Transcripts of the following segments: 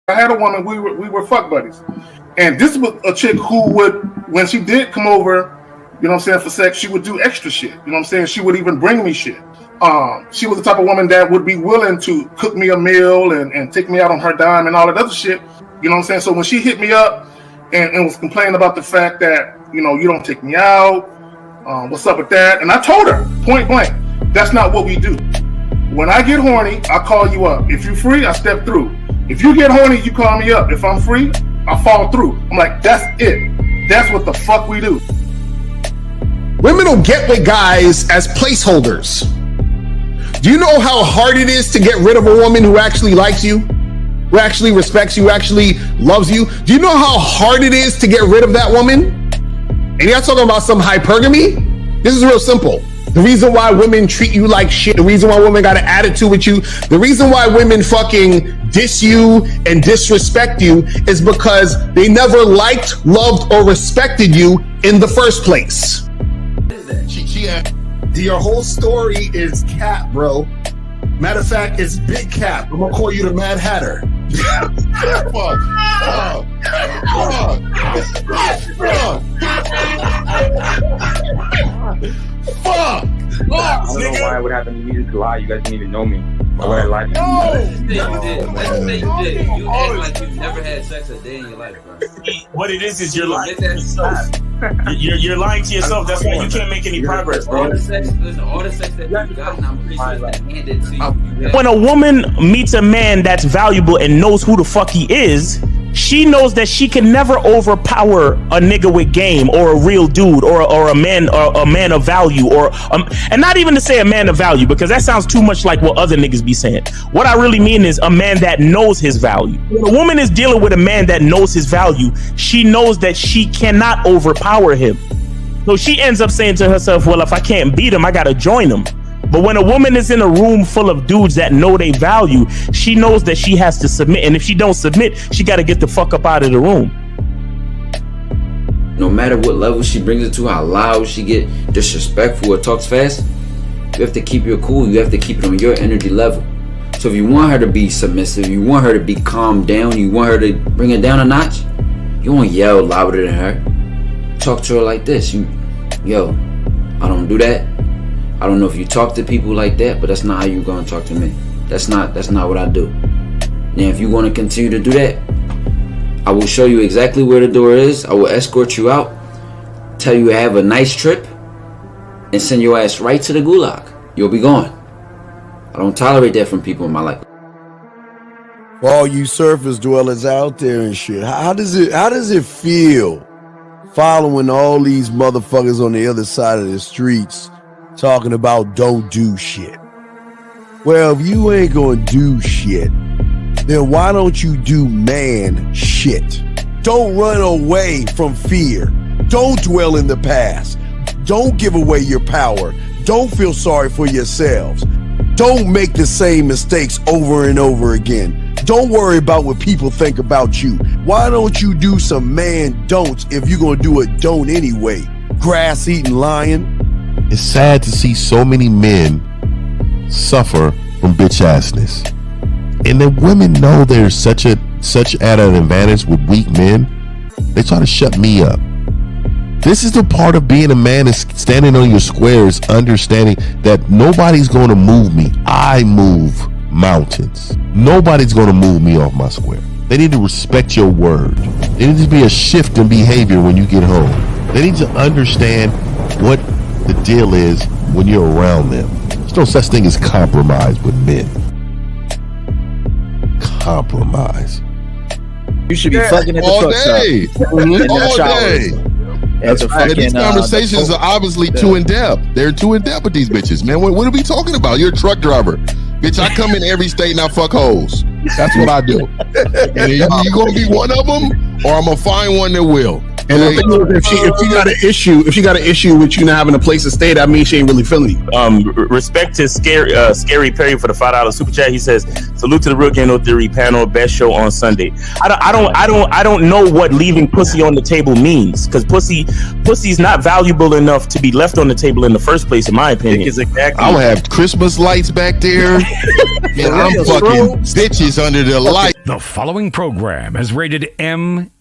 I had a woman, we were fuck buddies. And this was a chick who would, when she did come over, you know what I'm saying, for sex, she would do extra shit. You know what I'm saying? She would even bring me shit. She was the type of woman that would be willing to cook me a meal and take me out on her dime and all that other shit. You know what I'm saying? So when she hit me up and was complaining about the fact that, you know, you don't take me out, what's up with that? And I told her, point blank, that's not what we do. When I get horny, I call you up. If you're free, I step through. If you get horny, you call me up. If I'm free, I fall through. I'm like, that's it. That's what the fuck we do. Women will get with guys as placeholders. Do you know how hard it is to get rid of a woman who actually likes you, who actually respects you, who actually loves you? Do you know how hard it is to get rid of that woman? And you're not talking about some hypergamy? This is real simple. The reason why women treat you like shit, the reason why women got an attitude with you, the reason why women fucking diss you and disrespect you is because they never liked, loved, or respected you in the first place. Your whole story is cap, bro. Matter of fact, it's big cap. I'm gonna call you the Mad Hatter. Fuck. I don't know why it would happen to me to lie. You guys didn't even know me. Why would I lie to you? You did. You act like you've never had sex a day in your life, bro. What it is you're lying to yourself. You're lying to yourself. That's why you can't make any progress, bro. All the sex that you've gotten, I'm pretty sure it's handed to you. When a woman meets a man that's valuable and knows who the fuck he is, she knows that she can never overpower a nigga with game or a real dude or a man of value and not even to say a man of value, because that sounds too much like what other niggas be saying. What I really mean is a man that knows his value. When a woman is dealing with a man that knows his value, she knows that she cannot overpower him. So she ends up saying to herself, well, if I can't beat him, I gotta join him. But when a woman is in a room full of dudes that know they value, she knows that she has to submit. And if she don't submit, she got to get the fuck up out of the room. No matter what level she brings it to, how loud she get, disrespectful or talks fast, you have to keep your cool. You have to keep it on your energy level. So if you want her to be submissive, you want her to be calmed down, you want her to bring it down a notch, you won't yell louder than her. Talk to her like this. Yo, I don't do that. I don't know if you talk to people like that, but that's not how you gonna talk to me. That's not what I do. Now, if you want to continue to do that, I will show you exactly where the door is. I will escort you out, tell you have a nice trip, and send your ass right to the gulag. You'll be gone. I don't tolerate that from people in my life. For all you surface dwellers out there and shit, how does it feel following all these motherfuckers on the other side of the streets talking about don't do shit? Well, if you ain't gonna do shit, then why don't you do man shit? Don't run away from fear. Don't dwell in the past. Don't give away your power. Don't feel sorry for yourselves. Don't make the same mistakes over and over again. Don't worry about what people think about you. Why don't you do some man don'ts if you're gonna do a don't anyway? Grass-eating lion. It's sad to see so many men suffer from bitch assness, and the women know there's such at an advantage with weak men. They try to shut me up. This is the part of being a man, is standing on your squares, understanding that nobody's going to move me. I move mountains. Nobody's going to move me off my square. They need to respect your word. There needs to be a shift in behavior when you get home. They need to understand what the deal is when you're around them. There's no such thing as compromise with men. Compromise. You should be fucking at the all truck day. stop. All day. These conversations are obviously too in depth. They're too in depth with these bitches, man. What are we talking about? You're a truck driver, bitch. I come in every state and I fuck hoes. That's what I do. And you gonna be one of them, or I'm gonna find one that will. And the thing is, if she got an issue with you not having a place to stay, that means she ain't really feeling you. Respect to Scary Perry for the $5 super chat. He says, "Salute to the Real Game No Theory panel. Best show on Sunday." I don't know what leaving pussy on the table means, because pussy's not valuable enough to be left on the table in the first place, in my opinion. Exactly. I'll have Christmas lights back there, and I'm fucking bitches under the light. The following program is rated MAN.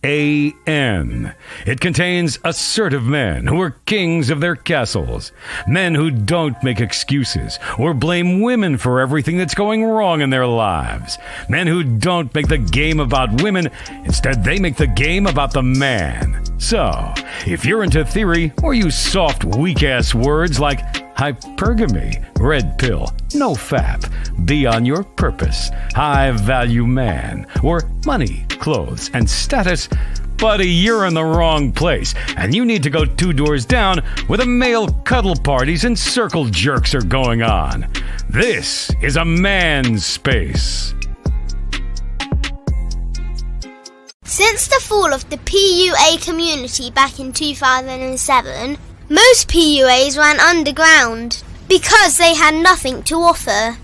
It contains assertive men who are kings of their castles, men who don't make excuses or blame women for everything that's going wrong in their lives, men who don't make the game about women, instead they make the game about the man. So, if you're into theory or use soft, weak-ass words like hypergamy, red pill, no fap, be on your purpose, high-value man, or money, clothes, and status, buddy, you're in the wrong place, and you need to go 2 doors down where the male cuddle parties and circle jerks are going on. This is a man's space. Since the fall of the PUA community back in 2007, most PUAs ran underground because they had nothing to offer.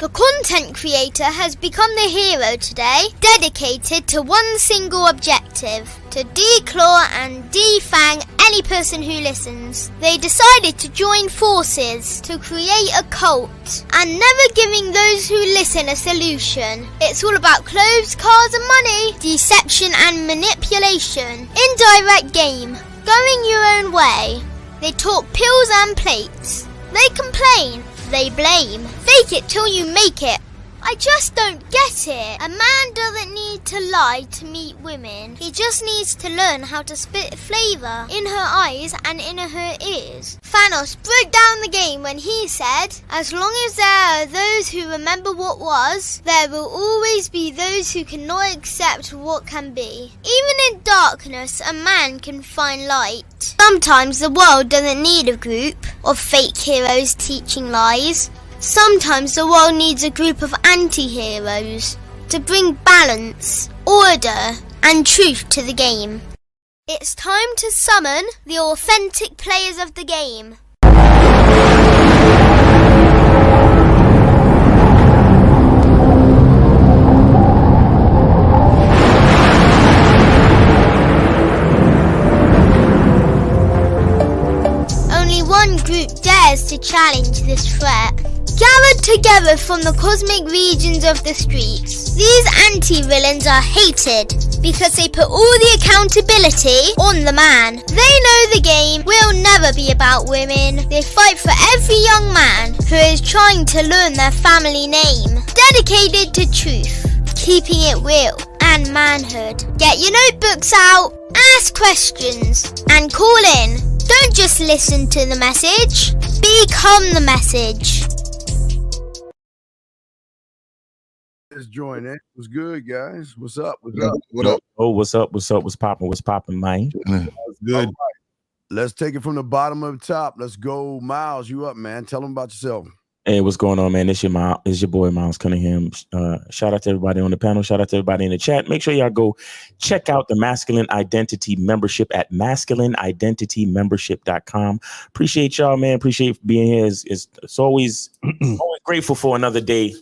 The content creator has become the hero today, dedicated to one single objective: to declaw and defang any person who listens. They decided to join forces to create a cult, and never giving those who listen a solution. It's all about clothes, cars and money, deception and manipulation, indirect game, going your own way. They talk pills and plates. They complain. They blame. Fake it till you make it. I just don't get it. A man doesn't need to lie to meet women. He just needs to learn how to spit flavour in her eyes and in her ears. Thanos broke down the game when he said, "As long as there are those who remember what was, there will always be those who cannot accept what can be." Even in darkness, a man can find light. Sometimes the world doesn't need a group of fake heroes teaching lies. Sometimes the world needs a group of anti-heroes to bring balance, order, and truth to the game. It's time to summon the authentic players of the game. Only one group dares to challenge this threat. Gathered together from the cosmic regions of the streets, these anti-villains are hated because they put all the accountability on the man. They know the game will never be about women. They fight for every young man who is trying to learn their family name. Dedicated to truth, keeping it real, and manhood. Get your notebooks out, ask questions, and call in. Don't just listen to the message, become the message. Let's join it. What's good, guys? What's up? What's up? What up? Oh, what's up? What's up? What's popping? What's popping, man? Good. Right. Let's take it from the bottom of the top. Let's go, Miles. You up, man? Tell them about yourself. Hey, what's going on, man? It's your boy Miles Cunningham. Shout out to everybody on the panel. Shout out to everybody in the chat. Make sure y'all go check out the Masculine Identity Membership at masculineidentitymembership.com. Appreciate y'all, man. Appreciate being here. It's always grateful for another day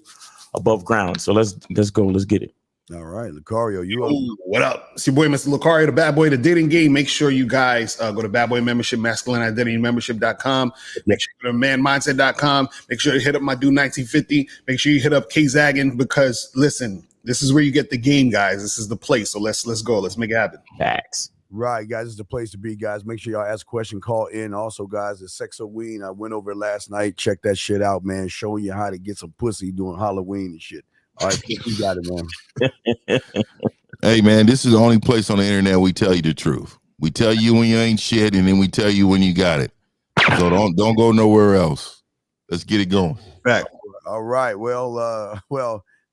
above ground. So let's go. Let's get it. All right, Lucario, you up? What up? It's your boy, Mr. Lucario, the bad boy, the dating game. Make sure you guys go to Bad Boy Membership, masculineidentitymembership.com. Make sure you go to manmindset.com. Make sure you hit up my dude 1950. Make sure you hit up K-Zaggin, because listen, this is where you get the game, guys. This is the place. So let's go. Let's make it happen. Facts. Right, guys, it's the place to be, guys. Make sure y'all ask a question, call in. Also, guys, the Sexoween, I went over it last night. Check that shit out, man. Showing you how to get some pussy doing Halloween and shit. All right, you got it, man. Hey, man, this is the only place on the internet we tell you the truth. We tell you when you ain't shit, and then we tell you when you got it. So don't go nowhere else. Let's get it going. Back. All right. Well,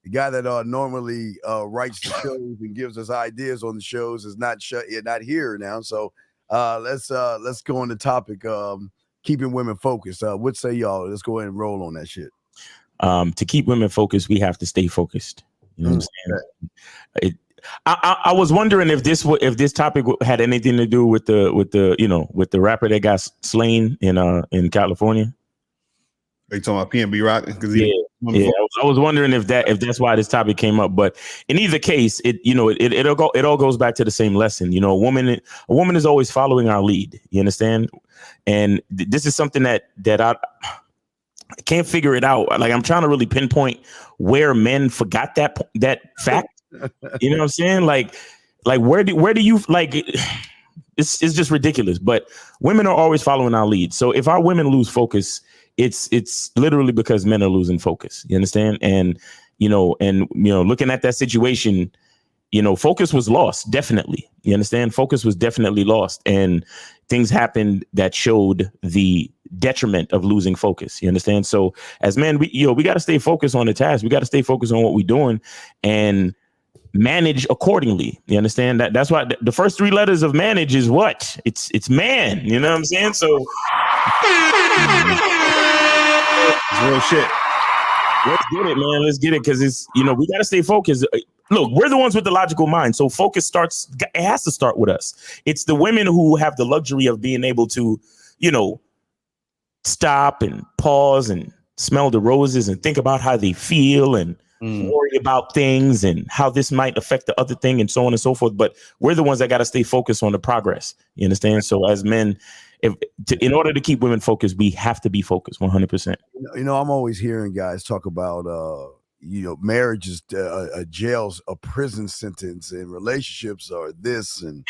the guy that normally writes the shows and gives us ideas on the shows is not here now. So let's go on the topic. Keeping women focused. What say y'all? Let's go ahead and roll on that shit. To keep women focused, we have to stay focused. You know what I'm saying? I was wondering if this topic had anything to do with the rapper that got slain in California. Are you talking about PNB Rock? Yeah. I was wondering if that's why this topic came up. But in either case, it all goes back to the same lesson. A woman is always following our lead. You understand? And this is something that I can't figure it out. Like, I'm trying to really pinpoint where men forgot that fact. You know what I'm saying? Like where do you like? It's just ridiculous. But women are always following our lead. So if our women lose focus, it's literally because men are losing focus. You understand? And looking at that situation, focus was lost. Definitely. You understand? Focus was definitely lost, and things happened that showed the detriment of losing focus. You understand? So as men, we got to stay focused on the task. We got to stay focused on what we're doing and manage accordingly. You understand? That's why the first three letters of manage is what? It's man. You know what I'm saying? So it's real shit. Let's get it, man. Let's get it, because it's we got to stay focused. Look, we're the ones with the logical mind, so focus it has to start with us. It's the women who have the luxury of being able to stop and pause and smell the roses and think about how they feel and worry about things and how this might affect the other thing and so on and so forth. But we're the ones that got to stay focused on the progress. You understand? So as men, in order to keep women focused, we have to be focused 100%. I'm always hearing guys talk about, marriage is a jail's a prison sentence, and relationships are this and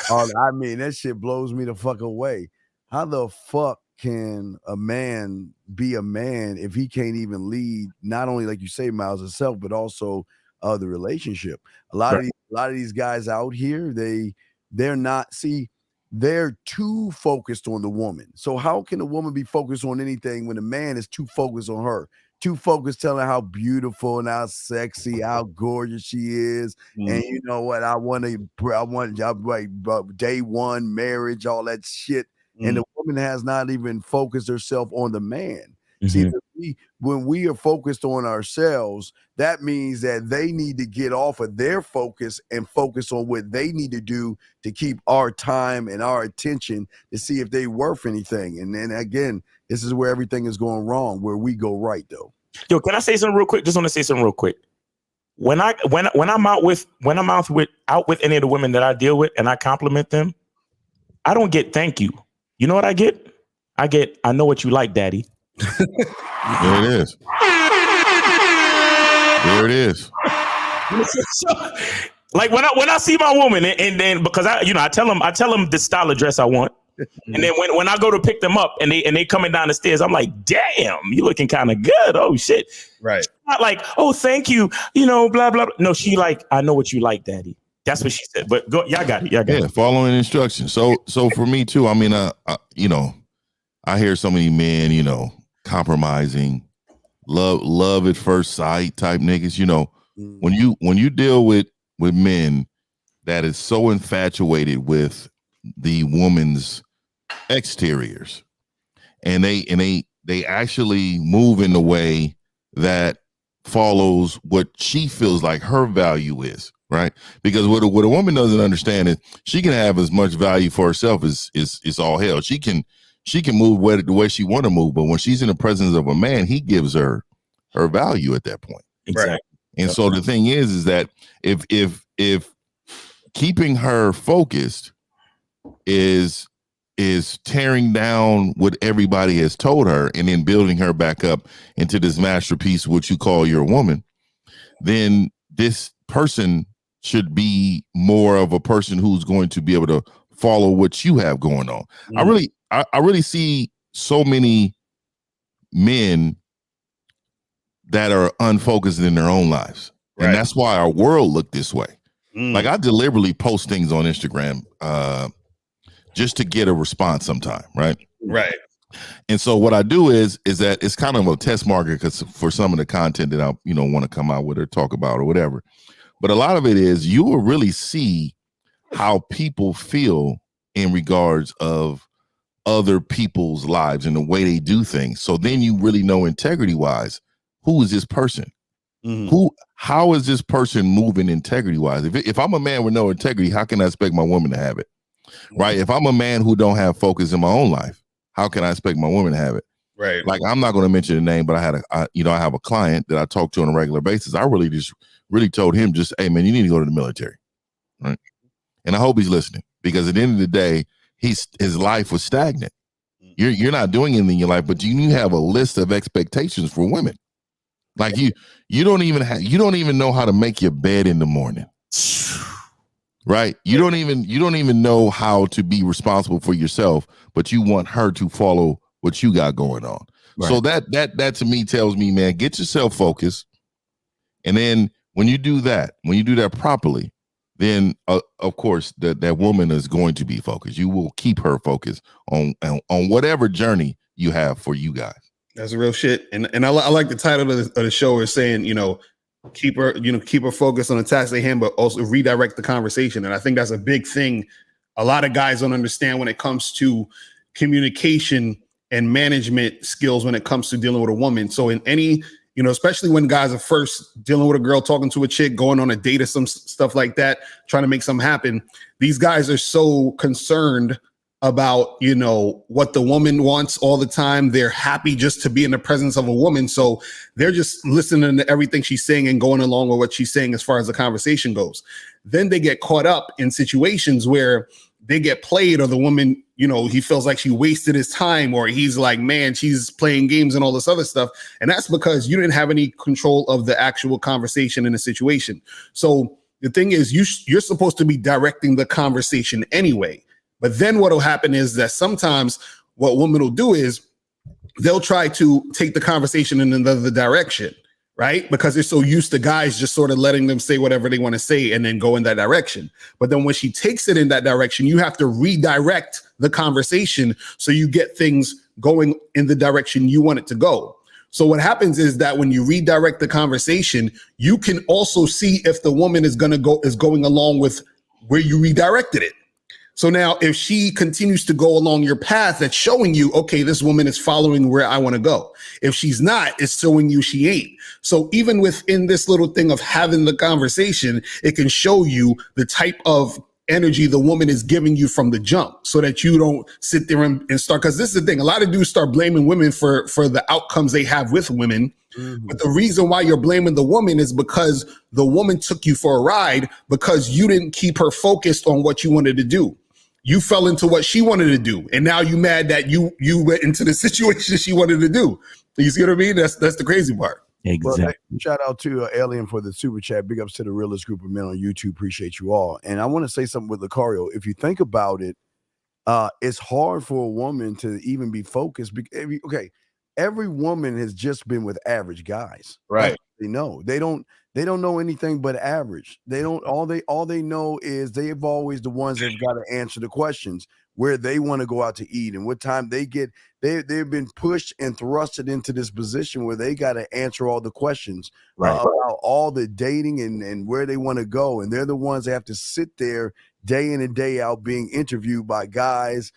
all. I mean, that shit blows me the fuck away. How the fuck can a man be a man if he can't even lead, not only, like you say, Miles, himself, but also the relationship? A lot of these guys out here, they're not, they're too focused on the woman. So how can a woman be focused on anything when a man is too focused on her? Too focused telling her how beautiful and how sexy, how gorgeous she is. And you know what? I want day one marriage, all that shit. And the woman has not even focused herself on the man. See, when we are focused on ourselves, that means that they need to get off of their focus and focus on what they need to do to keep our time and our attention to see if they worth anything. And then again, this is where everything is going wrong, where we go right though. Yo, can I say something real quick? Just want to say something real quick. When I'm out with any of the women that I deal with and I compliment them, I don't get thank you. You know what I get? I know what you like, daddy. There it is. There it is. So, like when I see my woman and then because I tell them the style of dress I want. And then when I go to pick them up and they coming down the stairs, I'm like, damn, you looking kind of good. Oh shit. Right. Not like, oh, thank you. Blah, blah, blah. No, she like, I know what you like, daddy. That's what she said. But go, y'all got it. Yeah, following instructions. So for me too, I mean, I hear so many men, compromising, love at first sight type niggas. When you deal with men that is so infatuated with the woman's exteriors, and they actually move in a way that follows what she feels like her value is, right? Because what a woman doesn't understand is she can have as much value for herself as all hell. She can move the way she want to move, but when she's in the presence of a man, he gives her value at that point. Exactly. And so the thing is that if keeping her focused is tearing down what everybody has told her and then building her back up into this masterpiece, what you call your woman, then this person should be more of a person who's going to be able to follow what you have going on. I really see so many men that are unfocused in their own lives. Right. And that's why our world look this way. Like I deliberately post things on Instagram just to get a response sometime, right? Right. And so what I do is that it's kind of a test marker because for some of the content that I want to come out with or talk about or whatever. But a lot of it is you will really see how people feel in regards of other people's lives and the way they do things. So then you really know integrity wise, who is this person? How is this person moving integrity wise? If I'm a man with no integrity, how can I expect my woman to have it? Right? If I'm a man who don't have focus in my own life, how can I expect my woman to have it? Right. Like, I'm not going to mention the name, but I have a client that I talk to on a regular basis. I really told him just, hey man, you need to go to the military. Right. And I hope he's listening, because at the end of the day, his life was stagnant. You're not doing anything in your life, but you have a list of expectations for women. Like you don't even know how to make your bed in the morning. Right? You don't even know how to be responsible for yourself, but you want her to follow what you got going on. Right. So that to me tells me, man, get yourself focused. And then when you do that properly, then of course that woman is going to be focused. You will keep her focused on whatever journey you have for you guys. That's real shit. And I like the title of the show is saying, keep her focused on the task at hand, but also redirect the conversation. And I think that's a big thing. A lot of guys don't understand when it comes to communication and management skills when it comes to dealing with a woman. So in any, especially when guys are first dealing with a girl, talking to a chick, going on a date or some stuff like that, trying to make something happen, these guys are so concerned about, what the woman wants all the time. They're happy just to be in the presence of a woman. So they're just listening to everything she's saying and going along with what she's saying as far as the conversation goes. Then they get caught up in situations where they get played, or the woman, he feels like she wasted his time, or he's like, man, she's playing games and all this other stuff. And that's because you didn't have any control of the actual conversation in the situation. So the thing is, you're supposed to be directing the conversation anyway. But then what will happen is that sometimes what women will do is they'll try to take the conversation in another direction, right? Because they're so used to guys just sort of letting them say whatever they want to say and then go in that direction. But then when she takes it in that direction, you have to redirect the conversation so you get things going in the direction you want it to go. So what happens is that when you redirect the conversation, you can also see if the woman is going along with where you redirected it. So now if she continues to go along your path, that's showing you, okay, this woman is following where I want to go. If she's not, it's showing you she ain't. So even within this little thing of having the conversation, it can show you the type of energy the woman is giving you from the jump, so that you don't sit there and start. Because this is the thing. A lot of dudes start blaming women for the outcomes they have with women. Mm-hmm. But the reason why you're blaming the woman is because the woman took you for a ride because you didn't keep her focused on what you wanted to do. You fell into what she wanted to do, and now you mad that you went into the situation she wanted to do. You see what I mean? That's the crazy part. Exactly. Well, shout out to Alien for the super chat. Big ups to the realest group of men on YouTube. Appreciate you all. And I want to say something with Lucario. If you think about it, it's hard for a woman to even be focused. Every woman has just been with average guys, right? They know they don't know anything but average. They don't. All they know is they've always the ones that've got to answer the questions where they want to go out to eat and what time they get. They've been pushed and thrusted into this position where they got to answer all the questions about all the dating and where they want to go. And they're the ones that have to sit there day in and day out being interviewed by guys,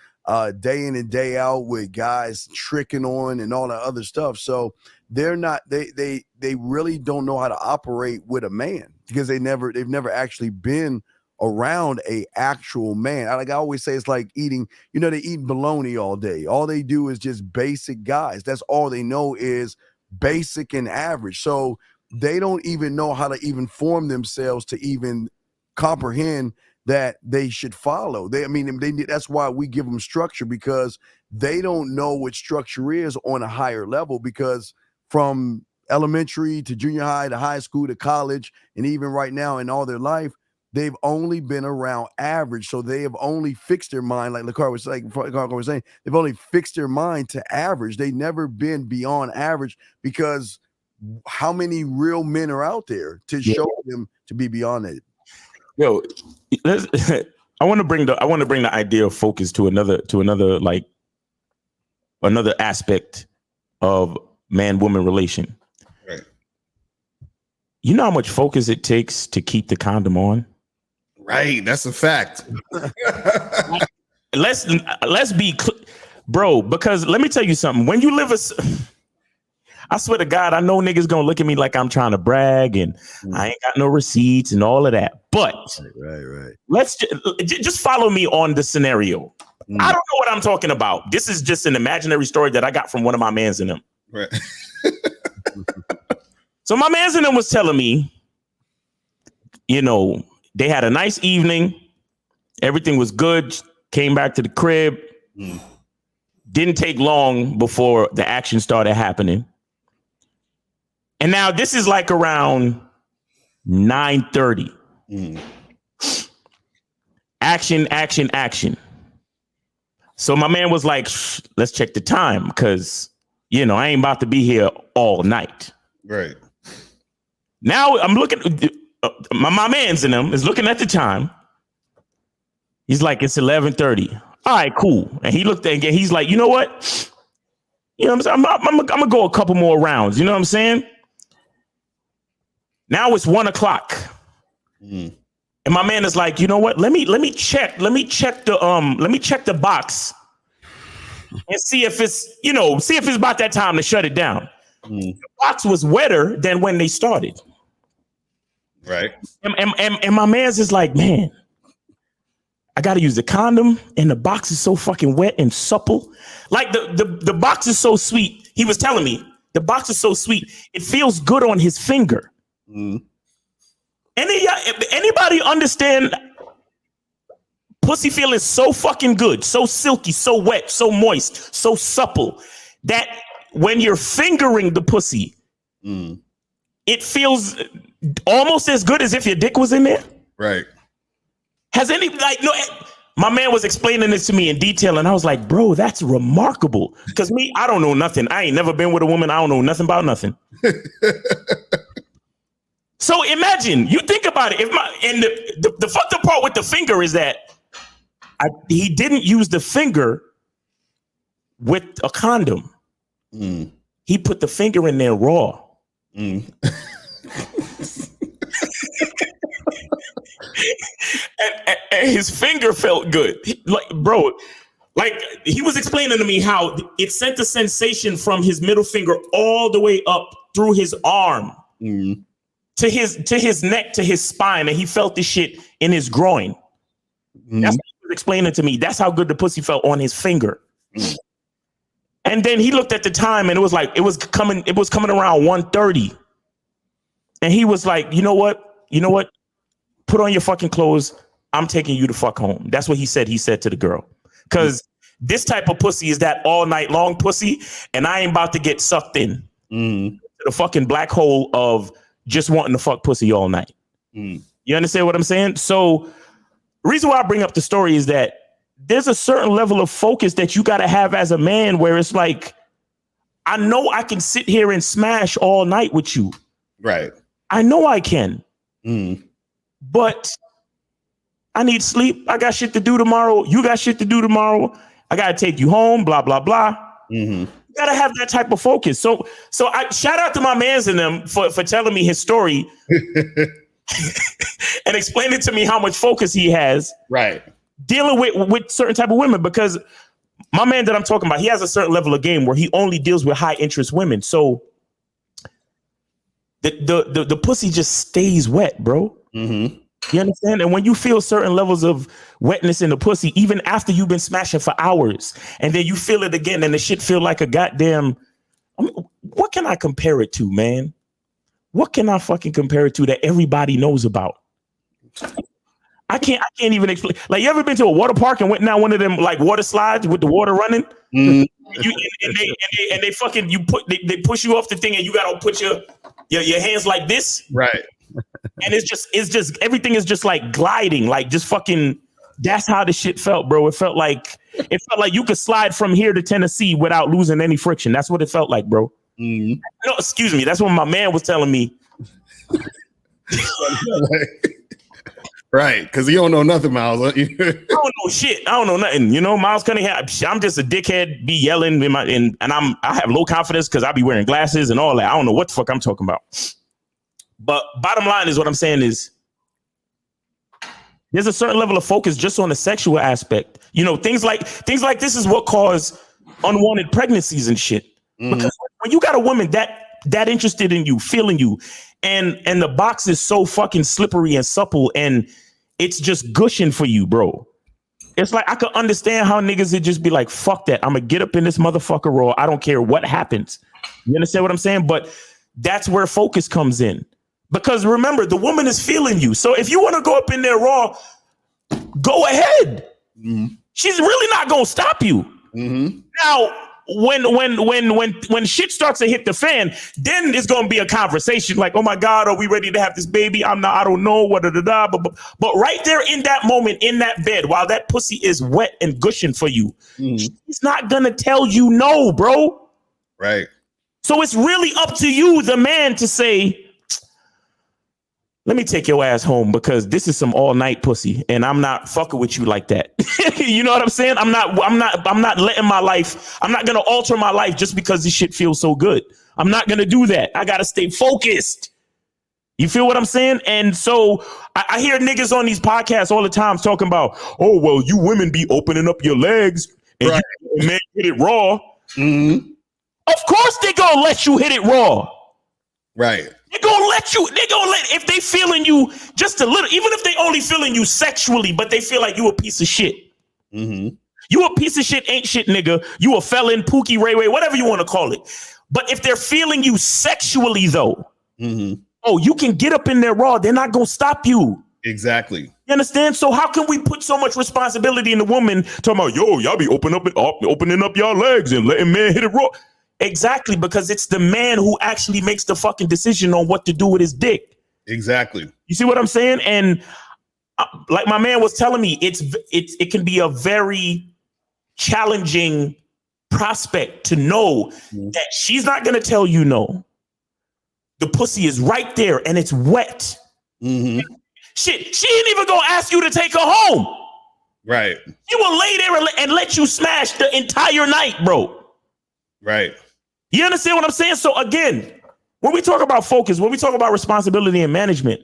day in and day out with guys tricking on and all that other stuff. So they're not. They really don't know how to operate with a man because they've never actually been around a actual man. Like I always say, it's like eating, they eat bologna all day. All they do is just basic guys. That's all they know is basic and average. So they don't even know how to even form themselves to even comprehend that they should follow. That's why we give them structure, because they don't know what structure is on a higher level, because from elementary to junior high to high school to college, and even right now in all their life, they've only been around average. So they have only fixed their mind, like Lucario was saying, they've only fixed their mind to average. They've never been beyond average, because how many real men are out there to show them to be beyond it? Yo, I want to bring the idea of focus to another aspect of man-woman relation. Right. You know how much focus it takes to keep the condom on? Right, that's a fact. Let's be bro, because let me tell you something. When you live I swear to God, I know niggas gonna look at me like I'm trying to brag and I ain't got no receipts and all of that. But right. Let's just follow me on the scenario. I don't know what I'm talking about. This is just an imaginary story that I got from one of my mans in them. Right. So my mans in them was telling me, you know, they had a nice evening. Everything was good. Came back to the crib. Didn't take long before the action started happening. And now this is like around 9:30. Action. So my man was like, let's check the time because, you know, I ain't about to be here all night. Right. Now I'm looking, my man's in them is looking at the time. He's like, it's 11:30. All right, cool. And he looked at again. He's like, you know what? You know what I'm saying? I'm gonna go a couple more rounds. You know what I'm saying? Now it's 1 o'clock. And my man is like, you know what? Let me check the box and see if it's about that time to shut it down. The box was wetter than when they started. Right. And my man's is like, man, I got to use the condom and the box is so fucking wet and supple. Like the box is so sweet. He was telling me the box is so sweet. It feels good on his finger. Anybody understand pussy feeling so fucking good, so silky, so wet, so moist, so supple that when you're fingering the pussy, it feels almost as good as if your dick was in there? Right. My man was explaining this to me in detail, and I was like, bro, that's remarkable. Because me, I don't know nothing. I ain't never been with a woman. I don't know nothing about nothing. So imagine, you think about it. The fucked up part with the finger is that he didn't use the finger with a condom. He put the finger in there raw. And his finger felt good. He was explaining to me how it sent the sensation from his middle finger all the way up through his arm. To his neck, to his spine, and he felt this shit in his groin. That's what he was explaining to me. That's how good the pussy felt on his finger. And then he looked at the time, and it was coming around 1:30. And he was like, you know what? Put on your fucking clothes. I'm taking you to fuck home. That's what he said. He said to the girl, because this type of pussy is that all night long pussy, and I ain't about to get sucked in to the fucking black hole of just wanting to fuck pussy all night. You understand what I'm saying? So the reason why I bring up the story is that there's a certain level of focus that you got to have as a man where it's like, I know I can sit here and smash all night with you. Right. I know I can. But I need sleep. I got shit to do tomorrow. You got shit to do tomorrow. I got to take you home, blah, blah, blah. You got to have that type of focus. So I shout out to my mans in them for telling me his story and explaining to me how much focus he has. Right. Dealing with certain type of women, because my man that I'm talking about, he has a certain level of game where he only deals with high interest women. So the pussy just stays wet, bro. You understand? And when you feel certain levels of wetness in the pussy, even after you've been smashing for hours, and then you feel it again, and the shit feel like a goddamn. What can I compare it to, man? What can I fucking compare it to that everybody knows about? I can't even explain. Like, you ever been to a water park and went down one of them like water slides with the water running? And they fucking they push you off the thing, and you gotta put your hands like this, right? And it's just everything is just like gliding, like just fucking. That's how the shit felt, bro. It felt like you could slide from here to Tennessee without losing any friction. That's what it felt like, bro. No, excuse me. That's what my man was telling me. Right, because you don't know nothing, Miles. I don't know shit. I don't know nothing. You know, Miles Cunningham. I'm just a dickhead. Be yelling and I have low confidence because I be wearing glasses and all that. I don't know what the fuck I'm talking about. But bottom line is, what I'm saying is, there's a certain level of focus just on the sexual aspect. You know, things like this is what cause unwanted pregnancies and shit. Because when you got a woman that interested in you, feeling you, and the box is so fucking slippery and supple, and it's just gushing for you, bro. It's like I could understand how niggas would just be like, fuck that. I'm gonna get up in this motherfucker raw. I don't care what happens. You understand what I'm saying? But that's where focus comes in. Because remember, the woman is feeling you. So if you want to go up in there raw, go ahead. She's really not gonna stop you. Now, when shit starts to hit the fan, then it's gonna be a conversation like, oh my God, are we ready to have this baby? I don't know, but right there in that moment, in that bed, while that pussy is wet and gushing for you, she's not gonna tell you no, bro. Right. So it's really up to you, the man, to say, let me take your ass home because this is some all night pussy and I'm not fucking with you like that. You know what I'm saying? I'm not letting my life. I'm not going to alter my life just because this shit feels so good. I'm not going to do that. I got to stay focused. You feel what I'm saying? And so I hear niggas on these podcasts all the time talking about, oh, well, you women be opening up your legs and right. You man hit it raw. Of course they going to let you hit it raw. Right. They're gonna let, if they feeling you just a little, even if they only feeling you sexually, but they feel like you a piece of shit. You a piece of shit, ain't shit, nigga. You a felon, Pookie, Ray Ray, whatever you want to call it. But if they're feeling you sexually, though, oh, you can get up in there raw. They're not gonna stop you. Exactly. You understand? So how can we put so much responsibility in the woman talking about, yo, y'all be opening up y'all legs and letting man hit it raw? Exactly, because it's the man who actually makes the fucking decision on what to do with his dick. Exactly. You see what I'm saying? And like my man was telling me, it can be a very challenging prospect to know that she's not going to tell you no. The pussy is right there and it's wet. Shit, she ain't even going to ask you to take her home. Right. She will lay there and let you smash the entire night, bro. Right. You understand what I'm saying? So again, when we talk about focus, when we talk about responsibility and management,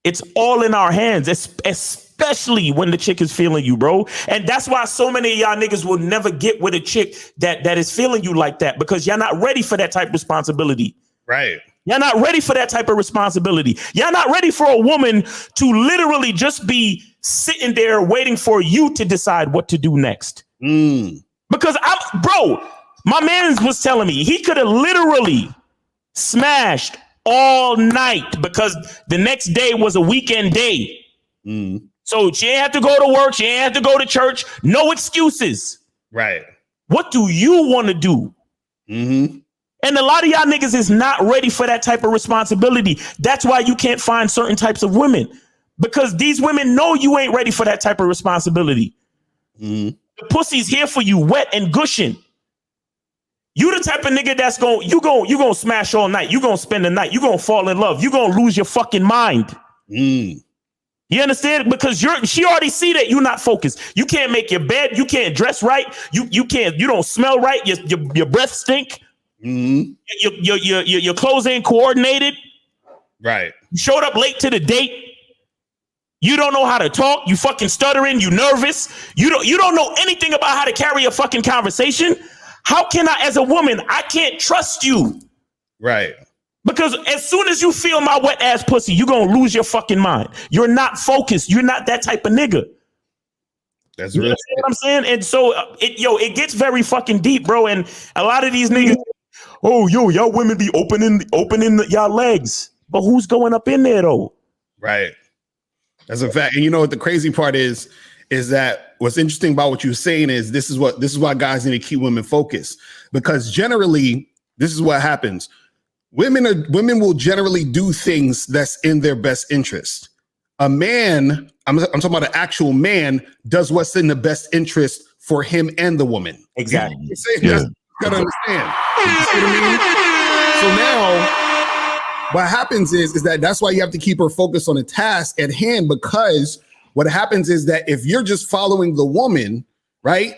it's all in our hands, especially when the chick is feeling you, bro. And that's why so many of y'all niggas will never get with a chick that is feeling you like that, because y'all not ready for that type of responsibility. Right. Y'all not ready for that type of responsibility. Y'all not ready for a woman to literally just be sitting there waiting for you to decide what to do next. Because my man was telling me he could have literally smashed all night because the next day was a weekend day. So she ain't have to go to work. She ain't have to go to church. No excuses. Right. What do you want to do? And a lot of y'all niggas is not ready for that type of responsibility. That's why you can't find certain types of women, because these women know you ain't ready for that type of responsibility. The pussy's here for you, wet and gushing. You the type of nigga that's you gonna smash all night. You gonna spend the night. You gonna fall in love. You gonna lose your fucking mind. You understand? Because she already see that you're not focused. You can't make your bed. You can't dress right. You don't smell right. Your breath stink. Your clothes ain't coordinated. Right. You showed up late to the date. You don't know how to talk. You fucking stuttering. You nervous. You don't know anything about how to carry a fucking conversation. How can I, as a woman, I can't trust you? Right. Because as soon as you feel my wet ass pussy, you're going to lose your fucking mind. You're not focused. You're not that type of nigga. That's real. What I'm saying? And so it gets very fucking deep, bro. And a lot of these niggas, y'all women be opening y'all legs. But who's going up in there though? Right. That's a fact. And you know what the crazy part is that what's interesting about what you're saying is this is why guys need to keep women focused, because generally this is what happens. Women will generally do things that's in their best interest. A man, I'm talking about an actual man, does what's in the best interest for him and the woman. Exactly. You gotta understand. You see what I mean? So now what happens is that's why you have to keep her focused on the task at hand, because what happens is that if you're just following the woman, right,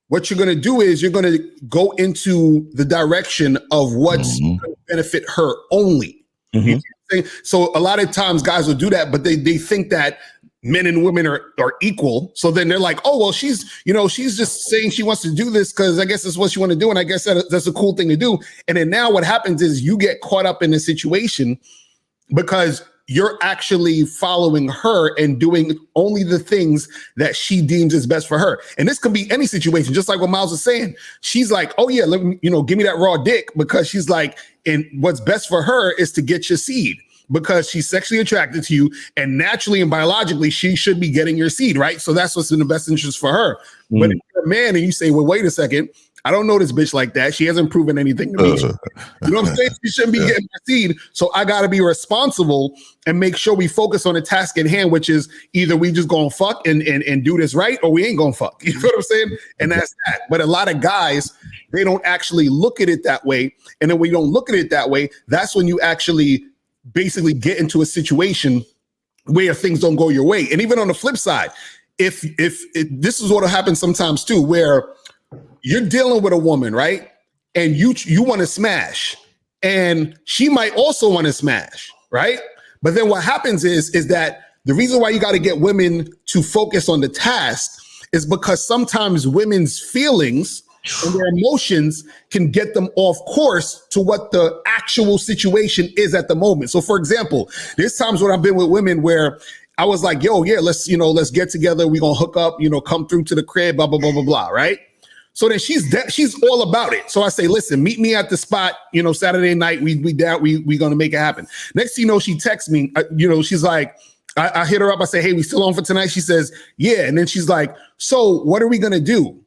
what you're going to do is you're going to go into the direction of what's going to benefit her only. So a lot of times guys will do that, but they think that men and women are equal. So then they're like, oh, well, she's just saying she wants to do this because I guess that's what she want to do. And I guess that's a cool thing to do. And then now what happens is you get caught up in a situation because you're actually following her and doing only the things that she deems is best for her. And this could be any situation, just like what Miles was saying. She's like, oh yeah, let me, give me that raw dick, because she's like, and what's best for her is to get your seed, because she's sexually attracted to you, and naturally and biologically, she should be getting your seed, right? So that's what's in the best interest for her. But if you're a man and you say, well, wait a second, I don't know this bitch like that. She hasn't proven anything to me. You know what I'm saying? She shouldn't be getting my seed. So I got to be responsible and make sure we focus on the task at hand, which is either we just gonna fuck and do this right, or we ain't gonna fuck. You know what I'm saying? And that's that. But a lot of guys, they don't actually look at it that way. And then when you don't look at it that way, that's when you actually basically get into a situation where things don't go your way. And even on the flip side, if this is what will happen sometimes too, where you're dealing with a woman, right? And you want to smash, and she might also want to smash, right? But then what happens is that the reason why you got to get women to focus on the task is because sometimes women's feelings and their emotions can get them off course to what the actual situation is at the moment. So for example, there's times when I've been with women where I was like, yo, yeah, let's get together. We're going to hook up, come through to the crib, blah, blah, blah, blah, blah. Right. So then she's all about it. So I say, listen, meet me at the spot, Saturday night, we down, we going to make it happen. Next thing you know, she texts me, she's like, I hit her up. I say, hey, we still on for tonight? She says, yeah. And then she's like, so what are we going to do?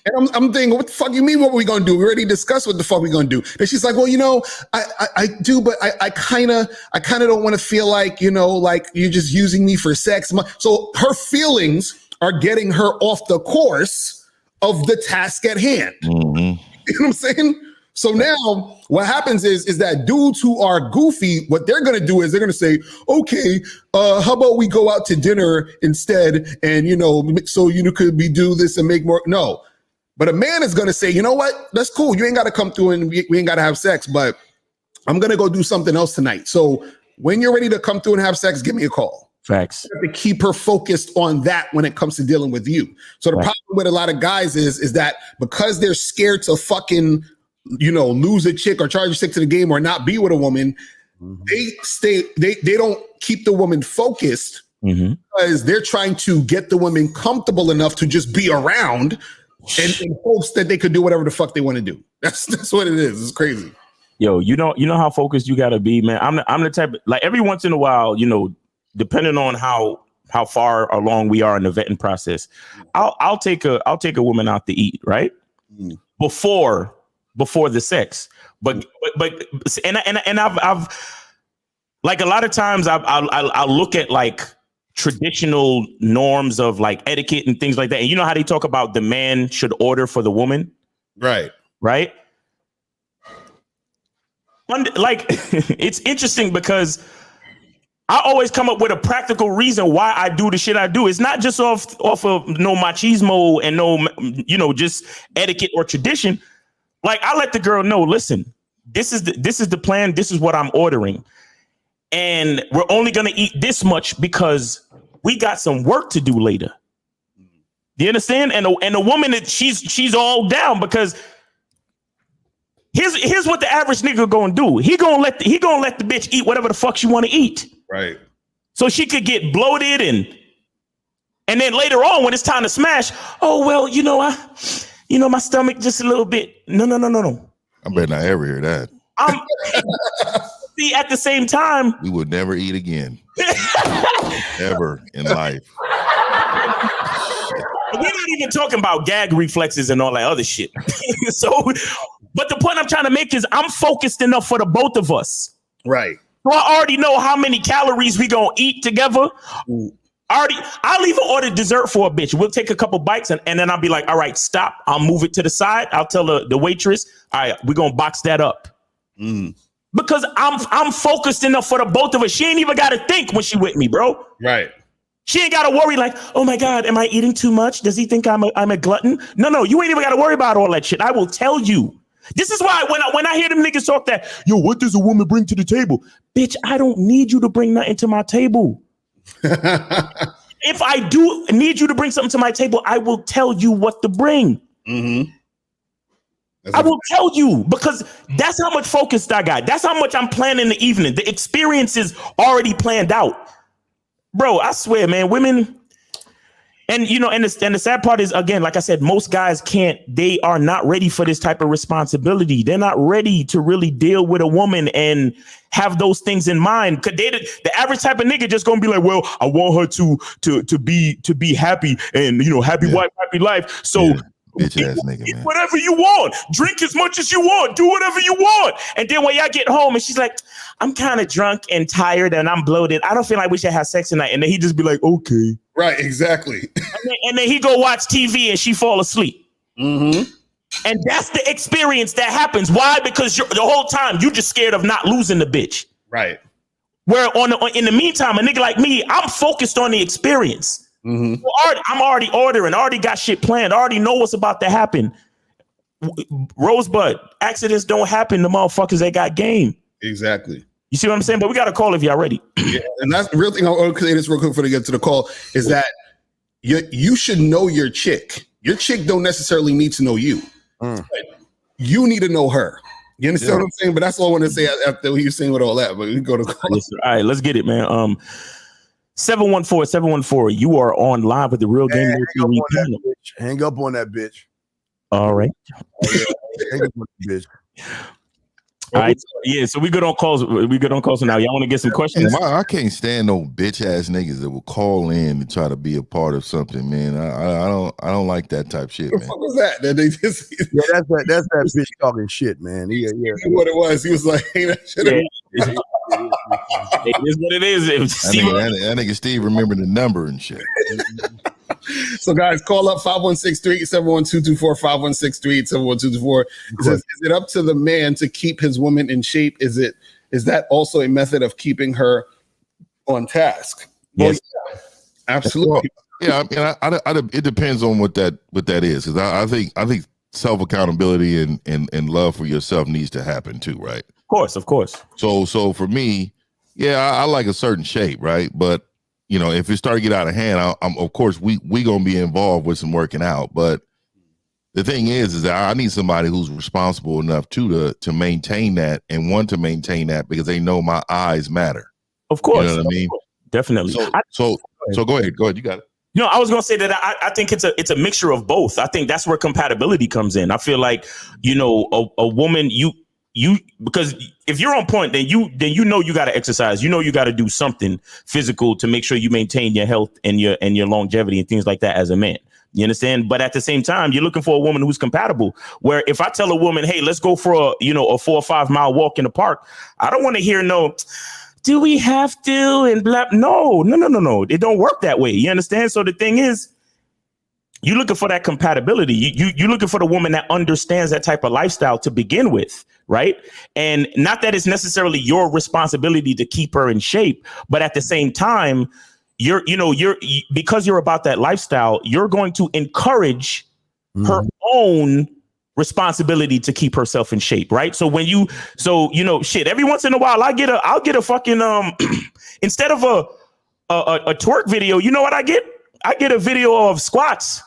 And I'm thinking, what the fuck you mean? What are we gonna do? We already discussed what the fuck we gonna do. And she's like, well, I do, but I kind of don't want to feel like, like you're just using me for sex. So her feelings are getting her off the course of the task at hand. Mm-hmm. You know what I'm saying? So now what happens is that dudes who are goofy, what they're gonna do is they're gonna say, okay, how about we go out to dinner instead, and so could we do this and make more? No. But a man is going to say, you know what? That's cool. You ain't got to come through and we ain't got to have sex, but I'm going to go do something else tonight. So when you're ready to come through and have sex, give me a call. Facts. You have to keep her focused on that when it comes to dealing with you. So the problem with a lot of guys is that because they're scared to fucking, lose a chick or charge a chick to the game or not be with a woman, they don't keep the woman focused because they're trying to get the woman comfortable enough to just be around and in hopes that they could do whatever the fuck they want to do. That's what it is. It's crazy. Yo, you know how focused you gotta be, man. I'm the type of, like, every once in a while, depending on how far along we are in the vetting process, I'll take a woman out to eat, right? Before the sex. But I've like, a lot of times I'll look at like traditional norms of like etiquette and things like that. And you know how they talk about the man should order for the woman? Right. Like, it's interesting because I always come up with a practical reason why I do the shit I do. It's not just off of no machismo and no, just etiquette or tradition. Like, I let the girl know, listen, this is the plan. This is what I'm ordering. And we're only going to eat this much because we got some work to do later. Do you understand? And the woman, she's all down because here's what the average nigga gonna do. He gonna let the bitch eat whatever the fuck she want to eat. Right. So she could get bloated and then later on when it's time to smash, oh well, my stomach just a little bit. No. I better not ever hear that. See, at the same time, we would never eat again. Ever in life. We're not even talking about gag reflexes and all that other shit. But the point I'm trying to make is I'm focused enough for the both of us. Right. So I already know how many calories we gonna eat together. I'll even order dessert for a bitch. We'll take a couple bites and then I'll be like, all right, stop. I'll move it to the side. I'll tell the waitress, all right, we're gonna box that up. Because I'm focused enough for the both of us. She ain't even got to think when she with me, bro. Right. She ain't got to worry like, oh my God, am I eating too much? Does he think I'm a glutton? No, you ain't even got to worry about all that shit. I will tell you. This is why when I hear them niggas talk that, yo, what does a woman bring to the table? Bitch, I don't need you to bring nothing to my table. If I do need you to bring something to my table, I will tell you what to bring. Mm-hmm. I will tell you, because that's how much focus I got. That's how much I'm planning the evening. The experience is already planned out. Bro, I swear, man, women... And you know, and the sad part is, again, like I said, most guys they are not ready for this type of responsibility. They're not ready to really deal with a woman and have those things in mind. Cause the average type of nigga just gonna be like, well, I want her to be happy and, you know, happy wife, happy life. So bitch ass nigga, man. Whatever you want, drink as much as you want, do whatever you want. And then when y'all get home and she's like, I'm kind of drunk and tired and I'm bloated, I don't feel like we should have sex tonight. And then he just be like, okay. Right, exactly. And then he go watch TV and she fall asleep. Mm-hmm. And that's the experience that happens. Why? Because the whole time you just scared of not losing the bitch. Right. Where in the meantime, a nigga like me, I'm focused on the experience. Mm-hmm. I'm already ordering, already got shit planned, already know what's about to happen. Rosebud, accidents don't happen to motherfuckers that got game. Exactly. You see what I'm saying? But we got a call if y'all ready. Yeah, and that's the real thing. I'll say this real quick before they get to the call is that you should know your chick. Your chick don't necessarily need to know you. But you need to know her. You understand what I'm saying? But that's all I want to say after what you're saying with all that. But we can go to call. Yes, all right, let's get it, man. 714-714. You are on live with the Real Game. Hang up on that bitch. All right. Hang up on that bitch. All right, yeah. So we good on calls. We good on calls now. Y'all want to get some questions? I can't stand no bitch ass niggas that will call in and try to be a part of something, man. I don't like that type shit, man. What was that? That they just that's that bitch talking shit, man. Yeah. What it was? He was like, hey, that shit. It is what it is. That nigga Steve remember the number and shit. So guys, call up 516-387-1224, 516-387-1224. It says, is it up to the man to keep his woman in shape? Is that also a method of keeping her on task? Yes. Well, yeah, absolutely. Yeah, I mean, it depends on what that is, because I think self accountability and love for yourself needs to happen too, right? Of course. So for me, yeah, I like a certain shape, right? But you know, if it start to get out of hand, I'm of course we gonna be involved with some working out. But the thing is that I need somebody who's responsible enough to maintain that and want to maintain that because they know my eyes matter. Of course, you know what I mean. Definitely. So go ahead. You got it. You know, I was gonna say that I think it's a mixture of both. I think that's where compatibility comes in. I feel like, you know, a woman, you because if you're on point, then you know you got to exercise. You know you got to do something physical to make sure you maintain your health and your longevity and things like that as a man. You understand? But at the same time, you're looking for a woman who's compatible. Where if I tell a woman, hey, let's go for a 4 or 5 mile walk in the park, I don't want to hear no, do we have to and blah. No. It don't work that way. You understand? So the thing is, you're looking for that compatibility. You're looking for the woman that understands that type of lifestyle to begin with, right? And not that it's necessarily your responsibility to keep her in shape, but at the same time, because you're about that lifestyle, you're going to encourage her own responsibility to keep herself in shape, right? So shit, every once in a while, I'll get a fucking instead of a twerk video, you know what I get? I get a video of squats.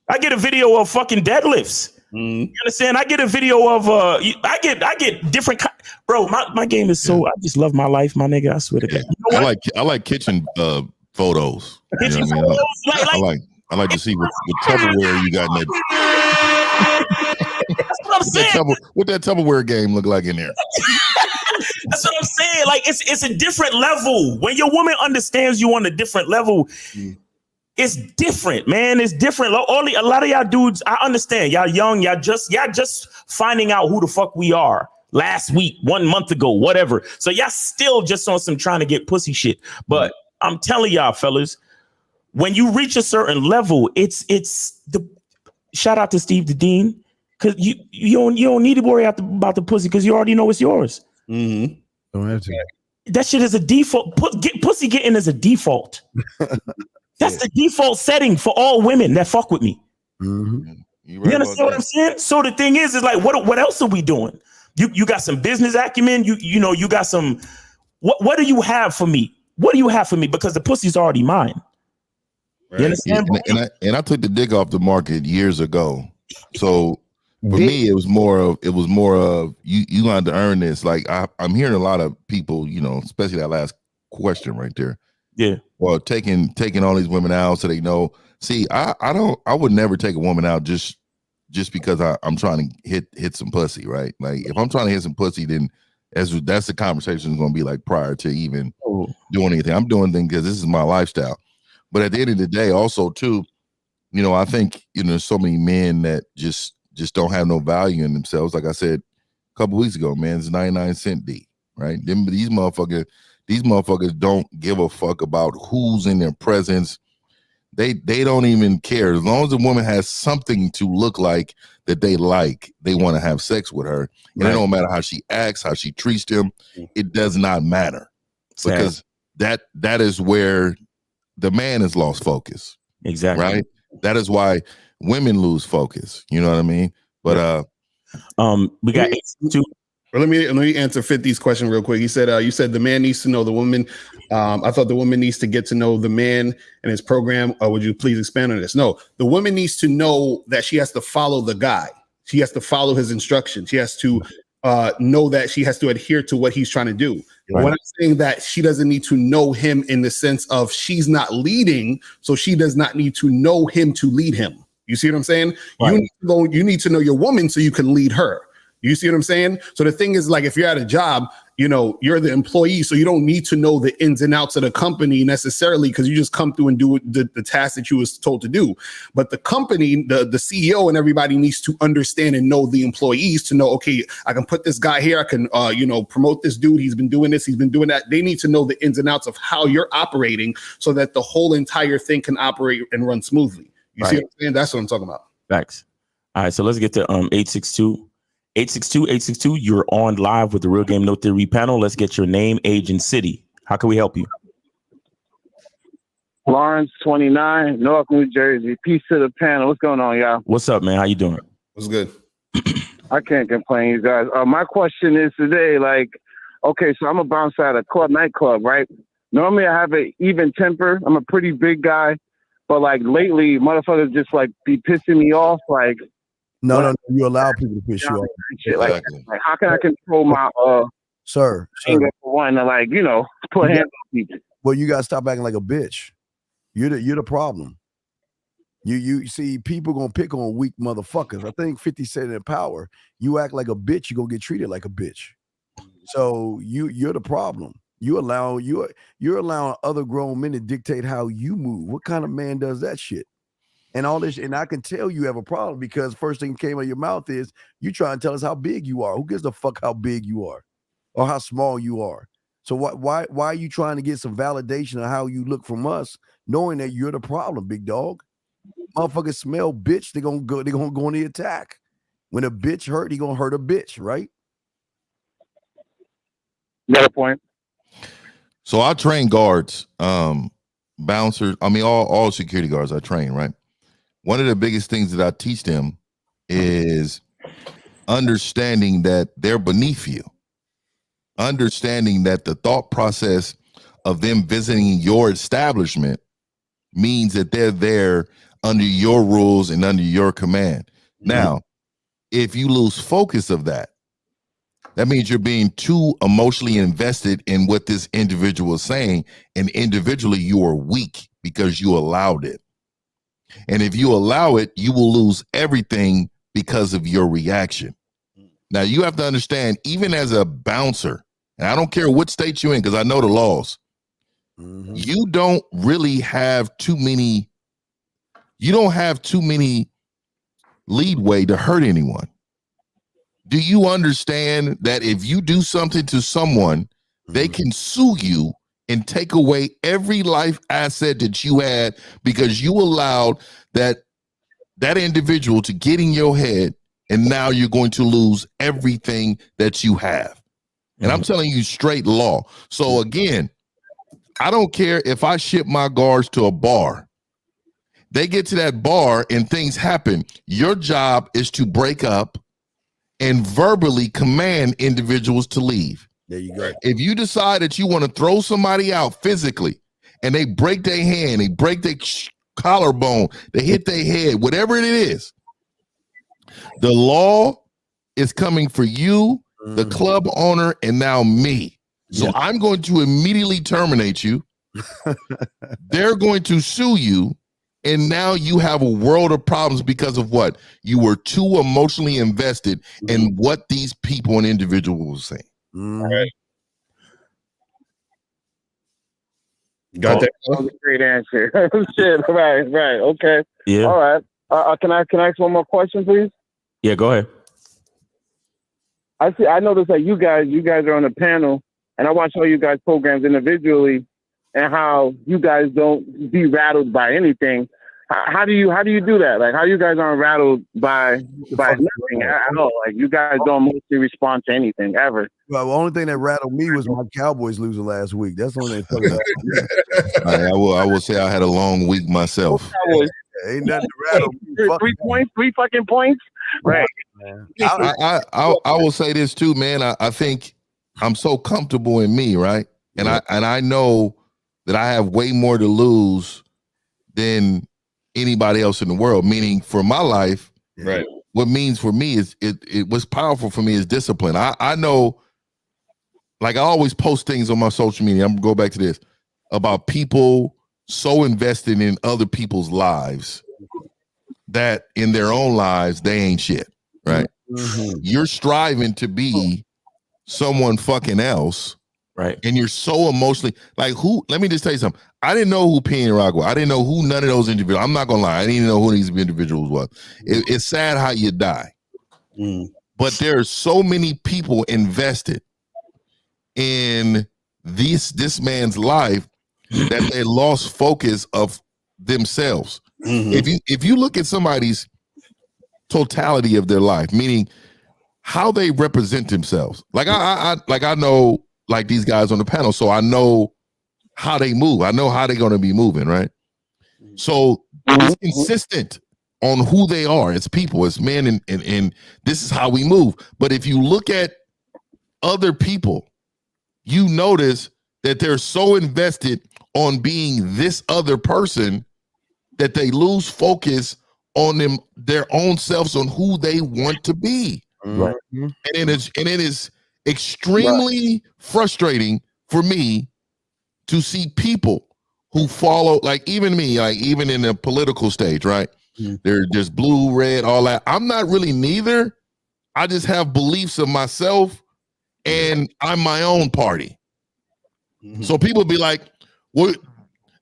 I get a video of fucking deadlifts. You understand? I get a video of I get different bro. My game is so I just love my life, my nigga. I swear to God. You know I like kitchen photos. Kitchen photos? I like to see what Tupperware you got in that. That's what I'm saying. What that Tupperware game look like in there? That's what I'm saying. Like it's a different level. When your woman understands you on a different level, it's different, man. It's different. A lot of y'all dudes, I understand. Y'all young. Y'all just finding out who the fuck we are last week, 1 month ago, whatever. So y'all still just on some trying to get pussy shit. But I'm telling y'all, fellas, when you reach a certain level, it's the shout out to Steve the Dean, because you don't need to worry about the pussy because you already know it's yours. Don't have to. That shit is a default. Pussy getting is a default. That's the default setting for all women that fuck with me. You understand what I'm saying? So the thing is like, what else are we doing? You got some business acumen. You got some. What do you have for me? What do you have for me? Because the pussy's already mine. Right. You understand? And I took the dick off the market years ago. So for me, it was more of you had to earn this. Like I'm hearing a lot of people, you know, especially that last question right there. Yeah. Well, taking all these women out so they know. See, I would never take a woman out just because I'm trying to hit some pussy, right? Like if I'm trying to hit some pussy, then that's the conversation is going to be like prior to even doing anything. I'm doing things because this is my lifestyle. But at the end of the day, also too, you know, I think, you know, there's so many men that just don't have no value in themselves. Like I said a couple weeks ago, man, it's 99-cent D, right? These motherfuckers don't give a fuck about who's in their presence. They don't even care. As long as a woman has something to look like that they like, they want to have sex with her. And it don't matter how she acts, how she treats them. It does not matter. Sad. Because that is where the man has lost focus. Exactly. Right? That is why women lose focus. You know what I mean? But we got two. Well, let me answer 50's question real quick. He said, you said the man needs to know the woman. I thought the woman needs to get to know the man and his program. Would you please expand on this? No, the woman needs to know that she has to follow the guy. She has to follow his instructions. She has to know that she has to adhere to what he's trying to do. Right. When I'm saying that, she doesn't need to know him in the sense of she's not leading, so she does not need to know him to lead him. You see what I'm saying? Right. You need to know your woman so you can lead her. You see what I'm saying? So the thing is, like, if you're at a job, you know, you're the employee, so you don't need to know the ins and outs of the company necessarily because you just come through and do the task that you was told to do. But the company, the CEO and everybody needs to understand and know the employees to know, okay, I can put this guy here. I can, promote this dude. He's been doing this. He's been doing that. They need to know the ins and outs of how you're operating so that the whole entire thing can operate and run smoothly. You see what I'm saying? That's what I'm talking about. Facts. All right, so let's get to 862. 862, you're on live with the Real Game No Theory panel. Let's get your name, age, and city. How can we help you? Lawrence, 29, Newark, New Jersey. Peace to the panel. What's going on, y'all? What's up, man? How you doing? What's good? I can't complain, you guys. My question is today, like, okay, so I'm a bouncer at a nightclub, right? Normally I have an even temper. I'm a pretty big guy. But, like, lately, motherfuckers just, like, be pissing me off, like, No, you allow people to piss you off. Like, how can I control my sir anger for one to, like, you know, put hands on people? Well, you gotta stop acting like a bitch. You're the problem. You see, people gonna pick on weak motherfuckers. I think 50 said in Power, you act like a bitch, you're gonna get treated like a bitch. So you're the problem. You're allowing other grown men to dictate how you move. What kind of man does that shit? And all this, and I can tell you have a problem because first thing came out of your mouth is you try and tell us how big you are. Who gives a fuck how big you are or how small you are? So why are you trying to get some validation of how you look from us, knowing that you're the problem, big dog? Motherfuckers smell bitch, they're gonna go on the attack. When a bitch hurt, he gonna hurt a bitch, right? Got a point. So I train guards, bouncers. I mean, all security guards I train, right? One of the biggest things that I teach them is understanding that they're beneath you, understanding that the thought process of them visiting your establishment means that they're there under your rules and under your command. Now, if you lose focus of that means you're being too emotionally invested in what this individual is saying, and individually you are weak because you allowed it. And if you allow it, you will lose everything because of your reaction. Now, you have to understand, even as a bouncer, and I don't care what state you're in because I know the laws, you don't really have too many leadway to hurt anyone. Do you understand that if you do something to someone, they can sue you and take away every life asset that you had because you allowed that individual to get in your head, and now you're going to lose everything that you have. And I'm telling you straight law. So again, I don't care if I ship my guards to a bar. They get to that bar and things happen. Your job is to break up and verbally command individuals to leave. There you go. If you decide that you want to throw somebody out physically and they break their hand, they break their collarbone, they hit their head, whatever it is, the law is coming for you, the club owner, and now me. So I'm going to immediately terminate you. They're going to sue you. And now you have a world of problems because of what? You were too emotionally invested in what these people and individuals were saying. Right. Got that? That was a great answer. Shit. Right. Okay. Yeah. All right. Can I ask one more question, please? Yeah, go ahead. I noticed that you guys are on a panel, and I watch all you guys' programs individually, and how you guys don't be rattled by anything. How do you do that? Like, how you guys aren't rattled by nothing at all? Like, you guys don't mostly respond to anything ever. Well, the only thing that rattled me was my Cowboys losing last week. That's the only thing. I will say I had a long week myself. Ain't nothing to rattle me. 3 fucking points. Right. I will say this too, man. I think I'm so comfortable in me, right? And I know that I have way more to lose than anybody else in the world. Meaning, for my life, right? What means for me is it what's powerful for me is discipline. I know, like, I always post things on my social media. I'm gonna go back to this about people so invested in other people's lives that in their own lives they ain't shit, right? You're striving to be someone fucking else, right? And you're so emotionally, like, who? Let me just tell you something. I didn't know who Nicaragua. I didn't know who none of those individuals. I'm not gonna lie. I didn't even know who these individuals was. It's sad how you die, but there's so many people invested in this man's life that they lost focus of themselves. If you look at somebody's totality of their life, meaning how they represent themselves, like I know, like, these guys on the panel, so I know how they move. I know how they're going to be moving, right? So it's consistent on who they are. It's people, it's men, and this is how we move. But if you look at other people, you notice that they're so invested on being this other person that they lose focus on their own selves, on who they want to be. Right. And it is extremely frustrating for me to see people who follow, like, even me, like, even in the political stage, right? They're just blue, red, all that. I'm not really neither. I just have beliefs of myself, and I'm my own party. So people be like, well,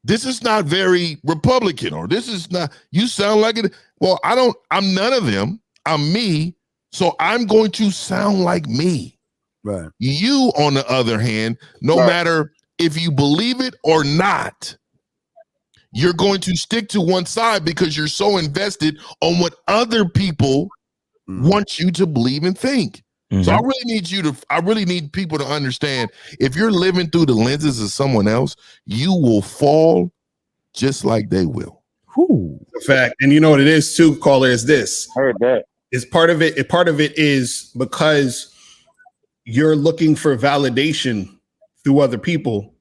this is not very Republican, or this is not, you sound like it. Well, I'm none of them. I'm me. So I'm going to sound like me. Right. You, on the other hand, no matter if you believe it or not, you're going to stick to one side because you're so invested on what other people want you to believe and think. So I really need people to understand, if you're living through the lenses of someone else, you will fall just like they will. The fact, and you know what it is too, caller, is this. I heard that. Is part of it. Part of it is because you're looking for validation through other people,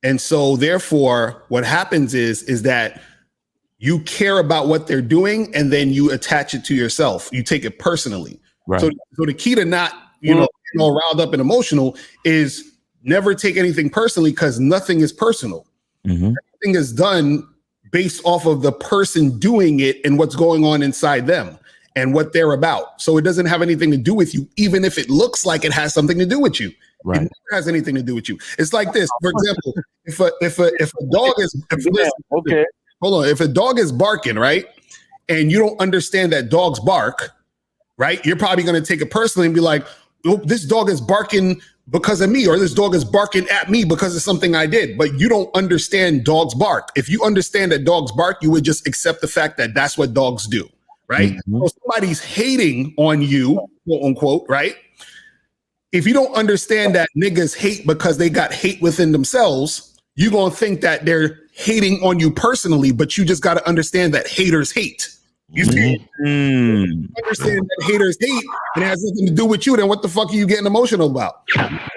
and so therefore, what happens is that you care about what they're doing, and then you attach it to yourself. You take it personally. Right. So the key to not, riled up and emotional is never take anything personally, because nothing is personal. Everything is done based off of the person doing it and what's going on inside them and what they're about. So it doesn't have anything to do with you, even if it looks like it has something to do with you. Right. It never has anything to do with you. It's like this. For example, if a dog is if a dog is barking, right, and you don't understand that dogs bark, right, you're probably going to take it personally and be like, oh, this dog is barking because of me, or this dog is barking at me because of something I did. But you don't understand dogs bark. If you understand that dogs bark, you would just accept the fact that that's what dogs do, right? So somebody's hating on you, quote unquote, right? If you don't understand that niggas hate because they got hate within themselves, you're going to think that they're hating on you personally, but you just got to understand that haters hate. You see, understand that haters hate, and it has nothing to do with you, then what the fuck are you getting emotional about?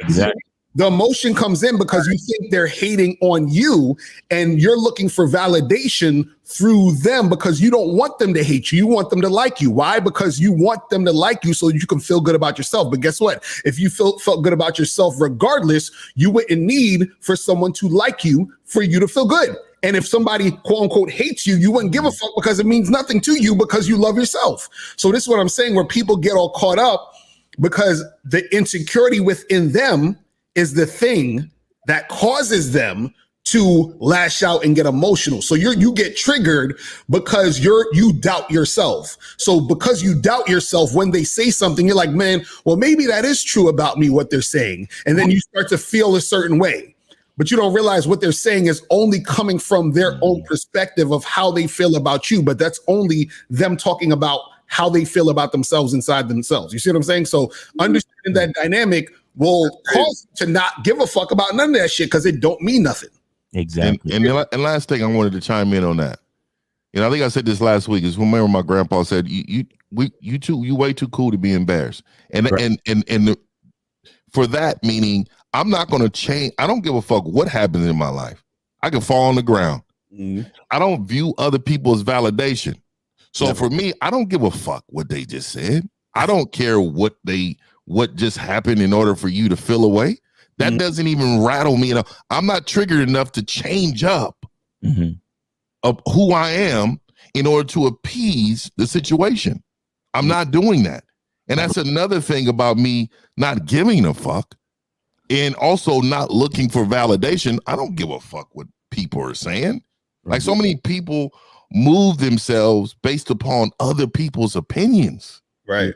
Exactly. The emotion comes in because you think they're hating on you and you're looking for validation through them because you don't want them to hate you. You want them to like you. Why? Because you want them to like you so you can feel good about yourself. But guess what? If you felt good about yourself regardless, you wouldn't need for someone to like you for you to feel good. And if somebody, quote unquote, hates you, you wouldn't give a fuck because it means nothing to you because you love yourself. So this is what I'm saying, where people get all caught up because the insecurity within them is the thing that causes them to lash out and get emotional. So you get triggered because you doubt yourself. So because you doubt yourself, when they say something, you're like, man, well, maybe that is true about me, what they're saying. And then you start to feel a certain way. But you don't realize what they're saying is only coming from their own perspective of how they feel about you. But that's only them talking about how they feel about themselves inside themselves. You see what I'm saying? So understanding that dynamic will cause you to not give a fuck about none of that shit because it don't mean nothing. Exactly. And last thing I wanted to chime in on that. I think I said this last week is remember my grandpa said you way too cool to be embarrassed. And right. and for that meaning I'm not going to change. I don't give a fuck what happens in my life. I can fall on the ground. Mm-hmm. I don't view other people as validation. So for me, I don't give a fuck what they just said. I don't care what just happened in order for you to feel away. That doesn't even rattle me. I'm not triggered enough to change up of who I am in order to appease the situation. I'm not doing that. And that's another thing about me not giving a fuck and also not looking for validation. I don't give a fuck what people are saying. Like so many people move themselves based upon other people's opinions. Right.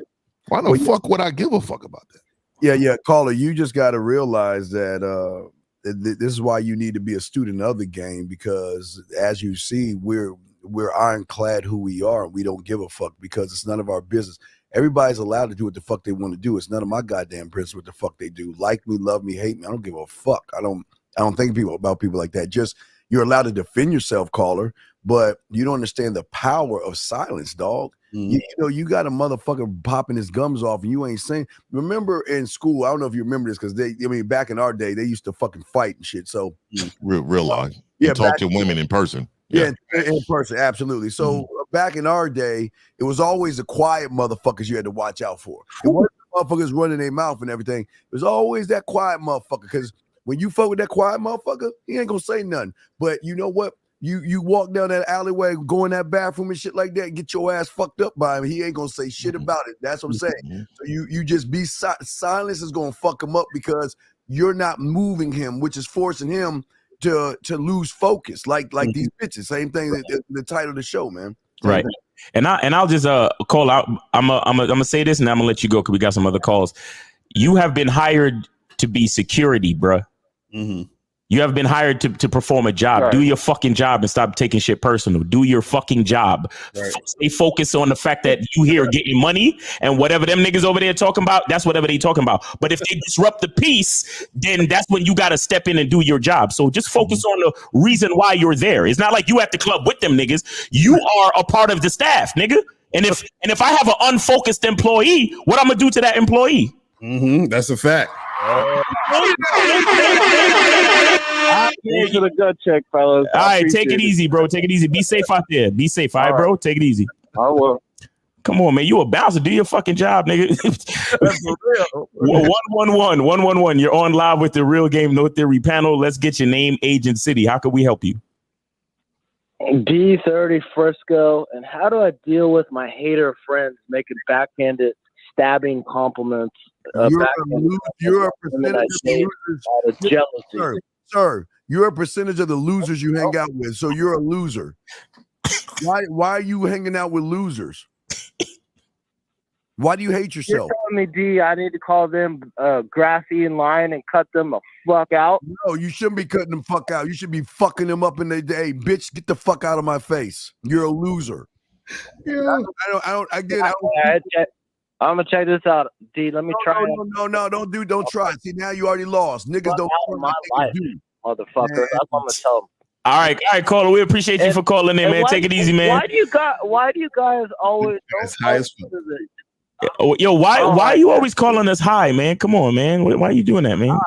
Why the fuck would I give a fuck about that? Yeah, caller, you just got to realize that this is why you need to be a student of the game, because as you see, we're ironclad who we are. We don't give a fuck because it's none of our business. Everybody's allowed to do what the fuck they want to do. It's none of my goddamn business what the fuck they do. Like me, love me, hate me. I don't give a fuck. I don't think about people like that. Just you're allowed to defend yourself, caller, but you don't understand the power of silence, dog. You you got a motherfucker popping his gums off and you ain't saying. Remember in school, I don't know if you remember this because back in our day, they used to fucking fight and shit. So real life. Yeah, talk to women in person. Yeah, in person, absolutely. So back in our day, it was always the quiet motherfuckers you had to watch out for. It wasn't the motherfuckers running their mouth and everything. It was always that quiet motherfucker, because when you fuck with that quiet motherfucker, he ain't gonna say nothing. But you know what? You walk down that alleyway, go in that bathroom and shit like that, get your ass fucked up by him. He ain't gonna say shit about it. That's what I'm saying. So you just be silence is gonna fuck him up because you're not moving him, which is forcing him to lose focus. Like these bitches. Same thing. The title of the show, man. Right. And I'll just call out. I'm gonna say this and I'm gonna let you go because we got some other calls. You have been hired to be security, bruh. You have been hired to perform a job. Right. Do your fucking job and stop taking shit personal. Do your fucking job. Right. Stay focused on the fact that you here getting money, and whatever them niggas over there talking about, that's whatever they talking about. But if they disrupt the peace, then that's when you got to step in and do your job. So just focus on the reason why you're there. It's not like you at the club with them niggas. You are a part of the staff, nigga. And if I have an unfocused employee, what I'm gonna do to that employee? That's a fact. Thanks for the gut check, fellas. All right, take it easy, bro. Take it easy. Be safe out there. Be safe, all right, bro? Take it easy. I will. Come on, man. You a bouncer. Do your fucking job, nigga. That's for real. 111. You're on live with the Real Game No Theory panel. Let's get your name, age, and city. How can we help you? D30 Frisco. And how do I deal with my hater friends making backhanded stabbing compliments? You're a percentage of the losers. Jealousy. Sir, you're a percentage of the losers you hang out with. So you're a loser. Why are you hanging out with losers? Why do you hate yourself? You're telling me, D, I need to call them Graphene Lion and cut them the fuck out? No, you shouldn't be cutting them fuck out. You should be fucking them up in the day. Bitch, get the fuck out of my face. You're a loser. Yeah. I'm gonna check this out, D. Let me try. No, don't try. See, now you already lost. Niggas don't try my life, motherfucker. That's what I'm gonna tell them. All right, caller. We appreciate you for calling in, man. Take it easy, man. Why do you guys always Yo, why are you always calling us high, man? Come on, man. Why are you doing that, man?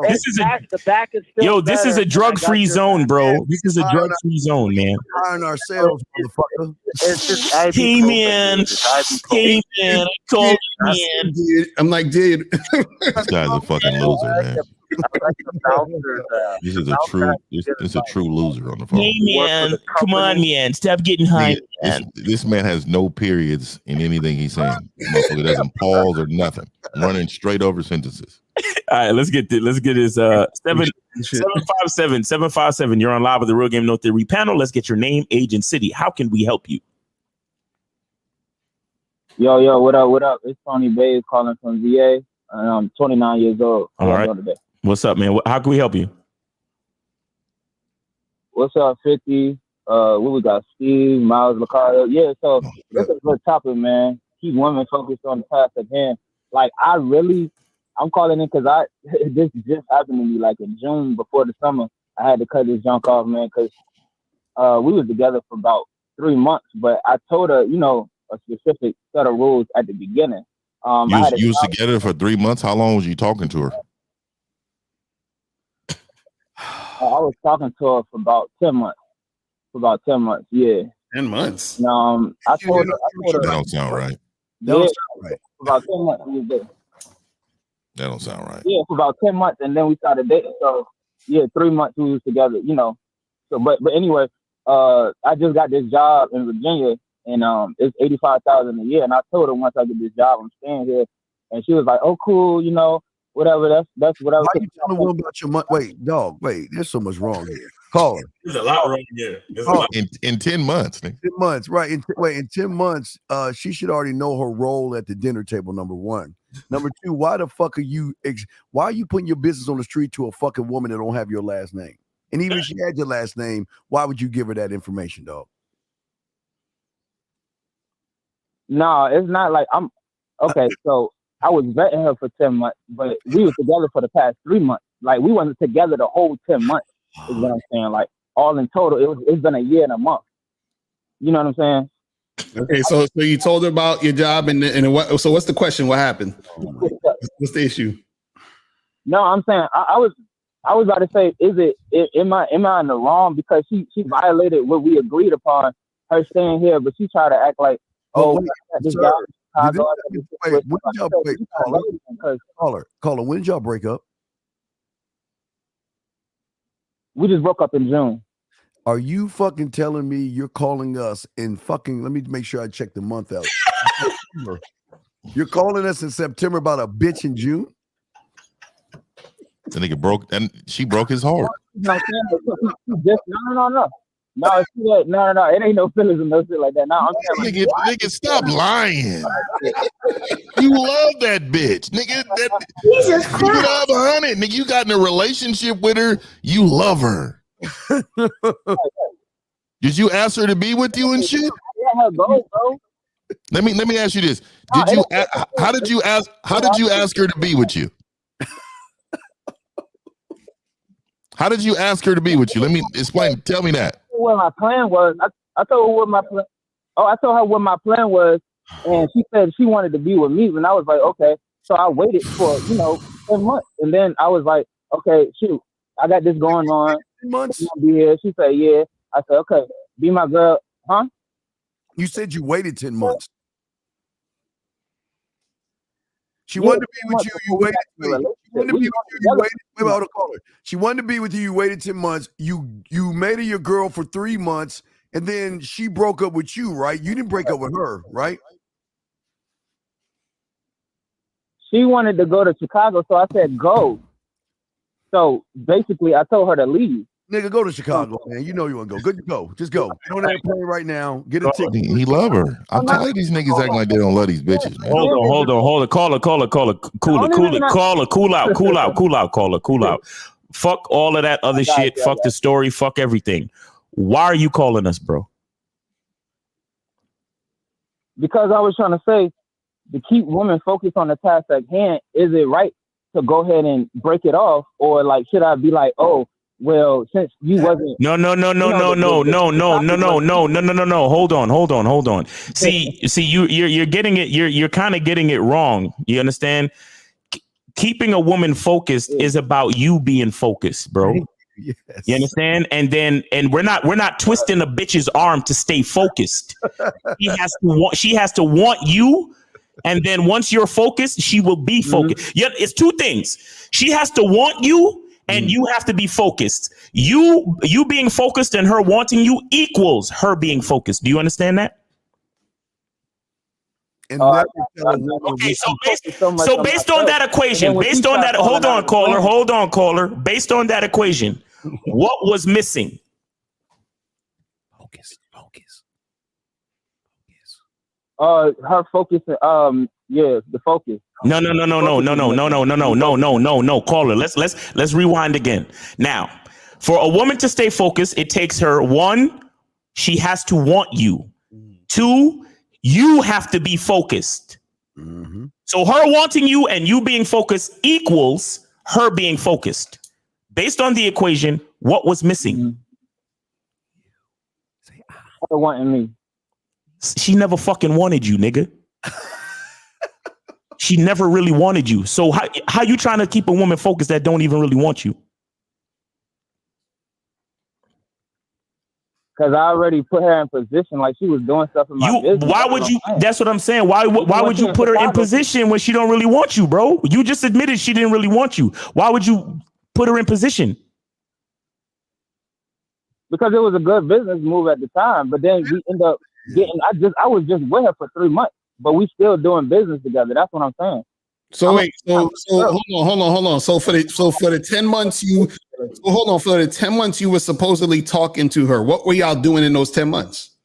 This is the back is still this is a drug-free zone, bro. This is a drug-free zone, man. Hiring ourselves, motherfucker. It's just I be Hey, cold, man. it's just I be cold. Hey, man. I called you, man. Dude, I'm like, dude. This guy's a fucking loser, man. I like the bouncers, This is a true. This is a true loser on the phone. Hey, man. Come on, man. Stop getting high, man. This man has no periods in anything he's saying. Motherfucker doesn't pause or nothing. Running straight over sentences. All right, let's get his 757. You're on live with the Real Game No Theory panel. Let's get your name, age, and city. How can we help you? Yo, what up? It's Tony Bays calling from VA, and I'm 29 years old. All right. What's up, man? How can we help you? What's up, 50? What we got? Steve, Miles, Lacardo. Yeah, so this is a good topic, man. Keep women focused on the task at hand. Like, I'm calling in because this just happened to me like in June before the summer. I had to cut this junk off, man, because we was together for about 3 months, but I told her, a specific set of rules at the beginning. You was together for 3 months. How long was you talking to her? I was talking to her for about 10 months. Yeah. 10 months. And, I told her. That don't sound right. For about 10 months we was there. That don't sound right. Yeah, for about 10 months, and then we started dating. So yeah, 3 months we was together. So but anyway, I just got this job in Virginia, and it's $85,000 a year. And I told her once I get this job, I'm staying here. And she was like, "Oh, cool, whatever. That's whatever." Why you telling her about your money? Wait, there's so much wrong here. Call her. There's a lot wrong here. In 10 months. 10 months, right? In 10 months, she should already know her role at the dinner table. Number one. Number two, why the fuck are you? Why are you putting your business on the street to a fucking woman that don't have your last name? And even if she had your last name, why would you give her that information, dog? No, it's not like I'm okay. So I was vetting her for 10 months, but we were together for the past 3 months. Like, we wasn't together the whole 10 months, is what I'm saying. Like, all in total, it's been a year and a month. You know what I'm saying? Okay, so you told her about your job, and what? So what's the question? What happened? What's the issue? No, I'm saying I was about to say, am I in the wrong because she violated what we agreed upon, her staying here, but she tried to act like, Caller, when did y'all break up? We just broke up in June. Are you fucking telling me you're calling us in fucking, let me make sure I check the month out. You're calling us in September about a bitch in June? The nigga broke, and she broke his heart. No. No, it ain't no feelings and no shit like that. No, I'm saying, nigga, stop lying. You love that bitch, nigga. Jesus Christ. You could have 100, nigga. You got in a relationship with her. You love her. Did you ask her to be with you and shit? Let her go, bro. Let me ask you this. How did you ask her to be with you? How did you ask her to be with you? Let me explain. Tell me that. What my plan was, I told her what my plan. I told her what my plan was, and she said she wanted to be with me. And I was like, okay. So I waited for 10 months, and then I was like, okay, shoot, I got this going on. 10 months. You wanna be here? She said, yeah. I said, okay, be my girl, huh? You said you waited 10 months. She wanted to be with you. You waited. She wanted to be with you. You waited. Wait, hold on, call her. She wanted to be with you. You waited 10 months. You made her your girl for 3 months, and then she broke up with you, right? You didn't break up with her, right? She wanted to go to Chicago, so I said go. So basically, I told her to leave. Nigga, go to Chicago, man. You know you want to go. Good to go. Just go. Get on that plane right now. Get a ticket. He love her. I'm tired of these niggas acting like they don't love these bitches, man. Hold on. Call her. Cool out. Fuck all of that other shit. Fuck the story. Fuck everything. Why are you calling us, bro? Because I was trying to say, to keep women focused on the task at hand, is it right to go ahead and break it off? Or like, should I be like, oh, well, since you wasn't. No. Hold on. See, you're getting it. You're kind of getting it wrong. You understand? Keeping a woman focused is about you being focused, bro. Yes. You understand? And we're not twisting a bitch's arm to stay focused. She has to want you. And then once you're focused, she will be focused. Yeah, it's two things. She has to want you, and you have to be focused. You being focused and her wanting you equals her being focused. Do you understand that? And okay, so based on that equation, hold on, caller. Based on that equation, what was missing? Focus. Her focus. The focus. No, caller. Let's rewind again. Now, for a woman to stay focused, it takes her 1, she has to want you. 2, you have to be focused. So her wanting you and you being focused equals her being focused. Based on the equation, what was missing? Her wanting me. She never fucking wanted you, nigga. She never really wanted you. So how you trying to keep a woman focused that don't even really want you? Because I already put her in position, like she was doing stuff in my business. Why would you? That's what I'm saying. Why would you put her in position when she don't really want you, bro? You just admitted she didn't really want you. Why would you put her in position? Because it was a good business move at the time, but then we end up getting. I was just with her for 3 months, but we still doing business together. That's what I'm saying. So wait, so hold on. So for the 10 months for the 10 months you were supposedly talking to her, what were y'all doing in those 10 months?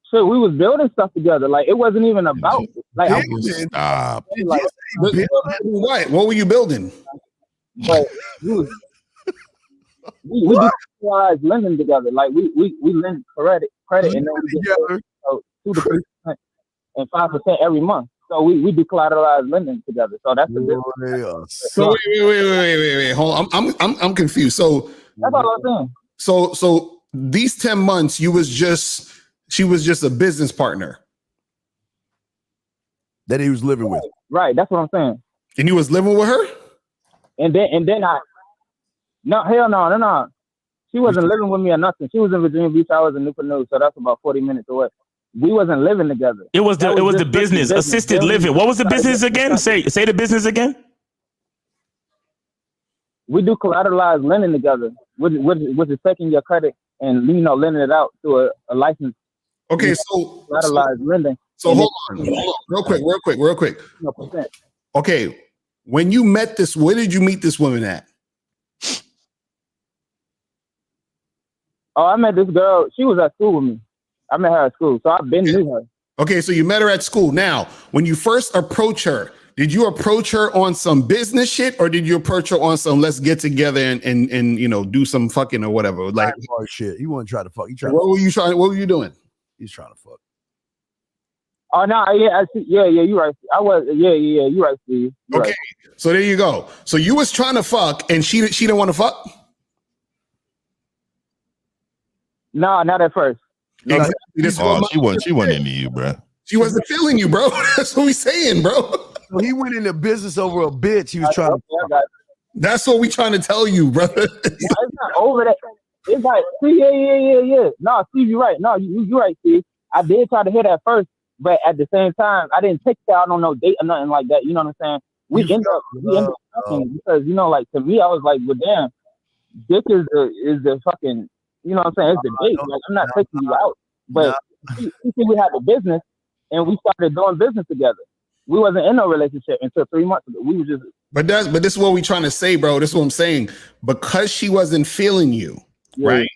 So we was building stuff together. Like it wasn't even about like what were you building? But we do lending together. Like we lend credit and then we get 2 to 3% and 5% every month. So we do collateralized lending together. So that's the difference. So wait. Hold on. I'm confused. So that's all I'm saying. So these 10 months she was just a business partner that he was living with. Right. That's what I'm saying. And you was living with her? And then no. She wasn't living with me or nothing. She was in Virginia Beach. I was in Newport News, so that's about 40 minutes away. We wasn't living together. It was the business, assisted living. What was the business again? Say the business again. We do collateralized lending together, which is taking your credit and lending it out to a license. Okay, so collateralized lending. So hold on, real quick. Okay, when you met this, where did you meet this woman at? Oh, I met this girl. She was at school with me. I met her at school, so I've been knew her. Okay, so you met her at school. Now, when you first approach her, did you approach her on some business shit, or did you approach her on some let's get together and do some fucking or whatever? Like shit. He wasn't trying to fuck. What were you doing? He's trying to fuck. Oh no, yeah, I see. Yeah, you right. I was, you right, Steve. Okay, so there you go. So you was trying to fuck, and she didn't want to fuck. No, not at first. Exactly. She wasn't into you, bro. She wasn't feeling you, bro. That's what we saying, bro. So he went into business over a bitch. He was trying to. That's what we trying to tell you, brother. It's not over that. It's like, yeah. No, Steve, you're right. No, you're right, Steve. I did try to hit at first, but at the same time, I didn't take her out on no date or nothing like that. You know what I'm saying? We end up talking because like to me, I was like, well, damn, dick is the fucking. You know what I'm saying? It's the date. Like, I'm not taking you out. But we had the business and we started doing business together. We wasn't in no relationship until 3 months ago. We were just. But this is what we trying to say, bro. This is what I'm saying. Because she wasn't feeling you, right?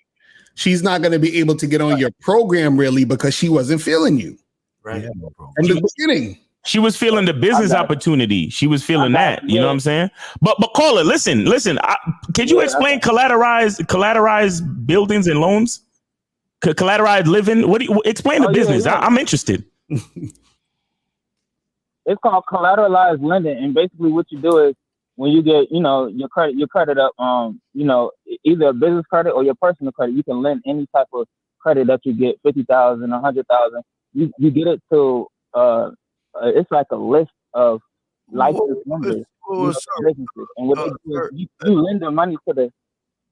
She's not going to be able to get on your program really because she wasn't feeling you. Right. From the beginning. She was feeling the business opportunity. She was feeling that. You know what I'm saying? But caller, listen. Can you explain collateralized buildings and loans? Collateralized living? Explain the business. Yeah. I'm interested. It's called collateralized lending, and basically what you do is when you get, your credit up, either a business credit or your personal credit, you can lend any type of credit that you get, 50,000, 100,000. You get it to, it's like a list of licensed members, businesses, and what they do is you lend the money to the.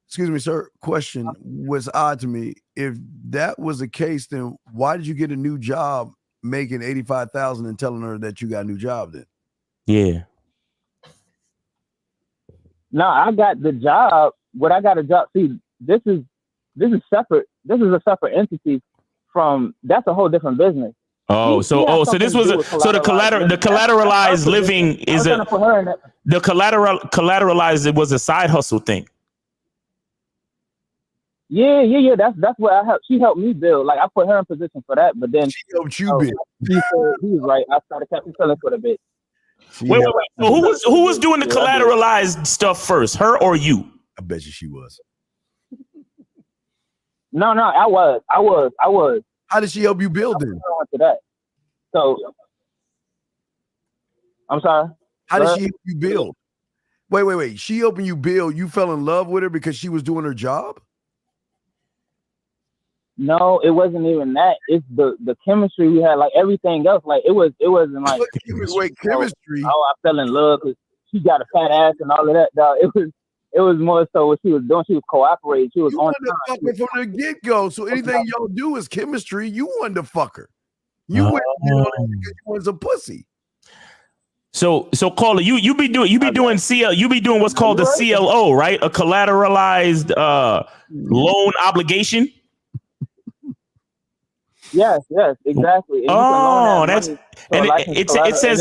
Excuse me, sir. Question was odd to me. If that was the case, then why did you get a new job making 85,000 and telling her that you got a new job then? Yeah. No, I got the job. What I got a job. See, this is separate. This is a separate entity from. That's a whole different business. Oh, so this was the collateralized living is the collateralized. It was a side hustle thing. Yeah. That's what I helped. She helped me build. Like I put her in position for that, but then she helped you build. He was right. I started kept selling for a bit. Wait. So who was doing the collateralized stuff first, her or you? I bet you she was. No, I was. How did she help you build it? To that. So, I'm sorry. How did she help you build? Wait. She helping you build. You fell in love with her because she was doing her job? No, it wasn't even that. It's the chemistry we had. Like everything else, like it wasn't like chemistry. I fell in love because she got a fat ass and all of that. Dog. It was more so what she was doing. She was cooperating. She was on time. From the get go. So anything y'all do is chemistry. You wanted to fuck her. You went because you was a pussy. So caller, you be doing what's called a CLO, right? A collateralized loan obligation. Yes, exactly. And it says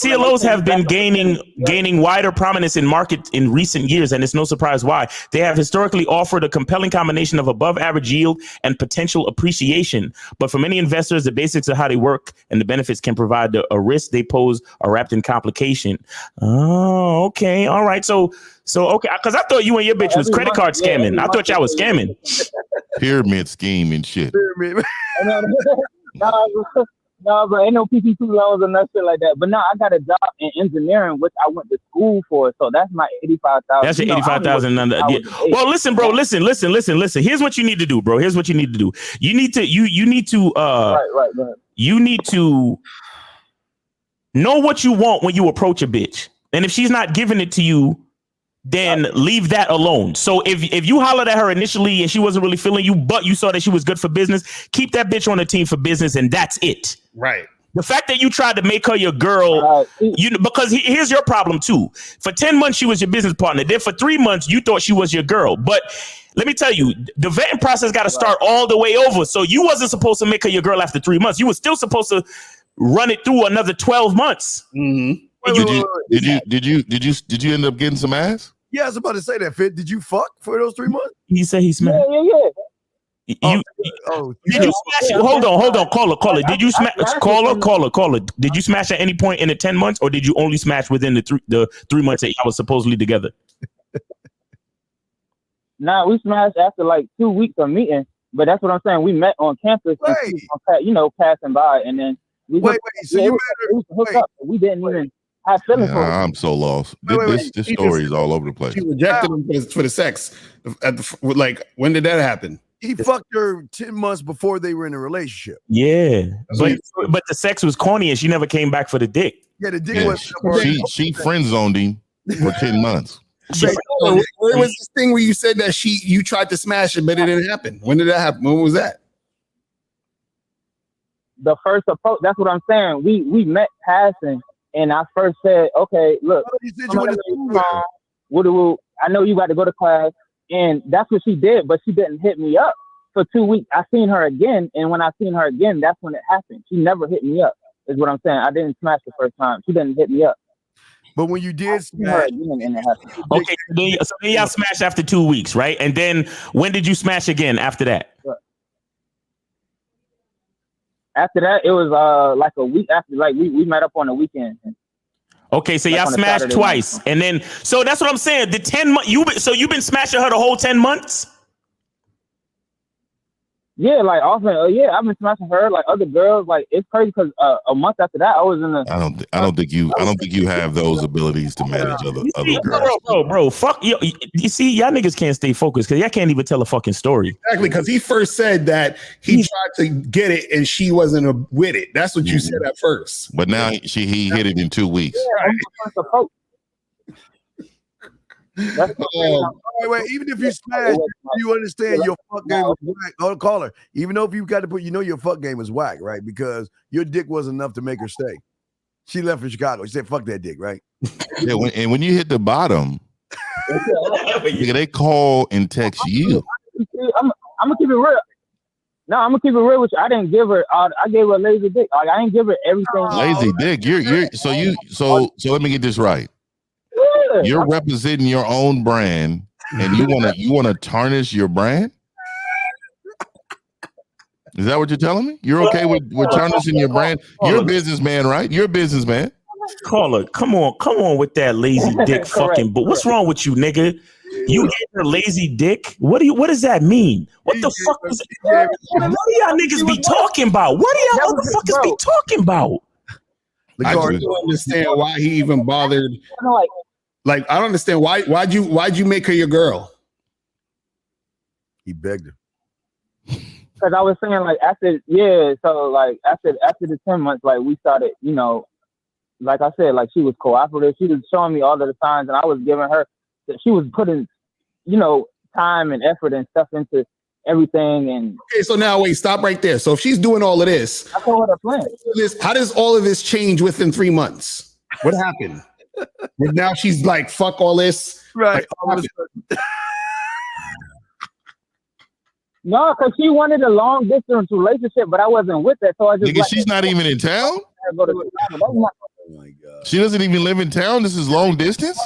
CLOs have been gaining wider prominence in market in recent years, and it's no surprise why. They have historically offered a compelling combination of above average yield and potential appreciation. But for many investors, the basics of how they work and the benefits can provide a risk they pose are wrapped in complication. Oh, okay, all right. So okay, because I thought you and your bitch was credit card scamming. I thought y'all was scamming. Pyramid scheme and shit. No, but ain't no PPP loans or nothing like that. But no, I got a job in engineering, which I went to school for. So that's my 85,000. That's your 85,000. Well, listen, bro. Listen. Here's what you need to do, bro. Here's what you need to do. You need to you need to know what you want when you approach a bitch, and if she's not giving it to you, then leave that alone. So if you hollered at her initially and she wasn't really feeling you, but you saw that she was good for business, keep that bitch on the team for business, and that's it. Right. The fact that you tried to make her your girl, because here's your problem too. For 10 months, she was your business partner. Then for 3 months, you thought she was your girl. But let me tell you, the vetting process got to start all the way over. So you wasn't supposed to make her your girl after 3 months. You were still supposed to run it through another 12 months. Mm-hmm. Did you end up getting some ass? Yeah, I was about to say that. Fit. Did you fuck for those 3 months? He said he smashed. Yeah. Did you smash? Hold on, caller. Did you smash? Caller. Did you smash at any point in the 10 months, or did you only smash within the 3 months that y'all was supposedly together? Nah, we smashed after like 2 weeks of meeting. But that's what I'm saying. We met on campus, passing by, and then we hooked up. We didn't even. I'm so lost. This story is all over the place. She rejected him for the sex. When did that happen? He fucked her 10 months before they were in a relationship. Yeah, but the sex was corny and she never came back for the dick. Yeah, the dick was. She friend zoned him for 10 months. Where was this thing where you said that you tried to smash it, but it didn't happen? When did that happen? When was that? The first approach. That's what I'm saying. We met passing. And I first said, okay, look, I know you got to go to class. And that's what she did, but she didn't hit me up for 2 weeks. I seen her again. And when I seen her again, that's when it happened. She never hit me up, is what I'm saying. I didn't smash the first time. She didn't hit me up. But when you did smash, okay, so then y'all smashed after 2 weeks, right? And then when did you smash again after that? After that, it was like a week after. Like we met up on the weekend. Okay, so y'all smashed twice, and then so that's what I'm saying. The 10 months you've been smashing her the whole 10 months. Yeah, like often, I've been smashing her like other girls. Like it's crazy because a month after that, I was in the. I don't think you have those abilities to manage other girls. Bro, fuck you. You see, y'all niggas can't stay focused because y'all can't even tell a fucking story. Exactly, because he first said that he tried to get it and she wasn't with it. That's what you said at first. But now he hit it in 2 weeks. Yeah, wait. Even if you smash, you understand your fuck game was whack. Oh, caller. Even though if you got to put, your fuck game was whack, right? Because your dick wasn't enough to make her stay. She left for Chicago. She said, "Fuck that dick," right? Yeah. When you hit the bottom, they call and text you. I'm gonna keep it real. No, I'm gonna keep it real with you. I didn't give her. I gave her a lazy dick. Like I didn't give her everything. Lazy dick. So let me get this right. You're representing your own brand, and you wanna tarnish your brand. Is that what you're telling me? You're okay with tarnishing your brand? You're a businessman, right? You're a businessman. Caller, come on with that lazy dick fucking. But what's wrong with you, nigga? You gave her lazy dick? What does that mean? What the fuck is it? What do y'all niggas be talking about? What do y'all motherfuckers be talking about? I don't understand why he even bothered. Like I don't understand why'd you make her your girl? He begged her. Because I was saying like after the 10 months, like we started, like I said, like she was cooperative. She was showing me all of the signs, and I was giving her. She was putting, time and effort and stuff into everything. And okay, so now wait, stop right there. So if she's doing all of this, I told her to plan. How does all of this change within 3 months? What happened? But now she's like, fuck all this. Right. No, because she wanted a long distance relationship, but I wasn't with that. So I just. Nigga, she's not even in town? Oh my God. She doesn't even live in town. This is long distance.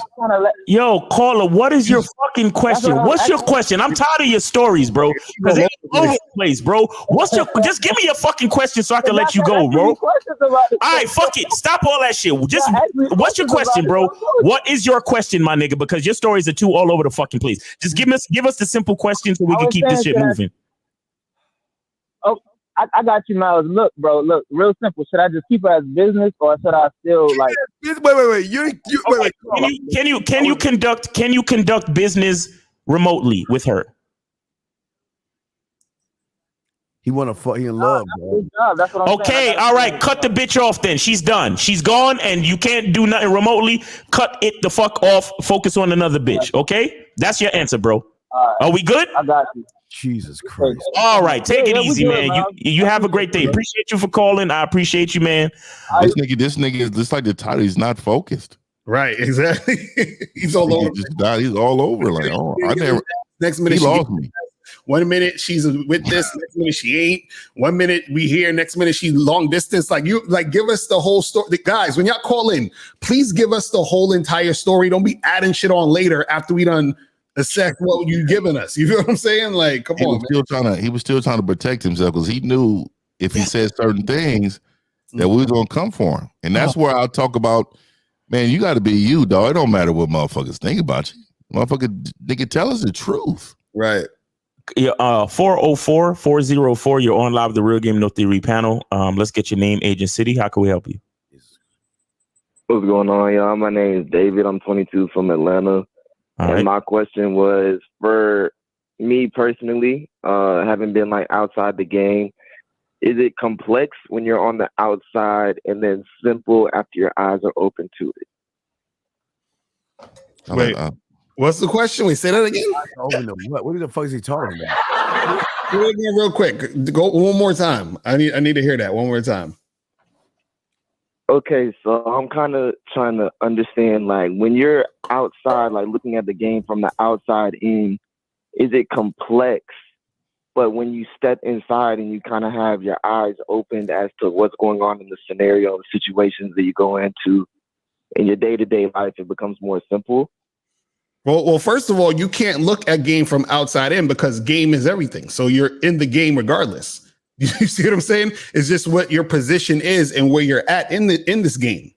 Yo, caller, what is your fucking question? What's your question? I'm tired of your stories, bro. Because it's all over the place, bro. Just give me your fucking question so I can let you go, bro. All right, fuck it. Stop all that shit. Just what's your question, bro? What is your question, my nigga? Because your stories are too all over the fucking place. Just give us the simple question so we can keep this shit moving. Oh, I got you, Miles. Look, bro. Look, real simple. Should I just keep it as business, or should I still like? Wait. Can you conduct business remotely with her? He want to fuck. He in love, bro. That's what I'm saying. All right. Cut the bitch off then. She's done. She's gone, and you can't do nothing remotely. Cut it the fuck off. Focus on another bitch. Okay, that's your answer, bro. Are we good? I got you. Jesus Christ. All right, take it easy, man. You have a great day. Appreciate you for calling. I appreciate you, man. This nigga is just like the title. He's not focused. Right, exactly. He's all over. He's all over. Like, next minute he lost me. 1 minute she's with this, next minute she ain't. 1 minute we here, next minute she's long distance. Like give us the whole story. Guys, when y'all call in, please give us the whole entire story. Don't be adding shit on later after we done assess what you giving us. You feel what I'm saying? Like, come on. He was still trying to protect himself because he knew if he said certain things that we was gonna come for him. And that's where I'll talk about, man, you gotta be you, dog. It don't matter what motherfuckers think about you. Motherfucker, they can tell us the truth. Right. 404-404. You're on live with the Real Game No Theory panel. Let's get your name, age, and city. How can we help you? What's going on, y'all? My name is David. I'm 22 from Atlanta. My question was, for me personally, having been like outside the game, is it complex when you're on the outside and then simple after your eyes are open to it? Wait, what's the question? Wait, say that again. What the fuck is he talking about? Do it again real quick. Go one more time. I need to hear that one more time. Okay, so I'm kind of trying to understand, like, when you're outside, like looking at the game from the outside in, is it complex? But when you step inside and you kind of have your eyes opened as to what's going on in the scenario, the situations that you go into in your day-to-day life, it becomes more simple. Well, first of all, you can't look at game from outside in because game is everything. So you're in the game regardless. You see what I'm saying? It's just what your position is and where you're at in this game.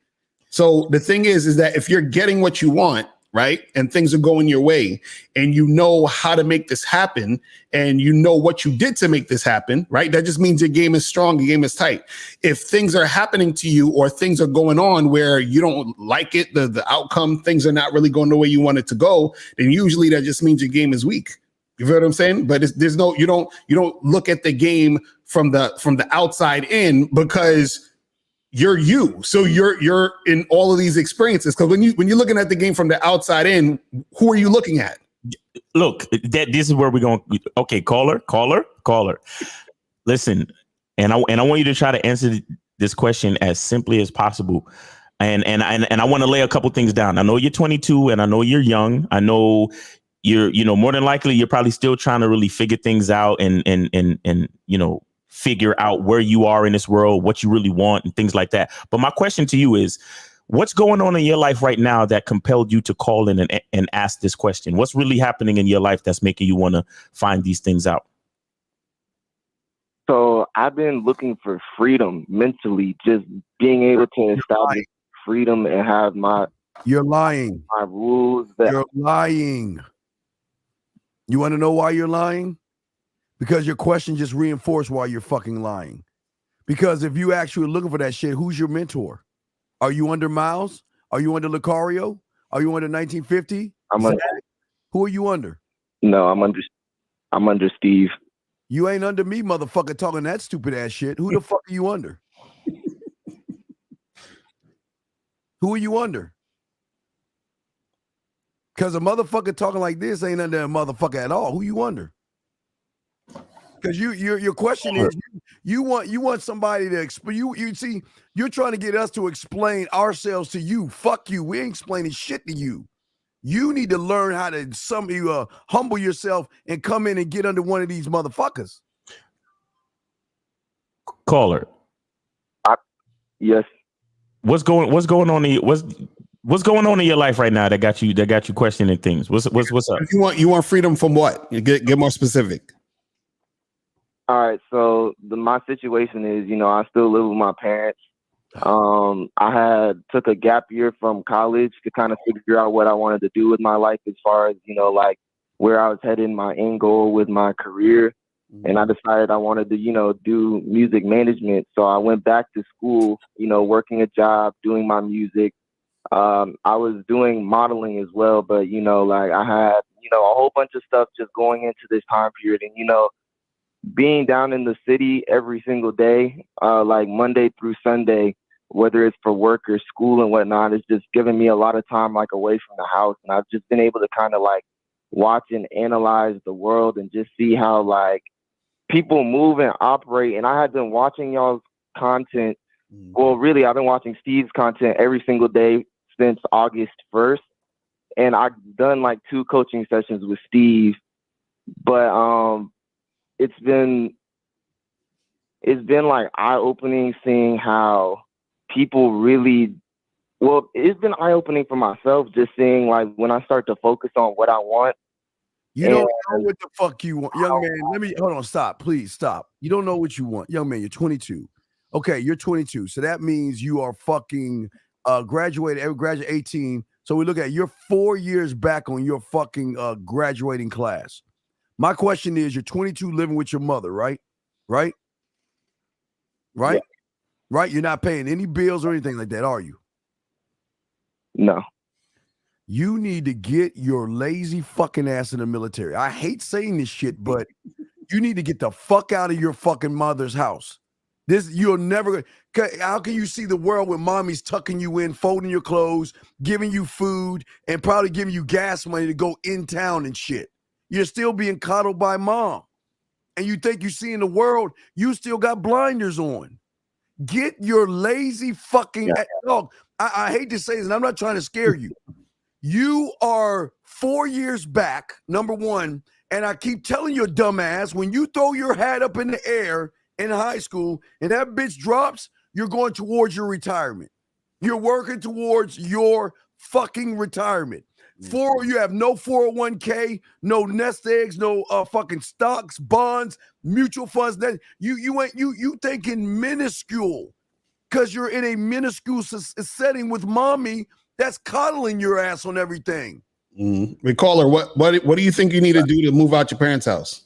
So the thing is that if you're getting what you want right? And things are going your way, and you know how to make this happen, and you know what you did to make this happen, right? That just means your game is strong, your game is tight. If things are happening to you or things are going on where you don't like it, the outcome, things are not really going the way you want it to go, then usually that just means your game is weak. You feel what I'm saying? But there's no, you don't look at the game from the outside in, because you're you. So you're in all of these experiences. Because when you're looking at the game from the outside in, who are you looking at? Look, this is where we're going. Okay, caller. Listen, and I want you to try to answer this question as simply as possible. And I want to lay a couple things down. I know you're 22, and I know you're young. I know you're, more than likely you're probably still trying to really figure things out and figure out where you are in this world, what you really want, and things like that. But my question to you is, what's going on in your life right now that compelled you to call in and ask this question? What's really happening in your life that's making you want to find these things out? So I've been looking for freedom mentally, just being able to establish freedom and have You're lying. My rules. You're lying. You want to know why you're lying? Because your question just reinforced why you're fucking lying. Because if you actually were looking for that shit, who's your mentor? Are you under Miles? Are you under Lucario? Are you under 1950? Who are you under? No, I'm under Steve. You ain't under me, motherfucker, talking that stupid ass shit. Who the fuck are you under? Who are you under? Because a motherfucker talking like this ain't under a motherfucker at all. Who you under? Because your question is you want somebody to explain. You see, you're trying to get us to explain ourselves to you. Fuck you. We ain't explaining shit to you. You need to learn how to humble yourself and come in and get under one of these motherfuckers. Caller. Yes. What's going on what's going on in your life right now that got you questioning things? What's up? You want freedom from what? Get more specific. All right, so my situation is, I still live with my parents. I took a gap year from college to kind of figure out what I wanted to do with my life as far as, where I was heading, my end goal with my career. And I decided I wanted to, do music management. So I went back to school, working a job, doing my music. I was doing modeling as well, but, I had, a whole bunch of stuff just going into this time period. And, being down in the city every single day, like Monday through Sunday, whether it's for work or school and whatnot, it's just giving me a lot of time like away from the house. And I've just been able to kind of like watch and analyze the world and just see how like people move and operate. And I had been watching y'all's content. Well, really, I've been watching Steve's content every single day since August 1st. And I've done like 2 coaching sessions with Steve. But it's been like eye-opening seeing how people really, it's been eye-opening for myself just seeing like when I start to focus on what I want. You don't know what the fuck you want. Young man, hold on, stop, please stop. You don't know what you want. Young man, you're 22. Okay, you're 22. So that means you are fucking graduate 18. So we look at you're 4 years back on your fucking graduating class. My question is, you're 22 living with your mother, right? Right? Yeah. Right? You're not paying any bills or anything like that, are you? No. You need to get your lazy fucking ass in the military. I hate saying this shit, but you need to get the fuck out of your fucking mother's house. You're never, how can you see the world when mommy's tucking you in, folding your clothes, giving you food, and probably giving you gas money to go in town and shit? You're still being coddled by mom. And you think you see in the world, you still got blinders on. Get your lazy fucking dog. I hate to say this, and I'm not trying to scare you. You are 4 years back, number one, and I keep telling your dumb ass, when you throw your hat up in the air in high school and that bitch drops, you're going towards your retirement. You're working towards your fucking retirement. You have no 401k, no nest eggs, no fucking stocks, bonds, mutual funds. That you thinking minuscule because you're in a minuscule setting with mommy That's coddling your ass on everything. Mm-hmm. Caller, what do you think you need to do to move out your parents' house?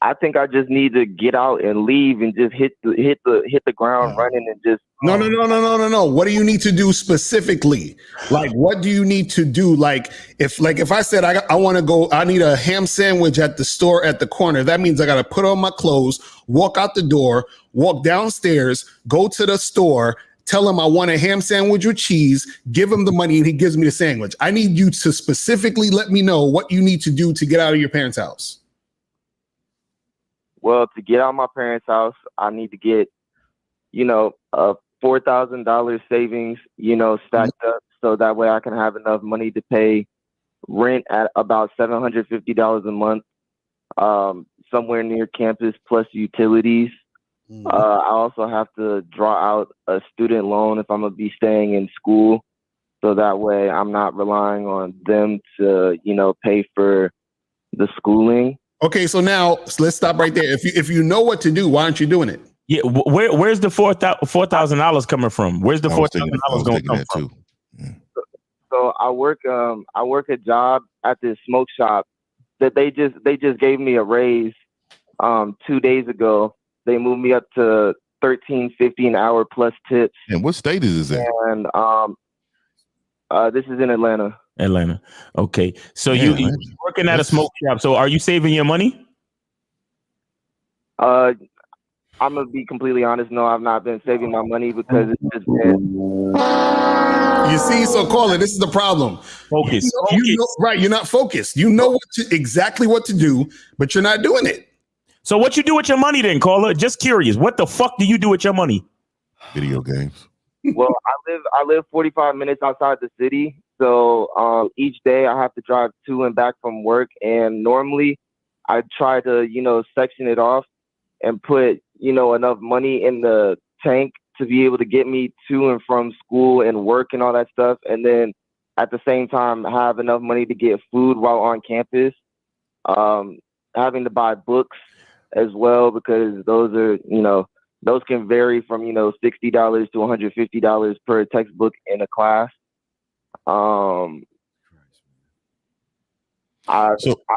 I think I just need to get out and leave and just hit the ground running and just. No. What do you need to do specifically? Like, what do you need to do? Like if I said I want to go, I need a ham sandwich at the store at the corner. That means I got to put on my clothes, walk out the door, walk downstairs, go to the store, tell him I want a ham sandwich with cheese, give him the money, and he gives me the sandwich. I need you to specifically let me know what you need to do to get out of your parents' house. Well, to get out of my parents' house, I need to get, a $4,000 savings, stacked up, so that way I can have enough money to pay rent at about $750 a month, somewhere near campus plus utilities. I also have to draw out a student loan if I'm gonna be staying in school, so that way I'm not relying on them to, pay for the schooling. Okay, so now let's stop right there. If you know what to do, why aren't you doing it? Yeah, where's the $4,000 coming from? Where's the $4,000 going to come from? So I work a job at this smoke shop that they just gave me a raise 2 days ago. They moved me up to $13.50 an hour plus tips. And what state is this in? And this is in Atlanta. Atlanta. Okay. So you're working at a smoke shop. So are you saving your money? I'm gonna be completely honest. No, I've not been saving my money because it's just been. You see, so caller, this is the problem. Focus. Right? You're not focused. You know exactly what to do, but you're not doing it. So what you do with your money then, caller? Just curious. What the fuck do you do with your money? Video games. Well, I live 45 minutes outside the city. So each day I have to drive to and back from work, and normally I try to, section it off and put, enough money in the tank to be able to get me to and from school and work and all that stuff. And then at the same time, have enough money to get food while on campus, having to buy books as well, because those are, those can vary from, $60 to $150 per textbook in a class.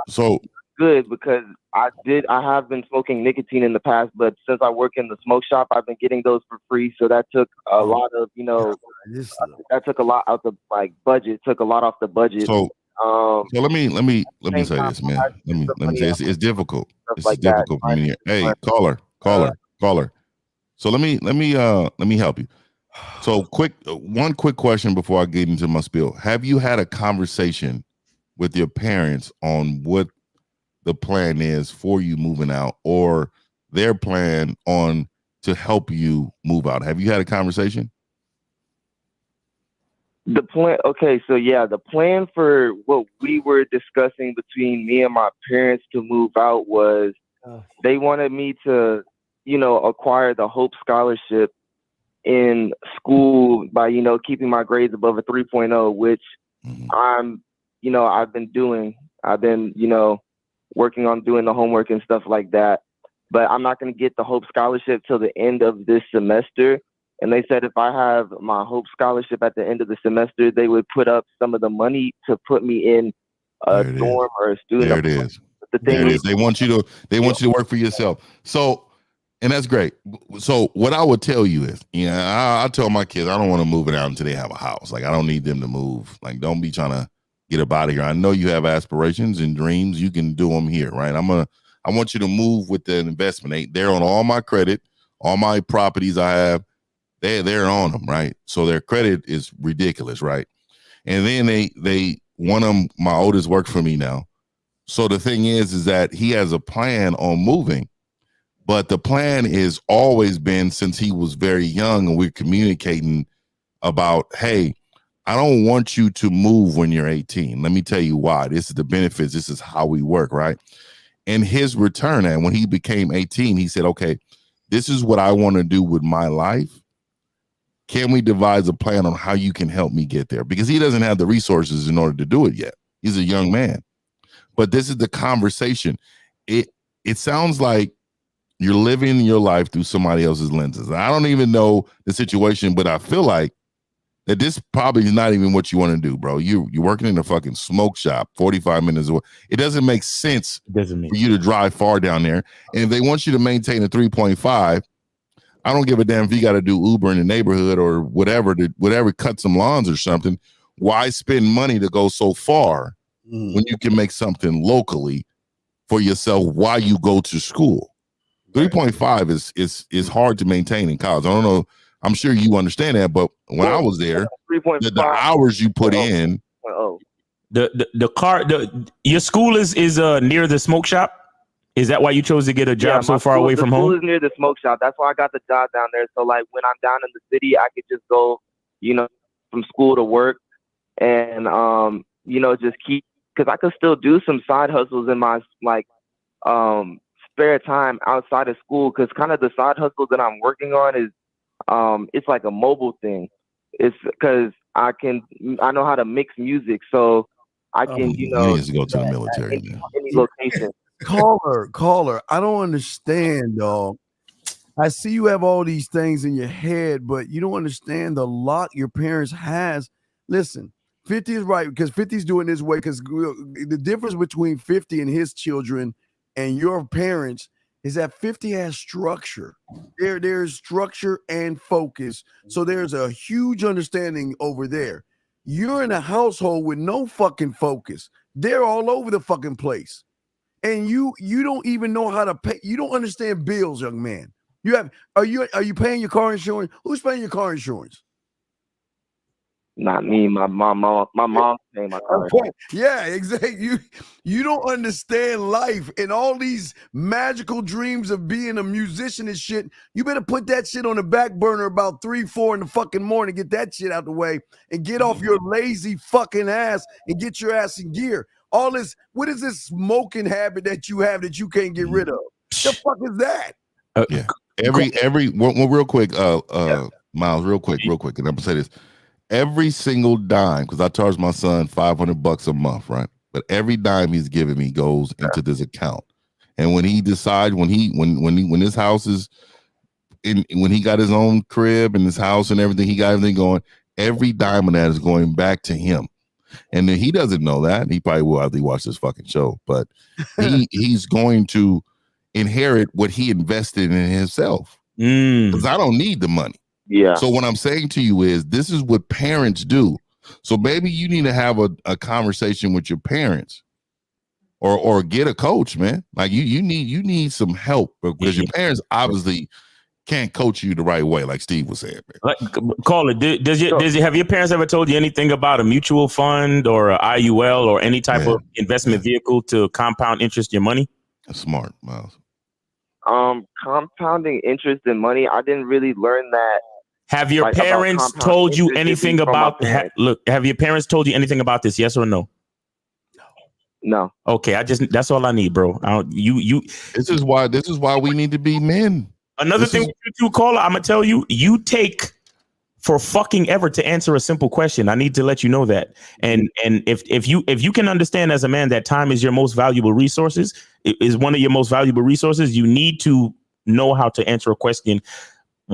So good because I have been smoking nicotine in the past, but since I work in the smoke shop, I've been getting those for free. So that took a lot of, that took a lot out the budget, took a lot off the budget. So let me say this, man. Let me say it's difficult. It's difficult for me. Hey, caller. So let me help you. So one quick question before I get into my spiel. Have you had a conversation with your parents on what the plan is for you moving out, or their plan on to help you move out? Have you had a conversation? The plan, okay, so yeah, the plan for what we were discussing between me and my parents to move out was they wanted me to, acquire the Hope Scholarship in school by, keeping my grades above a 3.0, which I've been doing. I've been, working on doing the homework and stuff like that. But I'm not going to get the Hope Scholarship till the end of this semester. And they said if I have my Hope Scholarship at the end of the semester, they would put up some of the money to put me in a dorm or a student. There it is. There it is. They want you to work for yourself. So, and that's great. So what I would tell you is, I tell my kids, I don't want to move it out until they have a house. Like, I don't need them to move. Like, don't be trying to get up out of here. I know you have aspirations and dreams. You can do them here, right? I want you to move with the investment. They're on all my credit, all my properties I have. They're on them, right? So their credit is ridiculous, right? And then one of them, my oldest, works for me now. So the thing is that he has a plan on moving, but the plan is always been since he was very young, and we're communicating about, hey, I don't want you to move when you're 18. Let me tell you why. This is the benefits. This is how we work, right? And his return, and when he became 18, he said, okay, this is what I want to do with my life. Can we devise a plan on how you can help me get there? Because he doesn't have the resources in order to do it yet. He's a young man. But this is the conversation. It sounds like you're living your life through somebody else's lenses. I don't even know the situation, but I feel like that this probably is not even what you want to do, bro. You're working in a fucking smoke shop, 45 minutes away. It doesn't make sense for you to drive far down there. And if they want you to maintain a 3.5, I don't give a damn if you got to do Uber in the neighborhood or whatever cut some lawns or something. Why spend money to go so far when you can make something locally for yourself while you go to school? 3.5 is hard to maintain in college. I don't know. I'm sure you understand that, but when I was there, the hours you put in. Your school is near the smoke shop. Is that why you chose to get a job so far away from home? The school is near the smoke shop. That's why I got the job down there. So like when I'm down in the city, I could just go, from school to work, and just keep, because I could still do some side hustles in my spare time outside of school. Because kind of the side hustle that I'm working on is it's like a mobile thing. It's because I know how to mix music, so I can you need to go to the military, man. Any location. Caller, I don't understand, dog. I see you have all these things in your head, but you don't understand the lot your parents has. Listen, 50 is right, because 50's doing this way, because the difference between 50 and his children and your parents is that 50 has structure. There's structure and focus. So there's a huge understanding over there. You're in a household with no fucking focus. They're all over the fucking place. And you don't even know how to pay. You don't understand bills, young man. Are you paying your car insurance? Who's paying your car insurance? Not me. My mom paying my car insurance. Yeah, exactly. You don't understand life and all these magical dreams of being a musician and shit. You better put that shit on the back burner about 3-4 in the fucking morning. Get that shit out the way and get off your lazy fucking ass and get your ass in gear. All this, what is this smoking habit that you have that you can't get rid of? The fuck is that? Yeah. Every one real quick, Miles, real quick, and I'm gonna say this. Every single dime, because I charge my son $500 a month, right? But every dime he's giving me goes into this account. And when he decides, when his house is when he got his own crib and his house and everything, he got everything going, every dime of that is going back to him. And then he doesn't know that. He probably will after he watches this fucking show. But he's going to inherit what he invested in himself. Because I don't need the money. Yeah. So what I'm saying to you is this is what parents do. So maybe you need to have a conversation with your parents or get a coach, man. Like you need some help because your parents obviously can't coach you the right way, like Steve was saying, man. Call it. Have your parents ever told you anything about a mutual fund or a IUL or any type of investment vehicle to compound interest your money? That's smart, Miles. Compounding interest in money, I didn't really learn that. Have your parents told you anything about? Have your parents told you anything about this? Yes or no? No. Okay, that's all I need, bro. This is why we need to be men. Another thing with you two, caller, I'm gonna tell you, you take for fucking ever to answer a simple question. I need to let you know that. And if you can understand as a man that time is your most valuable resources, is one of your most valuable resources, you need to know how to answer a question,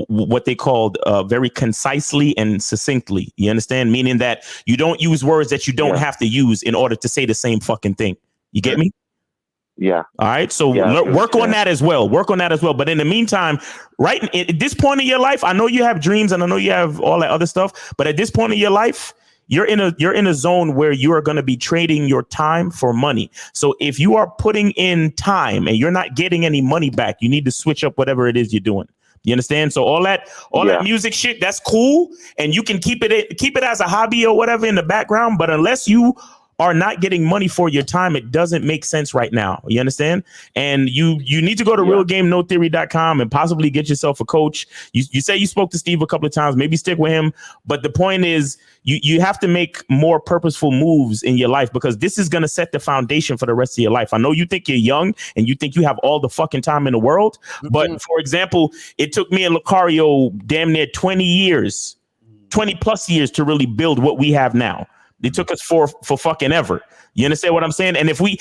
what they called very concisely and succinctly. You understand? Meaning that you don't use words that you don't have to use in order to say the same fucking thing. You get me? Yeah. All right. So work on that as well. Work on that as well. But in the meantime, right at this point in your life, I know you have dreams and I know you have all that other stuff. But at this point in your life, you're in a zone where you are going to be trading your time for money. So if you are putting in time and you're not getting any money back, you need to switch up whatever it is you're doing. You understand? So all that music shit, that's cool. And you can keep it as a hobby or whatever in the background. But unless you are not getting money for your time, it doesn't make sense right now. You understand? And you need to go to realgamenotheory.com and possibly get yourself a coach. You say you spoke to Steve a couple of times, maybe stick with him. But the point is you have to make more purposeful moves in your life because this is going to set the foundation for the rest of your life. I know you think you're young and you think you have all the fucking time in the world. But for example, it took me and Lucario damn near 20 plus years to really build what we have now. It took us for fucking ever. You understand what I'm saying? And if we,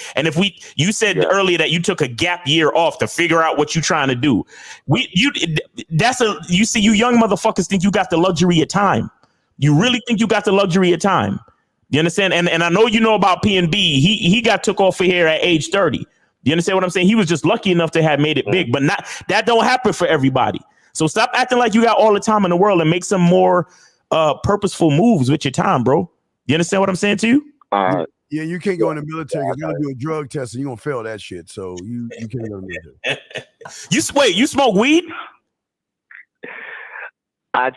you said earlier that you took a gap year off to figure out what you're trying to do. You young motherfuckers think you got the luxury of time. You really think you got the luxury of time? You understand? And I know you know about P&B. He got took off of here at age 30. You understand what I'm saying? He was just lucky enough to have made it big, but not that don't happen for everybody. So stop acting like you got all the time in the world and make some more purposeful moves with your time, bro. You understand what I'm saying to you? Yeah, you can't go in the military because you're gonna do a drug test and you're gonna fail that shit. So you can't go in the military. You smoke weed? I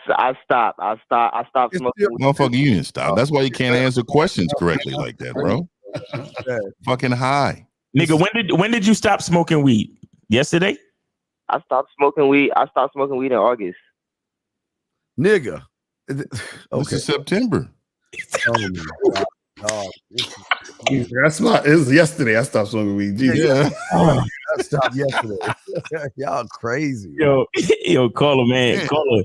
stopped. I stopped smoking. Motherfucker, you didn't stop. That's why you can't answer questions correctly like that, bro. Fucking high. Nigga, when did you stop smoking weed? Yesterday? I stopped smoking weed. I stopped smoking weed in August. Nigga. This is September. Oh my God. That's not. It was yesterday. I stopped smoking weed. Yeah. I stopped yesterday. Y'all crazy. Yo, caller, man. Caller.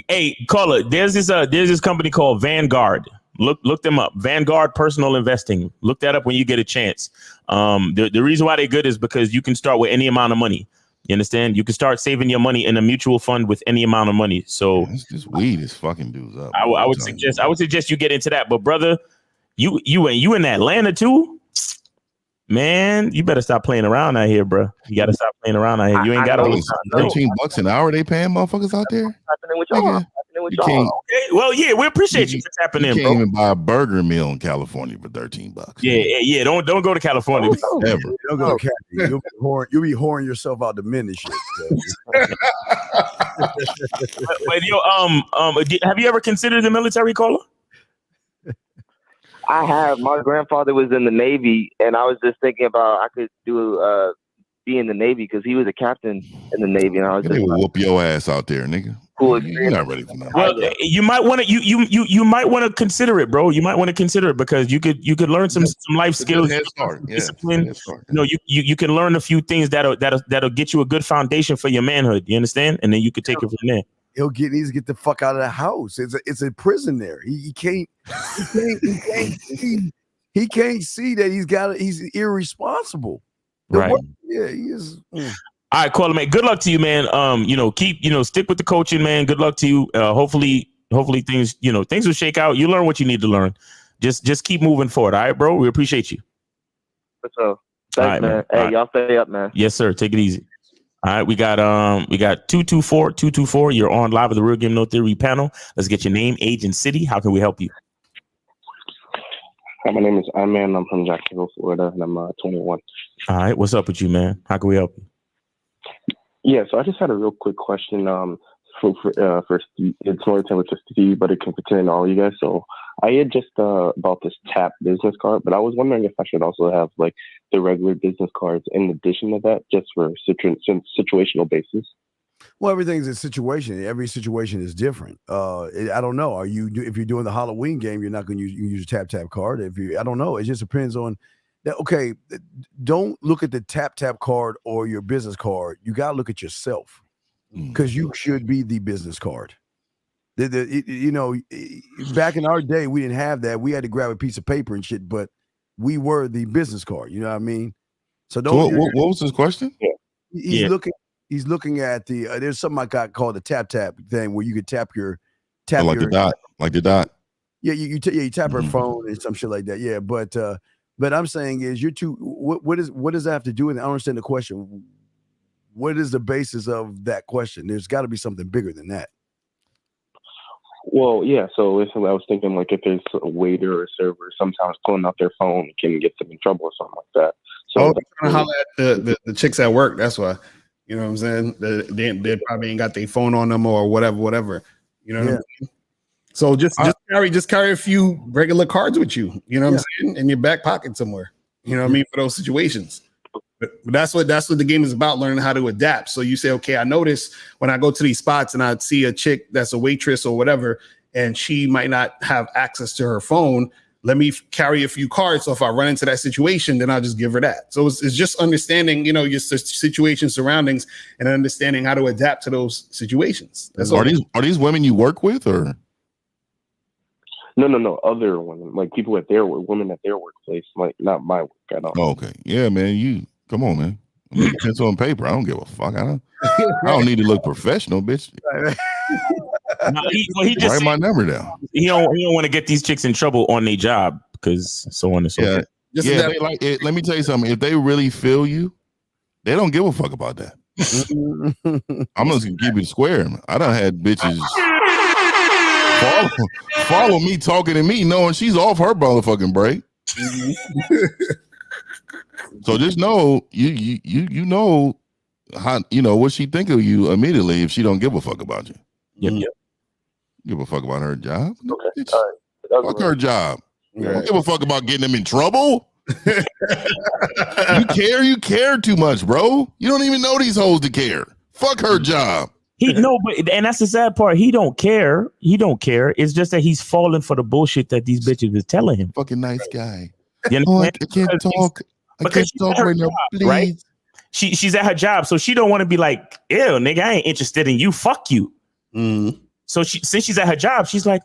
Hey, caller, there's this company called Vanguard. Look them up. Vanguard Personal Investing. Look that up when you get a chance. The reason why they're good is because you can start with any amount of money. You understand? You can start saving your money in a mutual fund with any amount of money. So this weed is fucking dudes up. I would suggest you get into that. But brother, you in Atlanta too? Man, you better stop playing around out here, bro. You gotta stop playing around out here. You ain't got all the time. $13 an hour they paying motherfuckers out there? Happening with y'all. Okay, well, yeah, we appreciate you for tapping in, You bro. can't even buy a burger meal in California for $13. Yeah. Don't go to California. Ever. Don't go to Cali. You'll be whoring yourself out to men and shit. But yo, have you ever considered the military, caller? I have. My grandfather was in the Navy, and I was just thinking about I could do be in the Navy because he was a captain in the Navy, and I was They will whoop your ass out there, nigga. Cool. You're not ready for that. Well, you might want to you might want to consider it, bro. You might want to consider it because you could learn some life skills, discipline. You can learn a few things that'll get you a good foundation for your manhood. You understand? And then you could take it from there. He needs to get the fuck out of the house. It's a prison there. He can't see that he's irresponsible. Right. Yeah, he is. All right, caller, man. Good luck to you, man. Stick with the coaching, man. Good luck to you. Hopefully things will shake out. You learn what you need to learn. Just keep moving forward. All right, bro. We appreciate you. What's up? Thanks, man. Hey, y'all stay up, man. Yes, sir. Take it easy. All right, we got 224. You're on live with the Real Game No Theory panel. Let's get your name, age, and city. How can we help you? Hi, my name is Iman. I'm from Jacksonville, Florida, and I'm 21. All right, what's up with you, man? How can we help you? Yeah, so I just had a real quick question. For Steve, it's more tailored to Steve, but it can pertain to all you guys. So I had just bought this TAP business card, but I was wondering if I should also have like the regular business cards in addition to that, just for situational basis. Well, everything's a situation. Every situation is different. I don't know. If you're doing the Halloween game, you're not going to use a tap card. I don't know. It just depends on that. Okay, don't look at the tap card or your business card. You got to look at yourself because you should be the business card. Back in our day, we didn't have that. We had to grab a piece of paper and shit, but we were the business card. You know what I mean? So don't. What was his question? Yeah. He's looking at the. There's something I got called the tap thing where you could tap the dot. Yeah, you tap her phone and some shit like that. Yeah, but I'm saying is you're too. What does that have to do with it? I don't understand the question. What is the basis of that question? There's got to be something bigger than that. Well, yeah. So I was thinking like if there's a waiter or a server sometimes pulling out their phone can get them in trouble or something like that. So trying to holler at the chicks at work. That's why. You know what I'm saying? They probably ain't got their phone on them or whatever. You know what I'm saying? So just carry a few regular cards with you. You know what I'm saying? In your back pocket somewhere. You know what I mean? For those situations. But that's what the game is about, learning how to adapt. So you say, okay, I notice when I go to these spots and I see a chick that's a waitress or whatever, and she might not have access to her phone. Let me carry a few cards. So if I run into that situation, then I'll just give her that. So it's just understanding, your situation, surroundings, and understanding how to adapt to those situations. That's are these women you work with, or? No. Other women, like people at their work, women at their workplace, like not my work at all. Oh, okay. Yeah, man. Come on, man. I mean, pencil and paper. I don't give a fuck. I don't need to look professional, bitch. No, he just write my number down. He don't want to get these chicks in trouble on their job because so on and so forth. Yeah, they like it. Let me tell you something. If they really feel you, they don't give a fuck about that. I'm just gonna keep it square. I done had bitches follow me, talking to me, knowing she's off her motherfucking break. So just know you know how what she think of you immediately if she don't give a fuck about you. Yep. Give a fuck about her job. Okay. All right. Fuck her job. Right. Don't give a fuck about getting them in trouble. You care too much, bro. You don't even know these hoes to care. Fuck her job. And that's the sad part. He don't care. It's just that he's falling for the bullshit that these bitches is telling him. Fucking nice guy. You know, I can't talk. I can't talk right now, please. Right? She's at her job, so she don't want to be like, ew, nigga, I ain't interested in you. Fuck you. So since she's at her job, she's like,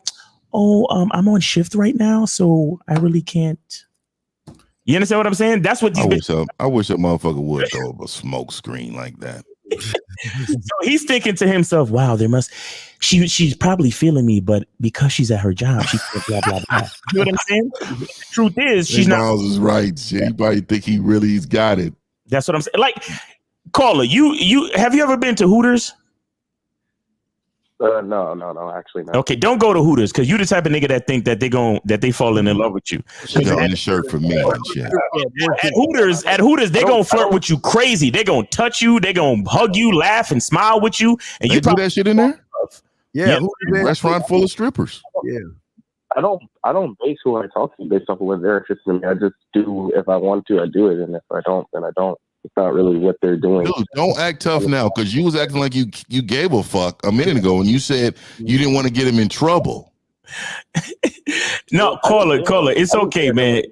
oh, I'm on shift right now, so I really can't. You understand what I'm saying? That's what these bitches. I wish a motherfucker would throw up a smoke screen like that. So he's thinking to himself, wow, she's probably feeling me, but because she's at her job, she's blah, blah, blah. You know what I'm saying? Truth is, she's not. Miles is right. Shit. He probably think he really's got it. That's what I'm saying. Like, caller, you have you ever been to Hooters? No, actually not. Okay, don't go to Hooters because you the type of nigga that think that they falling in love with you. She got on the shirt for me and shit. At Hooters, they gonna flirt with you crazy. They gonna touch you. They gonna hug you, laugh, and smile with you. And you do that shit in there? Yeah, restaurant full of strippers. Yeah. I don't base who I talk to based off of what they're interested in. I just do if I want to, I do it, and if I don't, then I don't. It's not really what they're doing. Dude, don't act tough now because you was acting like you gave a fuck a minute ago and you said you didn't want to get him in trouble. No, caller, it's okay, man.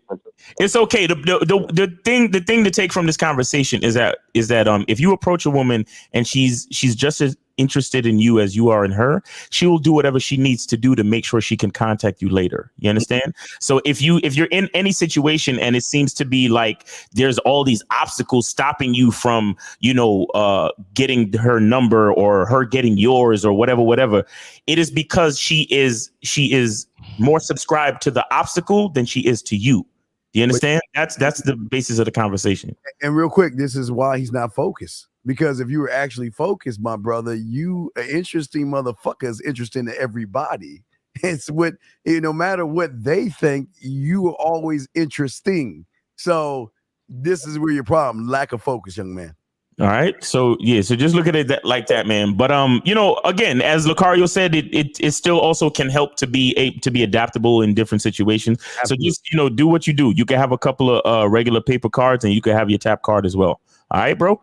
It's okay. The thing to take from this conversation is that if you approach a woman and she's just as interested in you as you are in her, she will do whatever she needs to do to make sure she can contact you later. You understand? So if you're in any situation and it seems to be like there's all these obstacles stopping you from, getting her number or her getting yours or whatever, it is because she is more subscribed to the obstacle than she is to you. Do you understand? That's the basis of the conversation. And real quick, this is why he's not focused. Because if you were actually focused, my brother, you an interesting motherfucker is interesting to everybody. It's what, no matter what they think, you are always interesting. So this is where your problem, lack of focus, young man. All right. So just look at it like that, man. But again, as Lucario said, it still also can help to be adaptable in different situations. Absolutely. So just do what you do. You can have a couple of regular paper cards and you can have your tap card as well. All right, bro.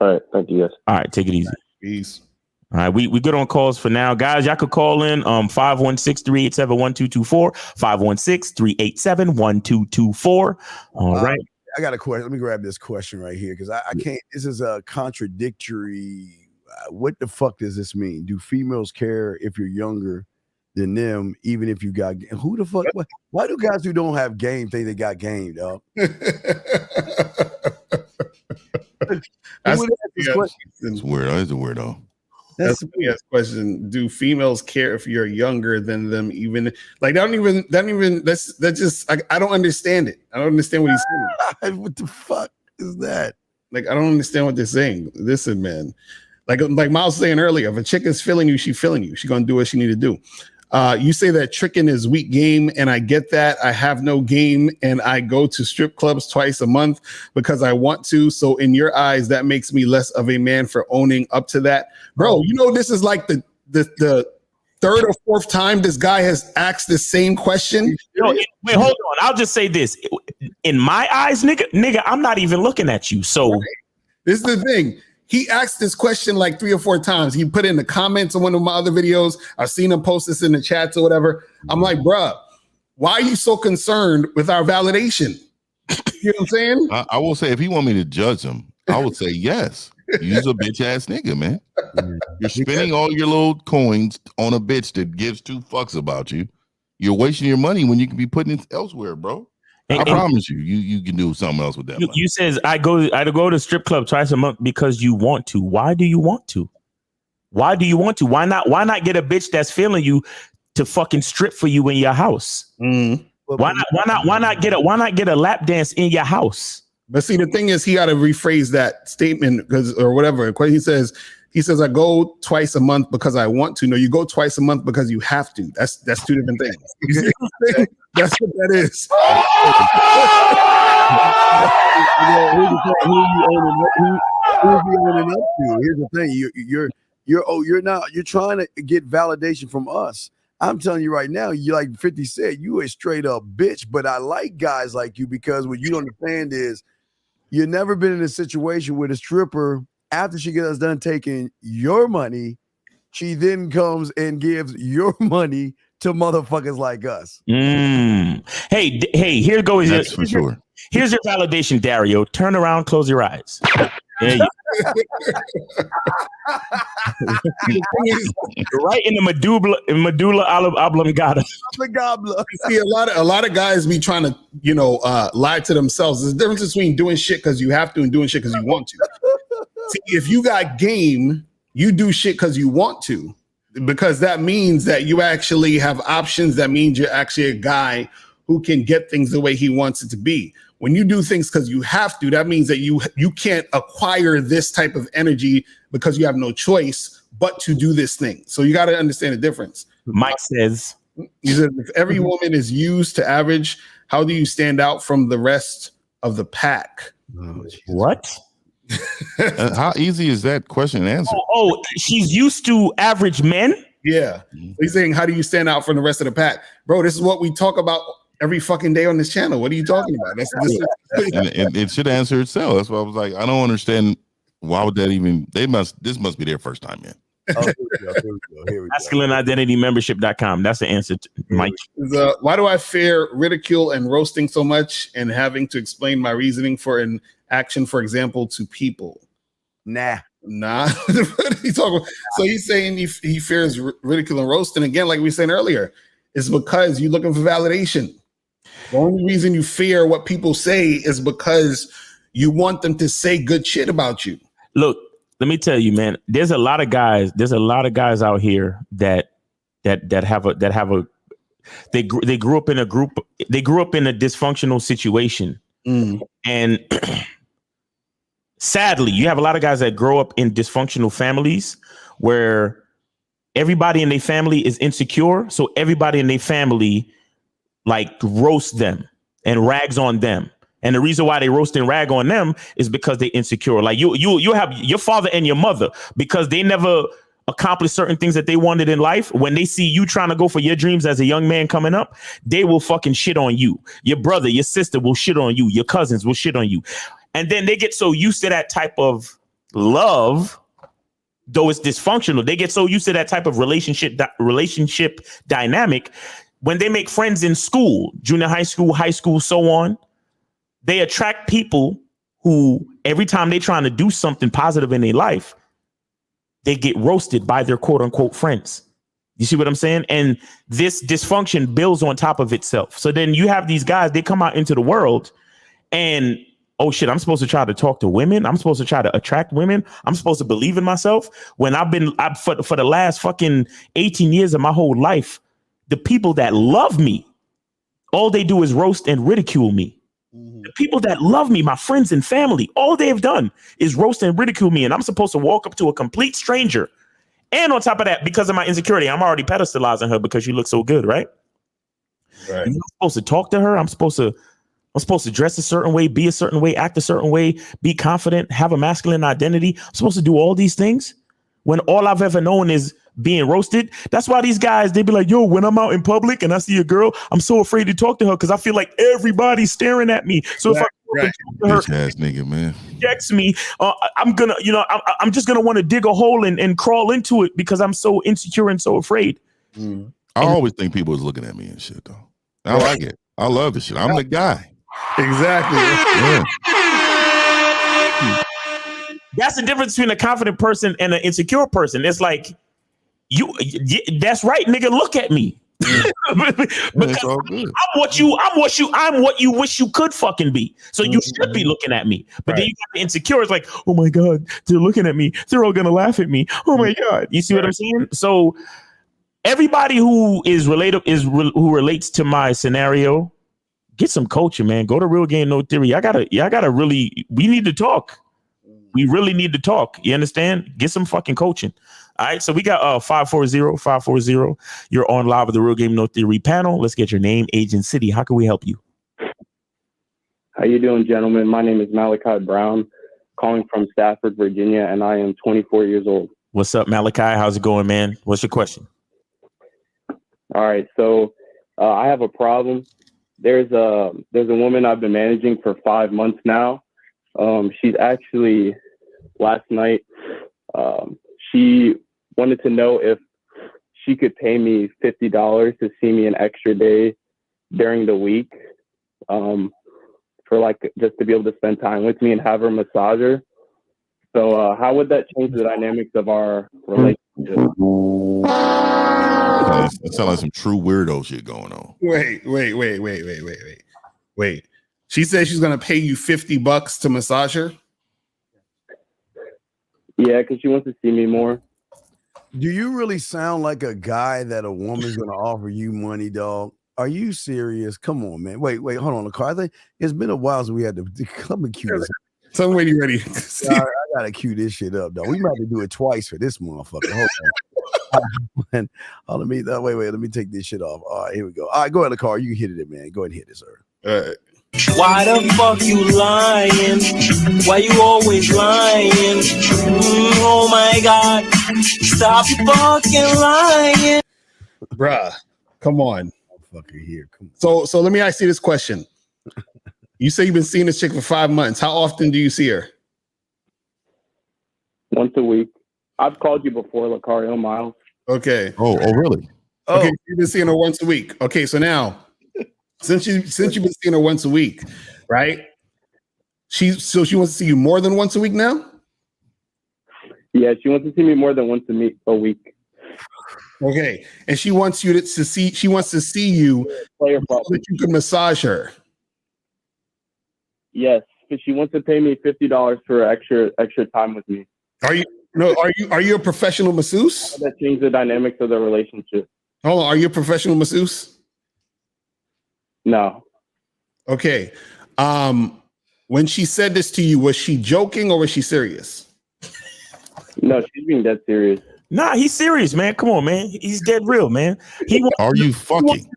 All right, thank you, guys. All right, take it easy. Peace. All right, we good on calls for now. Guys, y'all could call in 516-387-1224, 516-387-1224. All right. I got a question. Let me grab this question right here because I can't. This is a contradictory. What the fuck does this mean? Do females care if you're younger than them, even if you got who the fuck? Why do guys who don't have game think they got game, dog? It's weird. It's a weirdo. That's a yes question. Do females care if you're younger than them? Even like I don't understand it. I don't understand what he's saying. What the fuck is that? Like I don't understand what they're saying. Listen, man. Like Miles was saying earlier, if a chick is feeling you, she's feeling you. She's gonna do what she need to do. You say that tricking is weak game, and I get that. I have no game, and I go to strip clubs twice a month because I want to. So in your eyes, that makes me less of a man for owning up to that. Bro, this is like the third or fourth time this guy has asked the same question. Wait, hold on. I'll just say this. In my eyes, nigga, I'm not even looking at you. So this is the thing. He asked this question like 3 or 4 times. He put in the comments on one of my other videos. I've seen him post this in the chats or whatever. I'm like, bruh, why are you so concerned with our validation? You know what I'm saying? I will say, if he want me to judge him, I would say yes. You's a bitch ass nigga, man. You're spending all your little coins on a bitch that gives 2 fucks about you. You're wasting your money when you can be putting it elsewhere, bro. I promise you, you can do something else with that money. You says I go to strip club twice a month because you want to. Why do you want to? Why do you want to? Why not get a bitch that's feeling you to fucking strip for you in your house? Why not get a lap dance in your house? But see, the thing is, he got to rephrase that statement or whatever. He says, I go twice a month because I want to. No, you go twice a month because you have to. That's two different things. That's what that is. Here's the thing. You're trying to get validation from us. I'm telling you right now, you like 50 said, you a straight up bitch, but I like guys like you because what you don't understand is you've never been in a situation where the stripper, after she gets done taking your money, she then comes and gives your money to motherfuckers like us. Hey, here goes. That's for sure. Here's your validation, Dario. Turn around, close your eyes. There you right in the medulla oblongata. See, a lot of guys be trying to, lie to themselves. There's a difference between doing shit because you have to and doing shit because you want to. See, if you got game, you do shit because you want to, because that means that you actually have options. That means you're actually a guy who can get things the way he wants it to be. When you do things because you have to, that means that you can't acquire this type of energy because you have no choice but to do this thing. So you got to understand the difference. Mike says, he said, if every woman is used to average, how do you stand out from the rest of the pack? What? How easy is that question to answer? Oh, she's used to average men? Yeah. He's saying, how do you stand out from the rest of the pack? Bro, this is what we talk about every fucking day on this channel. What are you talking about? And it should answer itself. That's why I was like, I don't understand. Why would that even? This must be their first time, man. Here we go. MasculineIdentityMembership.com. That's the answer, Mike. Why do I fear ridicule and roasting so much and having to explain my reasoning for an action, for example, to people? Nah. What are you talking about? So he's saying he fears ridicule and roasting. Again, like we were saying earlier, it's because you're looking for validation. The only reason you fear what people say is because you want them to say good shit about you. Look, let me tell you, man, there's a lot of guys out here that grew up in a dysfunctional situation. And sadly, you have a lot of guys that grow up in dysfunctional families where everybody in their family is insecure. So everybody in their family like roasts them and rags on them. And the reason why they roast and rag on them is because they're insecure. Like you have your father and your mother, because they never accomplished certain things that they wanted in life. When they see you trying to go for your dreams as a young man coming up, they will fucking shit on you. Your brother, your sister will shit on you. Your cousins will shit on you. And then they get so used to that type of love, though it's dysfunctional. They get so used to that type of relationship dynamic. When they make friends in school, junior high school, so on, they attract people who every time they're trying to do something positive in their life, they get roasted by their quote unquote friends. You see what I'm saying? And this dysfunction builds on top of itself. So then you have these guys, they come out into the world and, oh shit, I'm supposed to try to talk to women. I'm supposed to try to attract women. I'm supposed to believe in myself. When for the last fucking 18 years of my whole life, the people that love me, all they do is roast and ridicule me. The people that love me, my friends and family, all they've done is roast and ridicule me. And I'm supposed to walk up to a complete stranger. And on top of that, because of my insecurity, I'm already pedestalizing her because she looks so good, right? I'm supposed to talk to her. I'm supposed to dress a certain way, be a certain way, act a certain way, be confident, have a masculine identity. I'm supposed to do all these things when all I've ever known is being roasted. That's why these guys, they be like, yo, when I'm out in public and I see a girl, I'm so afraid to talk to her because I feel like everybody's staring at me. So if I talk to her, ass nigga, man, rejects me, I'm just gonna want to dig a hole and crawl into it because I'm so insecure and so afraid. I always think people is looking at me and shit though. I like it. I love this shit. I'm the guy. Exactly. Yeah. That's the difference between a confident person and an insecure person. It's like, that's right, nigga, look at me. Because I'm what you wish you could fucking be. So you should be looking at me. But then you got the insecure. It's like, oh my God, they're looking at me. They're all gonna laugh at me. Oh my God. You see what I'm saying? So everybody who is who relates to my scenario, get some coaching, man. Go to Real Game No Theory. We need to talk. We really need to talk. You understand? Get some fucking coaching. All right. So we got 540-540. You're on live with the Real Game No Theory panel. Let's get your name, age, and city. How can we help you? How you doing, gentlemen? My name is Malachi Brown, calling from Stafford, Virginia, and I am 24 years old. What's up, Malachi? How's it going, man? What's your question? All right. So I have a problem. There's a woman I've been managing for 5 months now. She's actually last night. She wanted to know if she could pay me $50 to see me an extra day during the week, for like just to be able to spend time with me and have her massage her. So how would that change the dynamics of our relationship? That sounds like some true weirdo shit going on. Wait. She said she's gonna pay you $50 to massage her. Yeah, because she wants to see me more. Do you really sound like a guy that a woman's gonna offer you money, dog? Are you serious? Come on, man. Wait, hold on. The car thing. It's been a while since we had to come and cue this. Tell me when you're ready. I gotta cue this shit up, dog. We might have to do it twice for this motherfucker. Hold on. Let me take this shit off. All right, here we go. All right, go ahead, the car. You can hit it, man. Go ahead and hit it, sir. All right. Why the fuck you lying? Why you always lying? Oh my God. Stop fucking lying. Bruh, come on. Fucking here. Come on. So let me ask you this question. You say you've been seeing this chick for 5 months. How often do you see her? Once a week. I've called you before, Lucario Miles. Okay. Oh, really? Okay, you've been seeing her once a week. Okay, so now since you've been seeing her once a week, right? She wants to see you more than once a week now? Yeah, she wants to see me more than once a week. Okay, and she wants you to see. She wants to see you so that you can massage her. Yes, because she wants to pay me $50 for extra time with me. Are you a professional masseuse? That changed the dynamics of the relationship. Hold on, are you a professional masseuse? No. Okay. When she said this to you, was she joking or was she serious? No, she's being dead serious. Nah, he's serious, man. Come on, man. He's dead real, man. Are you fucking?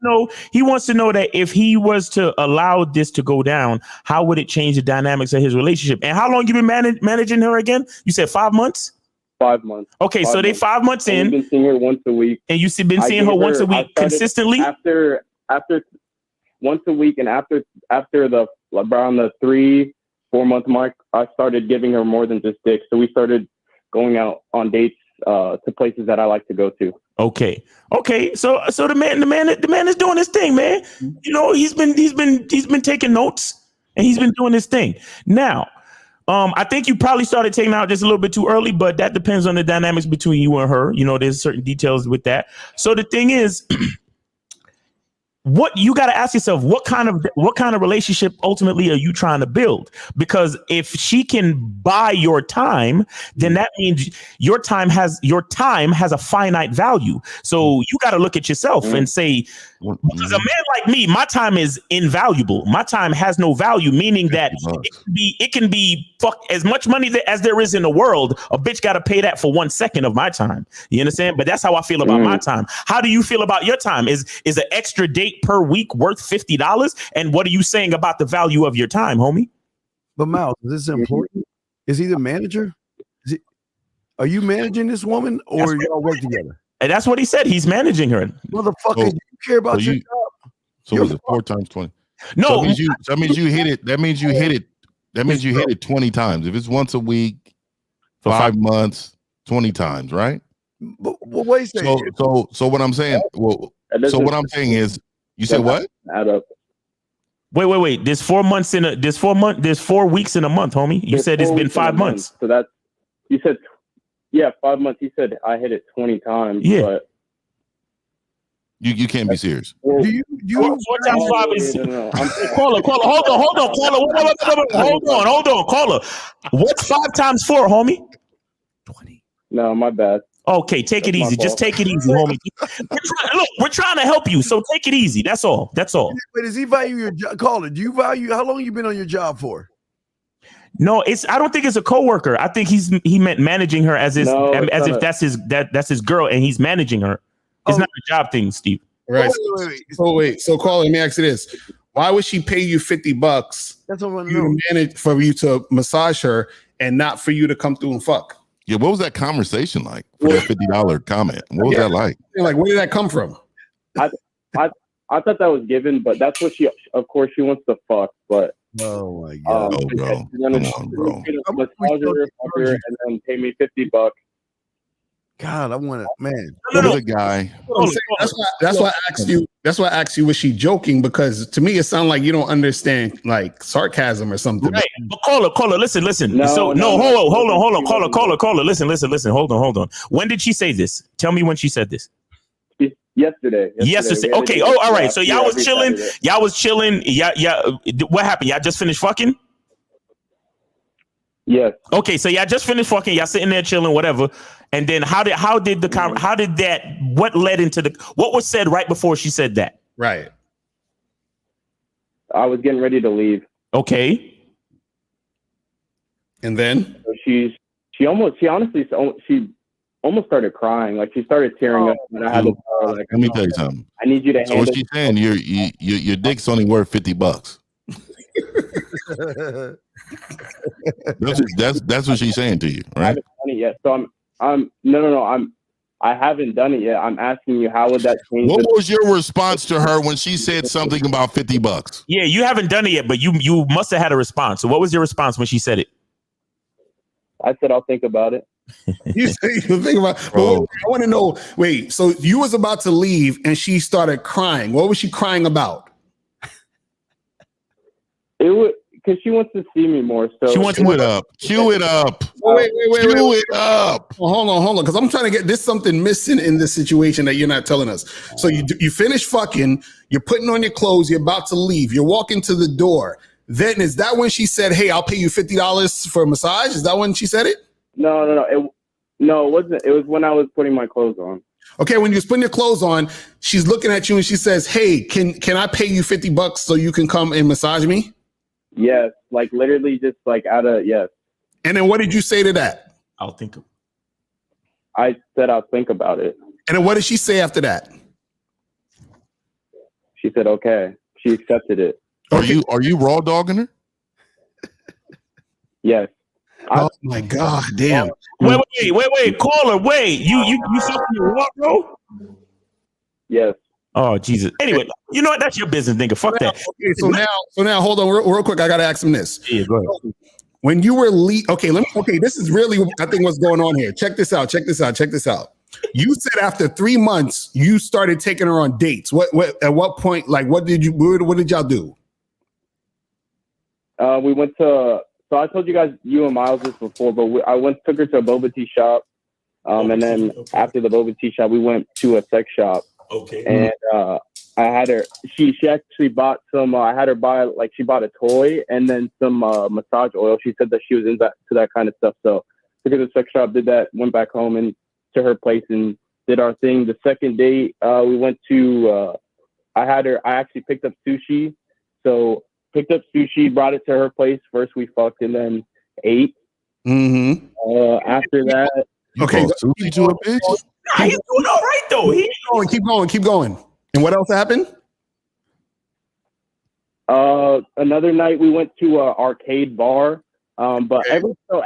He wants to know that if he was to allow this to go down, how would it change the dynamics of his relationship? And how long you been managing her again? You said 5 months? 5 months. Okay, so they 5 months in. I've been seeing her once a week. And you've been seeing her once a week consistently? After once a week, and after around the 3-4 month mark, I started giving her more than just dick. So we started going out on dates to places that I like to go to. Okay. So the man is doing his thing, man. You know, he's been taking notes and he's been doing his thing. Now, I think you probably started taking out just a little bit too early, but that depends on the dynamics between you and her. You know, there's certain details with that. So the thing is, what you got to ask yourself, what kind of relationship ultimately are you trying to build? Because if she can buy your time, then that means your time has a finite value. So you got to look at yourself and say, because a man like me, my time is invaluable. My time has no value, meaning that it can be fuck as much money as there is in the world. A bitch got to pay that for 1 second of my time. You understand? But that's how I feel about my time. How do you feel about your time? Is an extra date per week worth $50? And what are you saying about the value of your time, homie? But Miles, is this important? Is he the manager? Are you managing this woman, or y'all work together? And that's what he said. He's managing her. Motherfucker, you care about your job. So was it 4 times 20? No, so that means you hit it. That means you hit it. That means you hit it 20 times. If it's once a week, for 5 months, 20 times, right? But wait a second. So what I'm saying, so what I'm saying is, you said what? Add up. Wait. There's 4 months there's 4 weeks in a month, homie. You said it's been 5 months. So that's, you said, 5 months. You said I hit it 20 times. Yeah. But You can't be serious. Do you 4 times 5 is No. caller. Hold on, caller. Hold on, caller. What's 5 times 4, homie? No, my bad. Okay, take it easy. Just take it easy, homie. We're trying to help you, so take it easy. That's all. But does he value your job? Caller, do you value? How long you been on your job for? No, I don't think it's a coworker. I think he meant managing her as if that's his girl and he's managing her. It's not a job thing, Steve. Right. Wait. So caller, let me ask you this: why would she pay you $50? That's what for you to manage, for you to massage her, and not for you to come through and fuck? Yeah, what was that conversation like for that $50 comment? What was that like? Like, where did that come from? I thought that was given, but that's what she. Of course, she wants to fuck, but. Oh my god, bro! Come on, bro! And then pay me $50. God, I want to, man. The guy. That's why I asked you. That's why I asked you, was she joking? Because to me, it sounds like you don't understand like sarcasm or something. Right. But caller, listen. Hold on, caller, listen. Hold on. When did she say this? Tell me when she said this. Yesterday. Okay. Oh, all right. So y'all was chilling. Yeah. What happened? Y'all just finished fucking? Yes. Okay. So y'all just finished fucking. Y'all sitting there chilling, whatever. And then what led into what was said right before she said that? Right. I was getting ready to leave. Okay. And then she almost started crying. Like she started tearing up. And I had to tell her, like, let me tell you something. I need you to. So what she's saying, your dick's only worth $50. That's what she's saying to you, right? I haven't done it yet. So I haven't done it yet. I'm asking you, how would that change? What was your response to her when she said something about $50? Yeah, you haven't done it yet, but you must have had a response. So what was your response when she said it? I said, I'll think about it. You think about. I want to know. Wait, so you was about to leave and she started crying. What was she crying about? It was because she wants to see me more. So she wants to Cue it up. Wait. Cue it up. Hold on, because I'm trying to get this something missing in this situation that you're not telling us. So you finish fucking. You're putting on your clothes. You're about to leave. You're walking to the door. Then is that when she said, "Hey, I'll pay you $50 for a massage"? Is that when she said it? No. It wasn't. It was when I was putting my clothes on. Okay, when you was putting your clothes on, she's looking at you and she says, "Hey, can I pay you $50 so you can come and massage me?" Yes, like literally, just like yes. And then what did you say to that? I'll think. I said I'll think about it. And then what did she say after that? She said, "Okay." She accepted it. Are you raw dogging her? Yes. Oh my god, damn. Wait, caller, wait. You fucking what, bro? Yes. Oh Jesus. Anyway, you know what? That's your business, nigga. Fuck that. Okay, so now hold on real quick. I gotta ask him this. Yeah, go ahead. When you were this is really I think what's going on here. Check this out. You said after 3 months you started taking her on dates. What at what point, like what did y'all do? We went to. So I told you guys, you and Miles this before, but I took her to a boba tea shop, and then after the boba tea shop, we went to a sex shop. Okay. And I had her. She actually bought some. I had her buy she bought a toy and then some massage oil. She said that she was into that kind of stuff. So took her to the sex shop, did that, went back home and to her place and did our thing. The second date, we went to. I actually picked up sushi. So. Picked up sushi, brought it to her place. First we fucked and then ate. Mm-hmm. After that, okay. Sushi to a bitch. He's doing all right though. Keep going. And what else happened? Another night we went to an arcade bar. But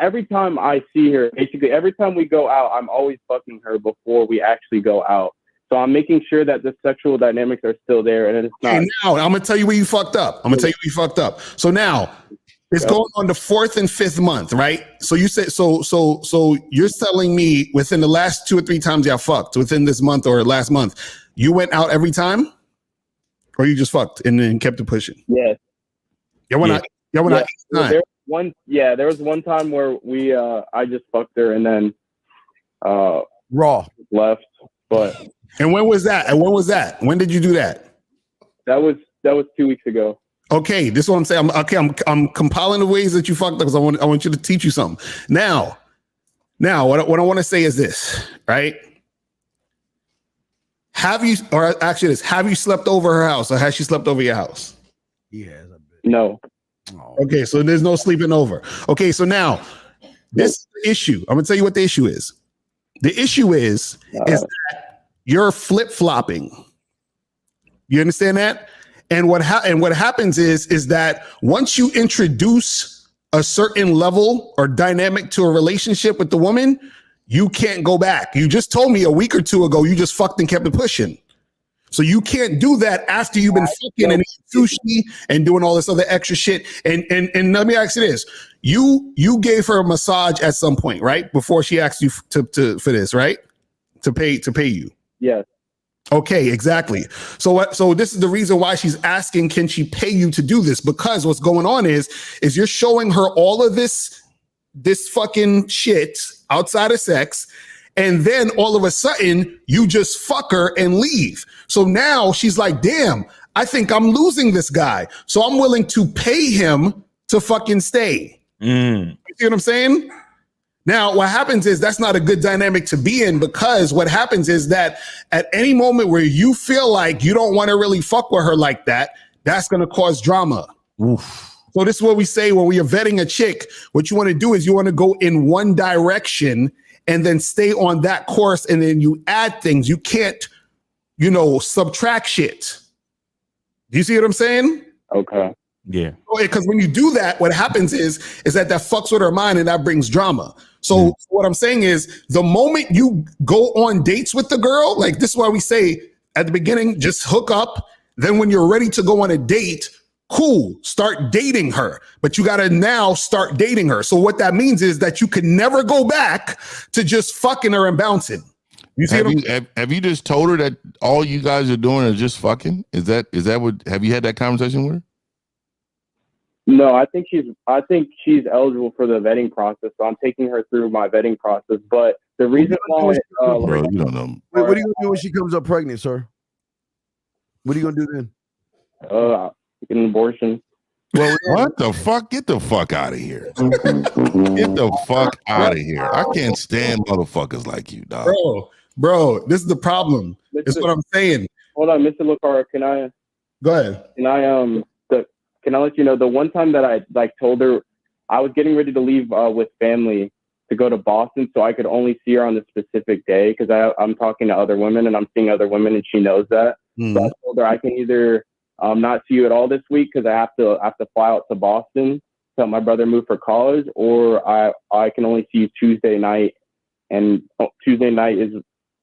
every time I see her, basically every time we go out, I'm always fucking her before we actually go out. So I'm making sure that the sexual dynamics are still there, and it's not. Okay, now I'm gonna tell you where you fucked up. So now it's going on the 4th and 5th month, right? So you said so you're telling me within the last 2 or 3 times y'all fucked within this month or last month, you went out every time, or you just fucked and then kept it pushing? Yes. Y'all went out. Y'all went out each time. There was one time where I just fucked her and then raw left, but. And when was that? When did you do that? That was 2 weeks ago. Okay, this is what I'm saying. I'm compiling the ways that you fucked up because I want you to teach you something. Now, what I want to say is this, right? Have you slept over her house, or has she slept over your house? He has. No. Okay, so there's no sleeping over. Okay, so now this is the issue. I'm gonna tell you what the issue is. The issue is that you're flip-flopping. You understand that? And what happens is that once you introduce a certain level or dynamic to a relationship with the woman, you can't go back. You just told me a week or two ago you just fucked and kept it pushing. So you can't do that after you've been fucking and eating sushi and doing all this other extra shit. And let me ask you this: you gave her a massage at some point, right? Before she asked you to for this, right? To pay you. Yes. Okay, exactly. So this is the reason why she's asking, can she pay you to do this? Because what's going on is you're showing her all of this fucking shit outside of sex, and then all of a sudden you just fuck her and leave. So now she's like, damn, I think I'm losing this guy. So I'm willing to pay him to fucking stay. You see what I'm saying? Now, what happens is that's not a good dynamic to be in, because what happens is that at any moment where you feel like you don't want to really fuck with her like that, that's going to cause drama. Oof. So this is what we say when we are vetting a chick. What you want to do is you want to go in one direction and then stay on that course, and then you add things. You can't, subtract shit. Do you see what I'm saying? Okay. Yeah. Because when you do that, what happens is that fucks with her mind, and that brings drama. So what I'm saying is, the moment you go on dates with the girl, like this is why we say at the beginning, just hook up. Then when you're ready to go on a date, cool, start dating her. But you got to now start dating her. So what that means is that you can never go back to just fucking her and bouncing. You see have you just told her that all you guys are doing is just fucking? Is that what? Have you had that conversation with her? No, I think she's eligible for the vetting process, so I'm taking her through my vetting process. But the reason why, bro, you don't know. Wait, what are you gonna do when she comes up pregnant, sir? What are you gonna do then? Get an abortion. Well, what the fuck? Get the fuck out of here. Get the fuck out of here. I can't stand motherfuckers like you, dog. Bro, this is the problem. It's what I'm saying. Hold on, Mr. Lucara, can I? Go ahead. Can I let you know the one time that I told her I was getting ready to leave with family to go to Boston, so I could only see her on the specific day because I'm talking to other women and I'm seeing other women, and she knows that. So I told her I can either not see you at all this week because I have to fly out to Boston to help my brother move for college, or I can only see you Tuesday night, and Tuesday night is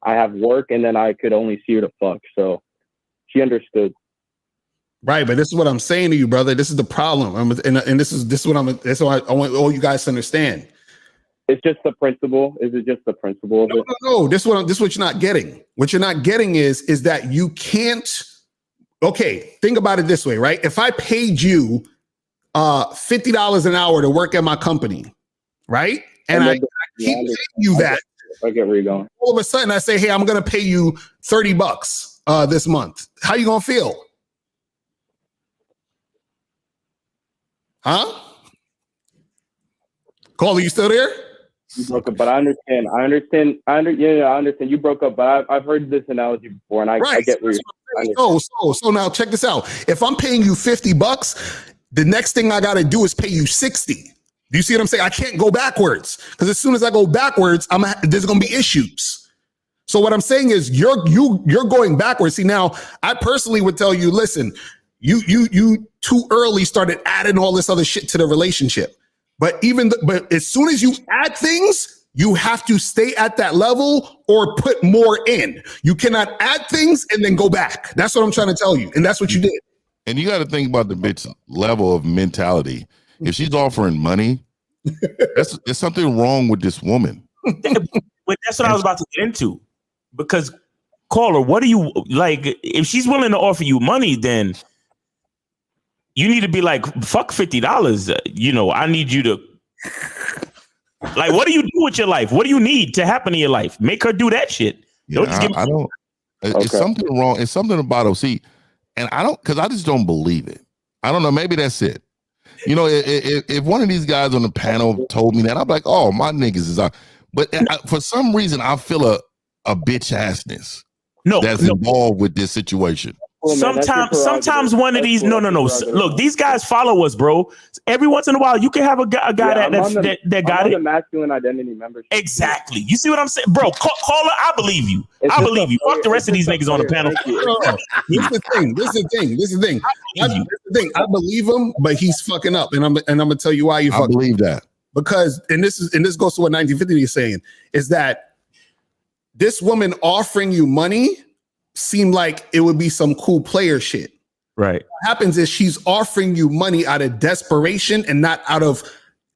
I have work, and then I could only see her to fuck. So she understood. Right, but this is what I'm saying to you, brother. This is the problem, and this is what that's why I want all you guys to understand. It's just the principle. Is it just the principle of it? No. This is what you're not getting. What you're not getting is that you can't. Okay, think about it this way, right? If I paid you $50 an hour to work at my company, right, and I keep paying you that, I get where you're going. All of a sudden, I say, hey, I'm going to pay you $30 this month. How you gonna feel? Huh? Cole, are you still there? You broke up, but I understand. I understand. You broke up, but I've heard this analogy before, and I get where you're. So now check this out. If I'm paying you $50, the next thing I got to do is pay you $60. Do you see what I'm saying? I can't go backwards, because as soon as I go backwards, there's going to be issues. So what I'm saying is you're going backwards. See, now I personally would tell you, listen, you too early started adding all this other shit to the relationship. But but as soon as you add things, you have to stay at that level or put more in. You cannot add things and then go back. That's what I'm trying to tell you. And that's what you did. And you got to think about the bitch level of mentality. If she's offering money, there's something wrong with this woman. But that's what I was about to get into. Because, caller, what do you like? If she's willing to offer you money, then you need to be like, fuck $50. I need you to, like, what do you do with your life? What do you need to happen in your life? Make her do that shit. Yeah, I don't. It's something wrong. It's something about it. See, and I just don't believe it. I don't know. Maybe that's it. You know, if one of these guys on the panel told me that, I'd be like, oh, my niggas is out. But for some reason, I feel a bitch assness that's involved with this situation. Sometimes one of these look, these guys follow us, bro. Every once in a while you can have a guy that got it. The masculine identity membership. Exactly. You see what I'm saying, bro? Caller, I believe you. I believe you. Fuck the rest of these niggas on the panel. This is the thing. I believe him, but he's fucking up, and I'm gonna tell you why you fucking believe that. Because this goes to what 1950 is saying, is that this woman offering you money seemed like it would be some cool player shit. Right. What happens is she's offering you money out of desperation and not out of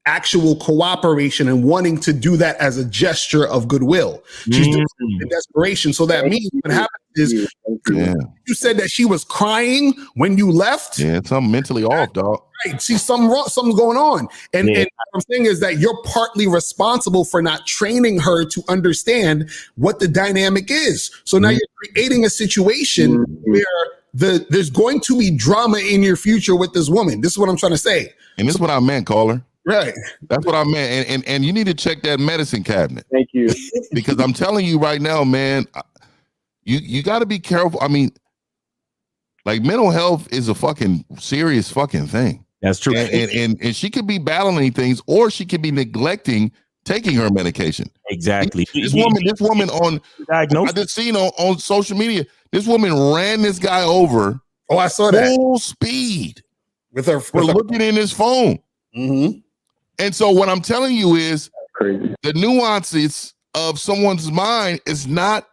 actual cooperation and wanting to do that as a gesture of goodwill. She's doing it in desperation. So that means what happens is you said that she was crying when you left. Yeah, it's something mentally off, dog. Right. See, something's going on. And what I'm saying is that you're partly responsible for not training her to understand what the dynamic is. So now you're creating a situation where there's going to be drama in your future with this woman. This is what I'm trying to say. And this is what I meant, caller. Right. That's what I meant. And you need to check that medicine cabinet. Thank you. Because I'm telling you right now, man, you got to be careful. I mean, like, mental health is a fucking serious fucking thing. That's true. And she could be battling things, or she could be neglecting taking her medication. Exactly. This woman on diagnosed. I just seen on social media, this woman ran this guy over. Oh, I saw that. Full speed with her looking in his phone. Mm-hmm. And so what I'm telling you is the nuances of someone's mind is not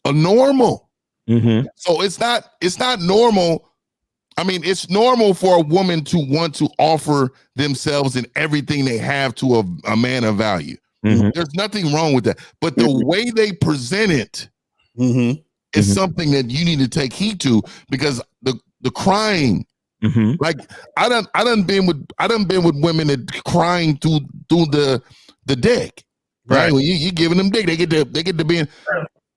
a normal. Mm-hmm. So it's not normal. I mean, it's normal for a woman to want to offer themselves and everything they have to a man of value. Mm-hmm. There's nothing wrong with that. But the way they present it is something that you need to take heed to, because the crying, like I done been with women that crying through the dick, right? When you giving them dick, they get to being.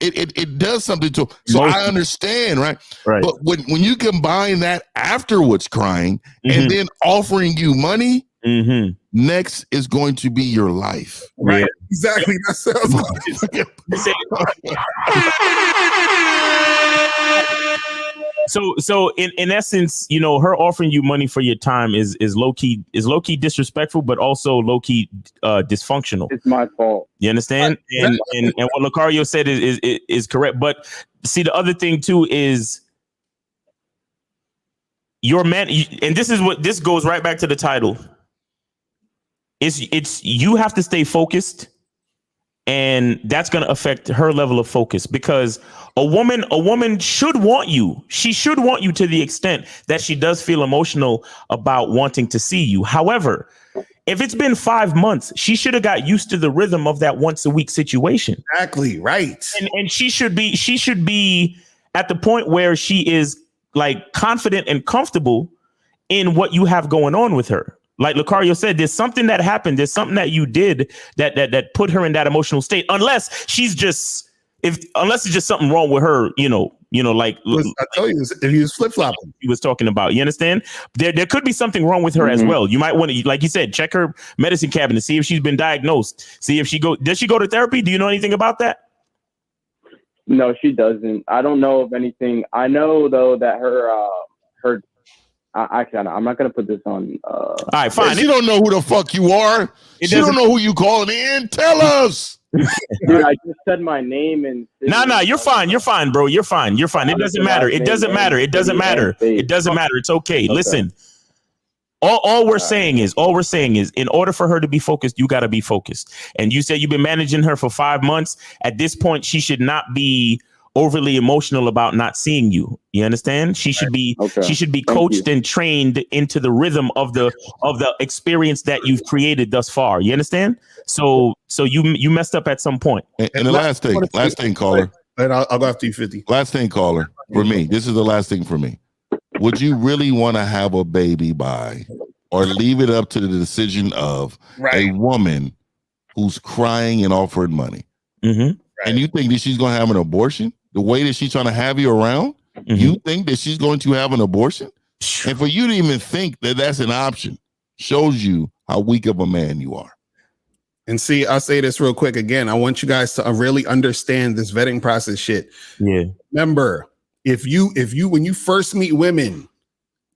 It does something to. So I understand, right? But when you combine that afterwards crying and then offering you money, next is going to be your life. Right. Yeah. Exactly. That sounds So in essence, you know, her offering you money for your time is low key disrespectful, but also low key dysfunctional. It's my fault. You understand? And what Lucario said is correct. But see, the other thing too is your man, and this goes right back to the title. It's you have to stay focused. And that's going to affect her level of focus, because a woman should want you. She should want you to the extent that she does feel emotional about wanting to see you. However, if it's been 5 months, she should have got used to the rhythm of that once a week situation. Exactly. Right. And she should be at the point where she is like confident and comfortable in what you have going on with her. Like Lucario said, there's something that happened. There's something that you did that put her in that emotional state. Unless it's just something wrong with her, like I tell you, if he was flip-flopping, he was talking about. You understand? There could be something wrong with her as well. You might want to, like you said, check her medicine cabinet, see if she's been diagnosed. See if does she go to therapy? Do you know anything about that? No, she doesn't. I don't know of anything. I know though that her actually, I'm not gonna put this on. All right, fine. She don't know who the fuck you are. She don't know who you calling in. Tell us. Dude, I just said my name and. No, you're fine. You're fine, bro. You're fine. You're fine. It doesn't matter. It doesn't matter. It doesn't matter. It doesn't matter. It's okay. Listen. All we're saying is, in order for her to be focused, you got to be focused. And you said you've been managing her for 5 months. At this point, she should not be overly emotional about not seeing you. You understand? She should be coached and trained into the rhythm of the experience that you've created thus far. You understand? So you messed up at some point. And the last thing, caller. And I'll go after you, 50. Last thing, caller. For me, this is the last thing for me. Would you really want to have a baby by, or leave it up to the decision of a woman who's crying and offering money? Mm-hmm. And you think that she's going to have an abortion? the way that she's trying to have you around, you think that she's going to have an abortion? And for you to even think that that's an option shows you how weak of a man you are. And see, I'll say this real quick again. I want you guys to really understand this vetting process shit. Yeah. Remember, if you when you first meet women,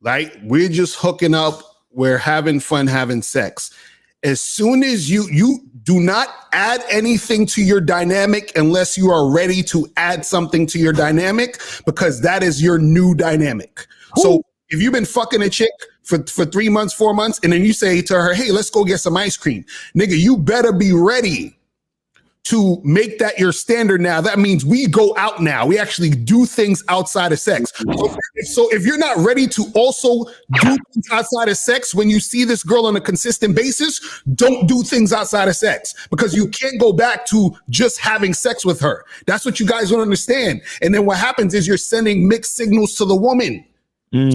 like we're just hooking up, we're having fun, having sex. As soon as you do not add anything to your dynamic unless you are ready to add something to your dynamic, because that is your new dynamic. Ooh. So if you've been fucking a chick for 3 months, 4 months, and then you say to her, hey, let's go get some ice cream. Nigga, you better be ready to make that your standard now. That means we go out now. We actually do things outside of sex. So if you're not ready to also do things outside of sex when you see this girl on a consistent basis, don't do things outside of sex, because you can't go back to just having sex with her. That's what you guys don't understand. And then what happens is you're sending mixed signals to the woman. That's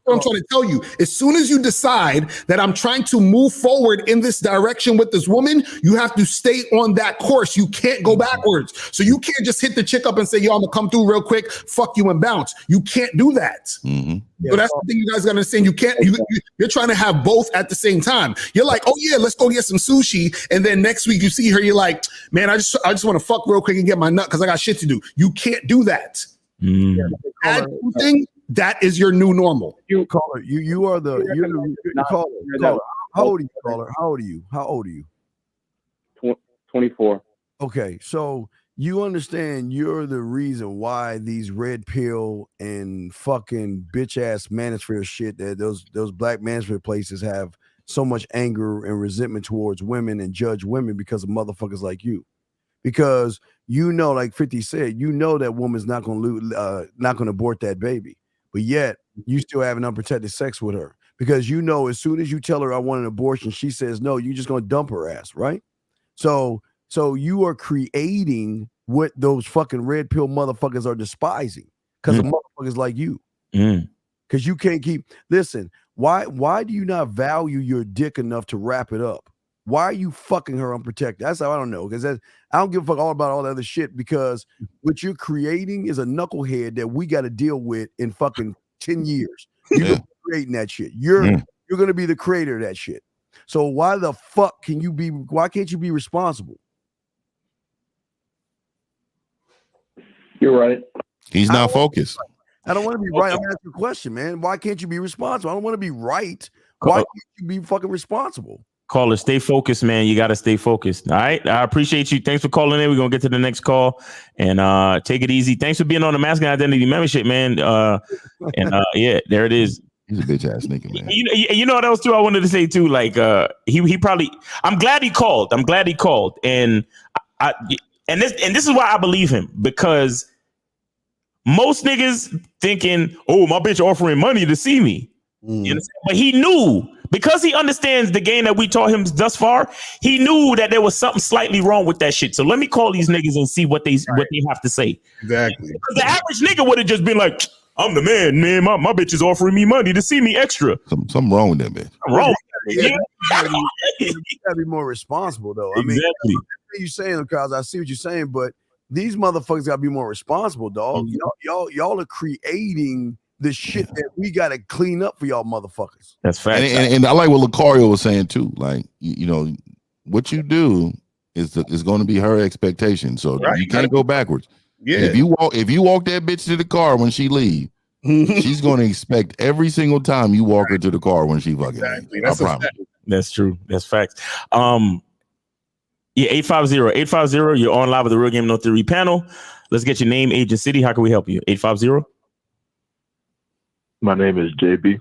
what I'm trying to tell you. As soon as you decide that I'm trying to move forward in this direction with this woman, you have to stay on that course. You can't go backwards. So you can't just hit the chick up and say, yo, I'm gonna come through real quick, fuck you and bounce. You can't do that. So that's the thing you guys gotta understand. You can't, you're trying to have both at the same time. You're like, oh yeah, let's go get some sushi. And then next week you see her, you're like, man, I just want to fuck real quick and get my nut because I got shit to do. You can't do that. Add something. That is your new normal. You caller, you are the caller. How old are you, caller? How old are you? 24. Okay, so you understand you're the reason why these red pill and fucking bitch ass manosphere shit, that those black manosphere places have so much anger and resentment towards women and judge women because of motherfuckers like you. Because you know, like 50 said, you know that woman's not gonna abort that baby. But yet you still having unprotected sex with her, because you know as soon as you tell her I want an abortion, she says no, you're just gonna dump her ass, right? So you are creating what those fucking red pill motherfuckers are despising, because of motherfuckers like you. Because you can't keep. Listen, why do you not value your dick enough to wrap it up? Why are you fucking her unprotected? That's how I don't know. Because I don't give a fuck all about all the other shit, because what you're creating is a knucklehead that we got to deal with in fucking 10 years. You're creating that shit. You're going to be the creator of that shit. So why the fuck why can't you be responsible? You're right. He's not focused. I don't want to be right. I'm asking a question, man. Why can't you be responsible? I don't want to be right. Why can't you be fucking responsible? Caller, stay focused, man. You got to stay focused. All right. I appreciate you. Thanks for calling in. We're going to get to the next call and take it easy. Thanks for being on the Masculine Identity membership, man. Yeah, there it is. He's a bitch ass nigga, man. You know what else too I wanted to say too? Like he probably, I'm glad he called. And this is why I believe him, because most niggas thinking, oh, my bitch offering money to see me. You understand? But he knew, because he understands the game that we taught him thus far, he knew that there was something slightly wrong with that shit. So let me call these niggas and see what they have to say. Exactly. Because the average nigga would have just been like, I'm the man. My bitch is offering me money to see me extra. Something wrong with that bitch. Wrong. You gotta be more responsible, though. Exactly. I mean, you're saying, because I see what you're saying, but these motherfuckers gotta be more responsible, dog. Y'all are creating the shit that we gotta clean up for y'all motherfuckers. That's fact. And I like what Lucario was saying too. Like, you know, what you do is going to be her expectation. So you can't go backwards. Yeah. If you walk that bitch to the car when she leave, she's going to expect every single time you walk her to the car when she fucking leaves. I promise. That's true. That's facts. Yeah, 850. You're on live with the Real Game No Theory panel. Let's get your name, age, and city. How can we help you? 850. My name is JB.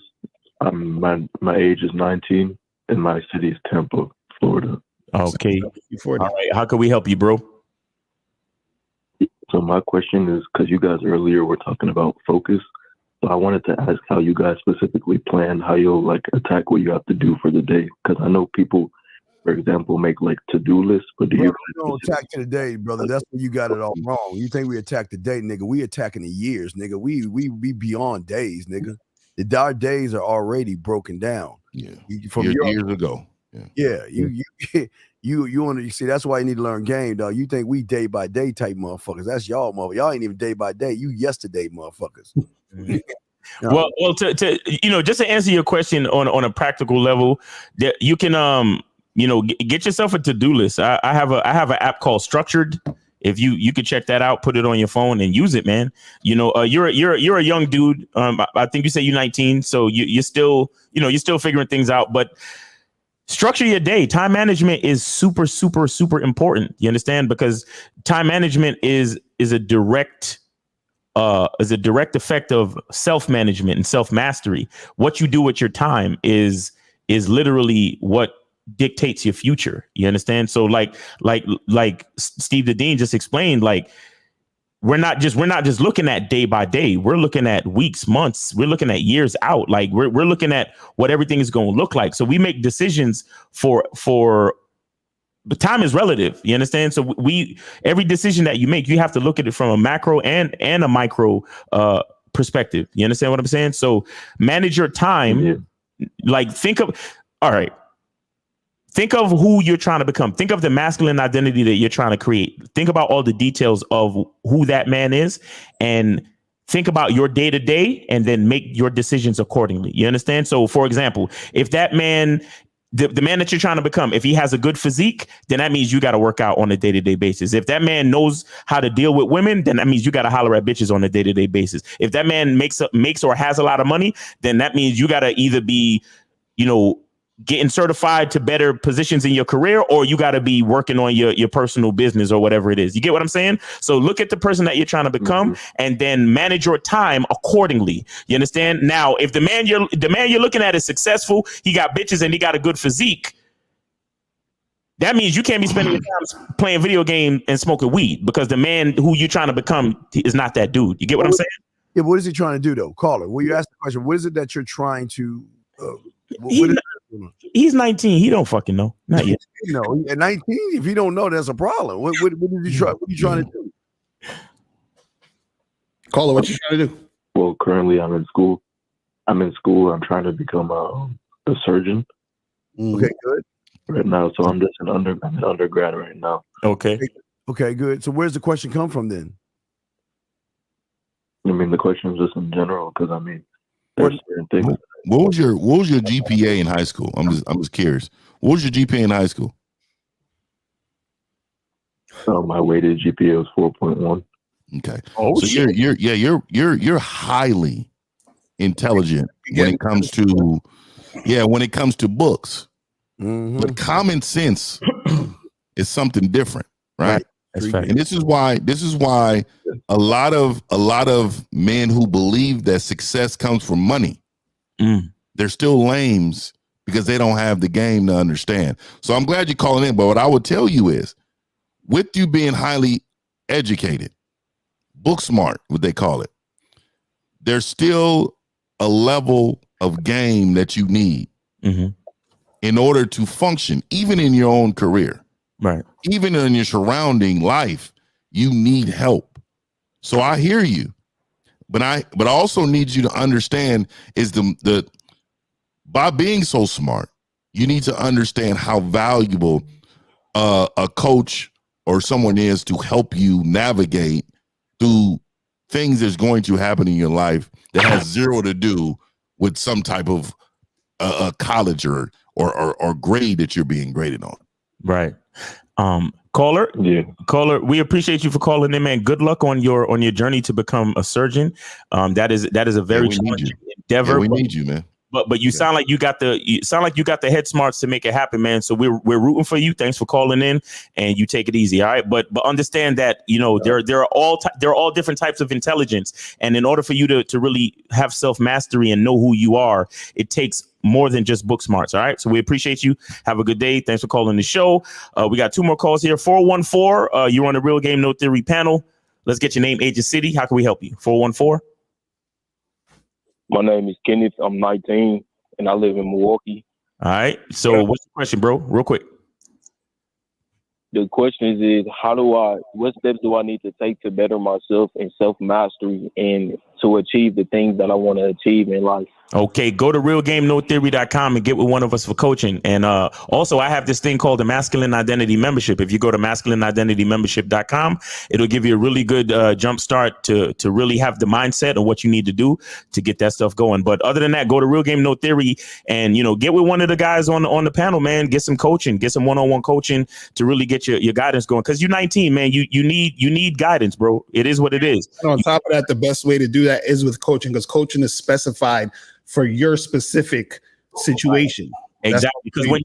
My age is 19, and my city is Tampa, Florida. Okay. All right. How can we help you, bro? So my question is, because you guys earlier were talking about focus, so I wanted to ask how you guys specifically plan how you'll like attack what you have to do for the day. Because I know people, for example, make like to-do lists, but do you don't attack to the day, brother? That's where you got it all wrong. You think we attack the day, nigga? We attacking the years, nigga. We beyond days, nigga. Our days are already broken down. Yeah, from years ago. Yeah, you want to see. That's why you need to learn game, dog. You think we day by day type motherfuckers? That's y'all, mother. Y'all ain't even day by day. You yesterday, motherfuckers. Well, to just to answer your question on a practical level, that you can get yourself a to-do list. I have an app called Structured. If you could check that out, put it on your phone and use it, man. You're a young dude. I think you say you're 19, so you're still figuring things out, but structure your day. Time management is super, super, super important. You understand? Because time management is a direct effect of self-management and self-mastery. What you do with your time is literally what dictates your future. You understand? So like Steve the Dean just explained, like we're not just looking at day by day. We're looking at weeks, months. We're looking at years out. Like we're looking at what everything is going to look like. So we make decisions for but time is relative. You understand? So every decision that you make, you have to look at it from a macro and a micro perspective. You understand what I'm saying? So manage your time. Yeah. Like think of who you're trying to become. Think of the masculine identity that you're trying to create. Think about all the details of who that man is and think about your day to day and then make your decisions accordingly. You understand? So for example, if that man, the man that you're trying to become, if he has a good physique, then that means you got to work out on a day-to-day basis. If that man knows how to deal with women, then that means you got to holler at bitches on a day-to-day basis. If that man makes or has a lot of money, then that means you got to either be, getting certified to better positions in your career, or you got to be working on your personal business or whatever it is. You get what I'm saying? So look at the person that you're trying to become and then manage your time accordingly. You understand? Now, if the man you're looking at is successful, he got bitches and he got a good physique, that means you can't be spending your time playing video game and smoking weed because the man who you're trying to become is not that dude. You get what I'm saying? Yeah, but what is he trying to do though? Caller, well, you asked the question, what is it that you're trying to he's 19. He don't fucking know. Not yet. At 19, if you don't know, that's a problem. What did you try? What are you trying to do? Caller, what you trying to do? Well, currently I'm in school. I'm trying to become a surgeon. Okay, good. Right now, so I'm just an undergrad right now. Okay. Okay, good. So where's the question come from then? I mean, the question is just in general because I mean, there's certain things. What was your GPA in high school? I'm just curious. What was your GPA in high school? My weighted GPA was 4.1. Okay. Oh, so you're highly intelligent when it comes to books. Mm-hmm. But common sense is something different, right? That's fact. And this is why a lot of men who believe that success comes from money, they're still lames because they don't have the game to understand. So I'm glad you're calling in. But what I would tell you is, with you being highly educated, book smart, what they call it, there's still a level of game that you need in order to function, even in your own career. Right. Even in your surrounding life, you need help. So I hear you, but I also need you to understand is the by being so smart, you need to understand how valuable a coach or someone is to help you navigate through things that's going to happen in your life that has zero to do with some type of college or grade that you're being graded on. Right. Caller, we appreciate you for calling in, man. Good luck on your journey to become a surgeon. That is a very challenging endeavor. Yeah, we need you, man. But you sound like you got the head smarts to make it happen, man. So we're rooting for you. Thanks for calling in, and you take it easy, all right? But understand that there are all different types of intelligence, and in order for you to really have self mastery and know who you are, it takes more than just book smarts. All right. So we appreciate you. Have a good day. Thanks for calling the show. We got 2 more calls here. 414. You're on the Real Game No Theory panel. Let's get your name, age, and city. How can we help you? 414. My name is Kenneth. I'm 19 and I live in Milwaukee. All right. So what's the question, bro? Real quick. The question is what steps do I need to take to better myself and self-mastery and to achieve the things that I want to achieve in life? Okay, go to realgamenotheory.com and get with one of us for coaching. And also, I have this thing called the Masculine Identity Membership. If you go to masculineidentitymembership.com, it'll give you a really good jump start to really have the mindset of what you need to do to get that stuff going. But other than that, go to Real Game No Theory and, you know, get with one of the guys on the panel, man. Get some coaching, get some one-on-one coaching to really get your guidance going. Because you're 19, man. You need guidance, bro. It is what it is. And on top of that, the best way to do that is with coaching, because coaching is specified for your specific situation. Exactly, because when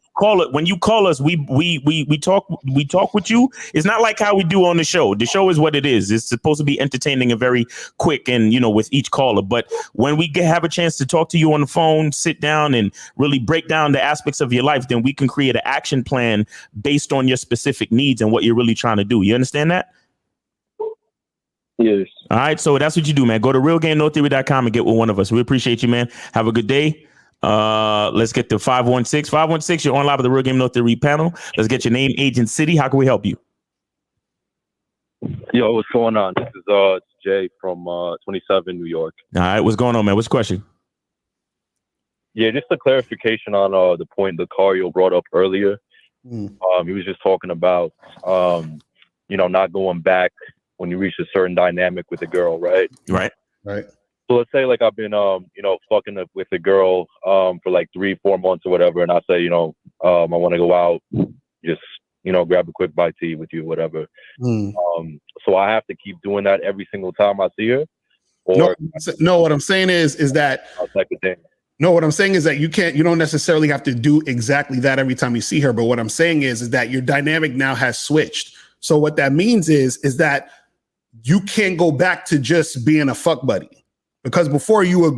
you call us, we talk with you. It's not like how we do on the show. The show is what it is. It's supposed to be entertaining and very quick, and you know, with each caller. But when we have a chance to talk to you on the phone, sit down and really break down the aspects of your life, then we can create an action plan based on your specific needs and what you're really trying to do. You understand that? Yes. All right, so that's what you do, man. Go to realgamenotheory.com and get with one of us. We appreciate you, man. Have a good day. Let's get to 516. 516, you're on live with the Real Game No Theory panel. Let's get your name, age, and city. How can we help you? Yo, what's going on? This is it's Jay from 27 New York. All right, what's going on, man? What's the question? Yeah, just a clarification on the point the Cario brought up earlier. He was just talking about not going back when you reach a certain dynamic with a girl, right? Right. So let's say like I've been fucking up with a girl for like 3-4 months or whatever, and I say, I want to go out, just grab a quick bite to eat with you, whatever. So I have to keep doing that every single time I see her? Or no, what I'm saying is that type of thing. No, what I'm saying is that you don't necessarily have to do exactly that every time you see her. But what I'm saying is that your dynamic now has switched. So what that means is that you can't go back to just being a fuck buddy. Because before you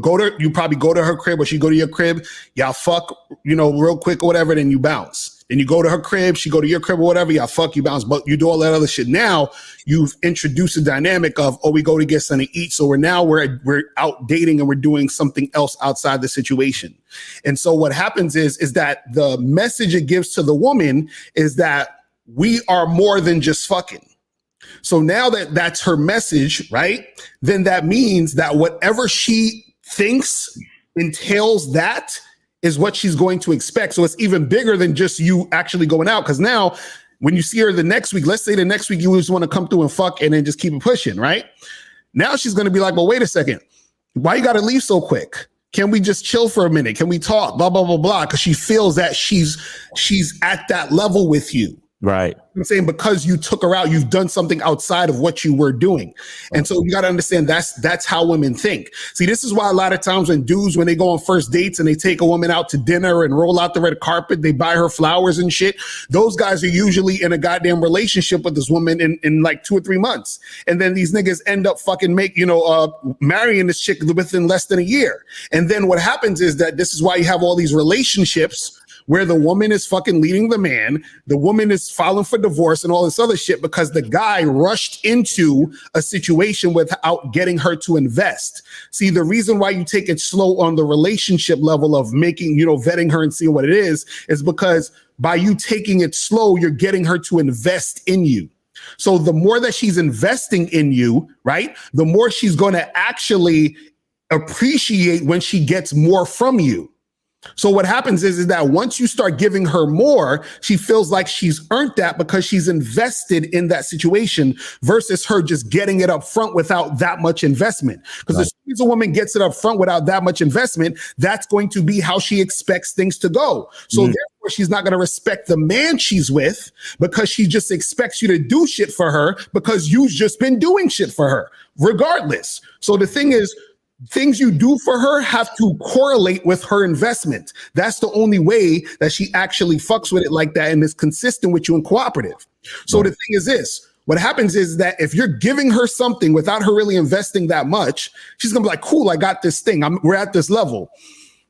probably go to her crib or she go to your crib, y'all fuck, real quick or whatever, then you bounce. Then you go to her crib, she go to your crib or whatever, y'all fuck, you bounce, but you do all that other shit. Now you've introduced a dynamic of, we go to get something to eat. So we're out dating and we're doing something else outside the situation. And so what happens is that the message it gives to the woman is that we are more than just fucking. So now that that's her message, right? Then that means that whatever she thinks entails that is what she's going to expect. So it's even bigger than just you actually going out. Because now when you see her the next week, let's say the next week you just want to come through and fuck and then just keep it pushing, right? Now she's going to be like, well, wait a second. Why you got to leave so quick? Can we just chill for a minute? Can we talk? Blah, blah, blah, blah. Because she feels that she's at that level with you. Right. I'm saying because you took her out, you've done something outside of what you were doing. And so you got to understand that's how women think. See, this is why a lot of times when they go on first dates and they take a woman out to dinner and roll out the red carpet, they buy her flowers and shit. Those guys are usually in a goddamn relationship with this woman in like 2 or 3 months. And then these niggas end up fucking marrying this chick within less than a year. And then what happens is that this is why you have all these relationships where the woman is fucking leading the man, the woman is filing for divorce and all this other shit because the guy rushed into a situation without getting her to invest. See, the reason why you take it slow on the relationship level of making, vetting her and seeing what it is because by you taking it slow, you're getting her to invest in you. So the more that she's investing in you, right, the more she's going to actually appreciate when she gets more from you. So what happens is that once you start giving her more, she feels like she's earned that because she's invested in that situation versus her just getting it up front without that much investment. Because as soon as a woman gets it up front without that much investment, that's going to be how she expects things to go. So therefore, she's not going to respect the man she's with because she just expects you to do shit for her because you've just been doing shit for her regardless. So the thing is, things you do for her have to correlate with her investment. That's the only way that she actually fucks with it like that and is consistent with you and cooperative. So the thing is this, what happens is that if you're giving her something without her really investing that much, she's gonna be like, cool, I got this thing. We're at this level.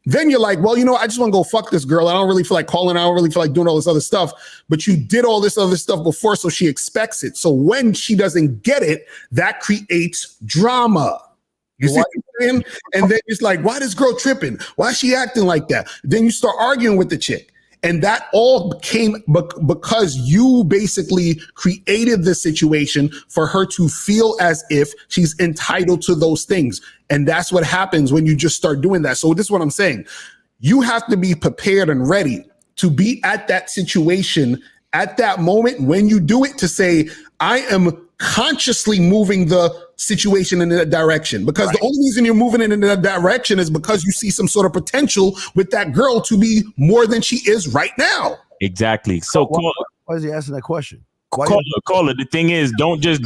Then you're like, well, I just want to go fuck this girl. I don't really feel like calling. I don't really feel like doing all this other stuff. But you did all this other stuff before, so she expects it. So when she doesn't get it, that creates drama. You see what I'm saying? And then it's like, why this girl tripping? Why is she acting like that? Then you start arguing with the chick. And that all came because you basically created the situation for her to feel as if she's entitled to those things. And that's what happens when you just start doing that. So this is what I'm saying. You have to be prepared and ready to be at that situation at that moment when you do it, to say, I am consciously moving the situation in that direction, because the only reason you're moving it in that direction is because you see some sort of potential with that girl to be more than she is right now. Exactly. So why is he asking that question? Caller, the thing is, don't just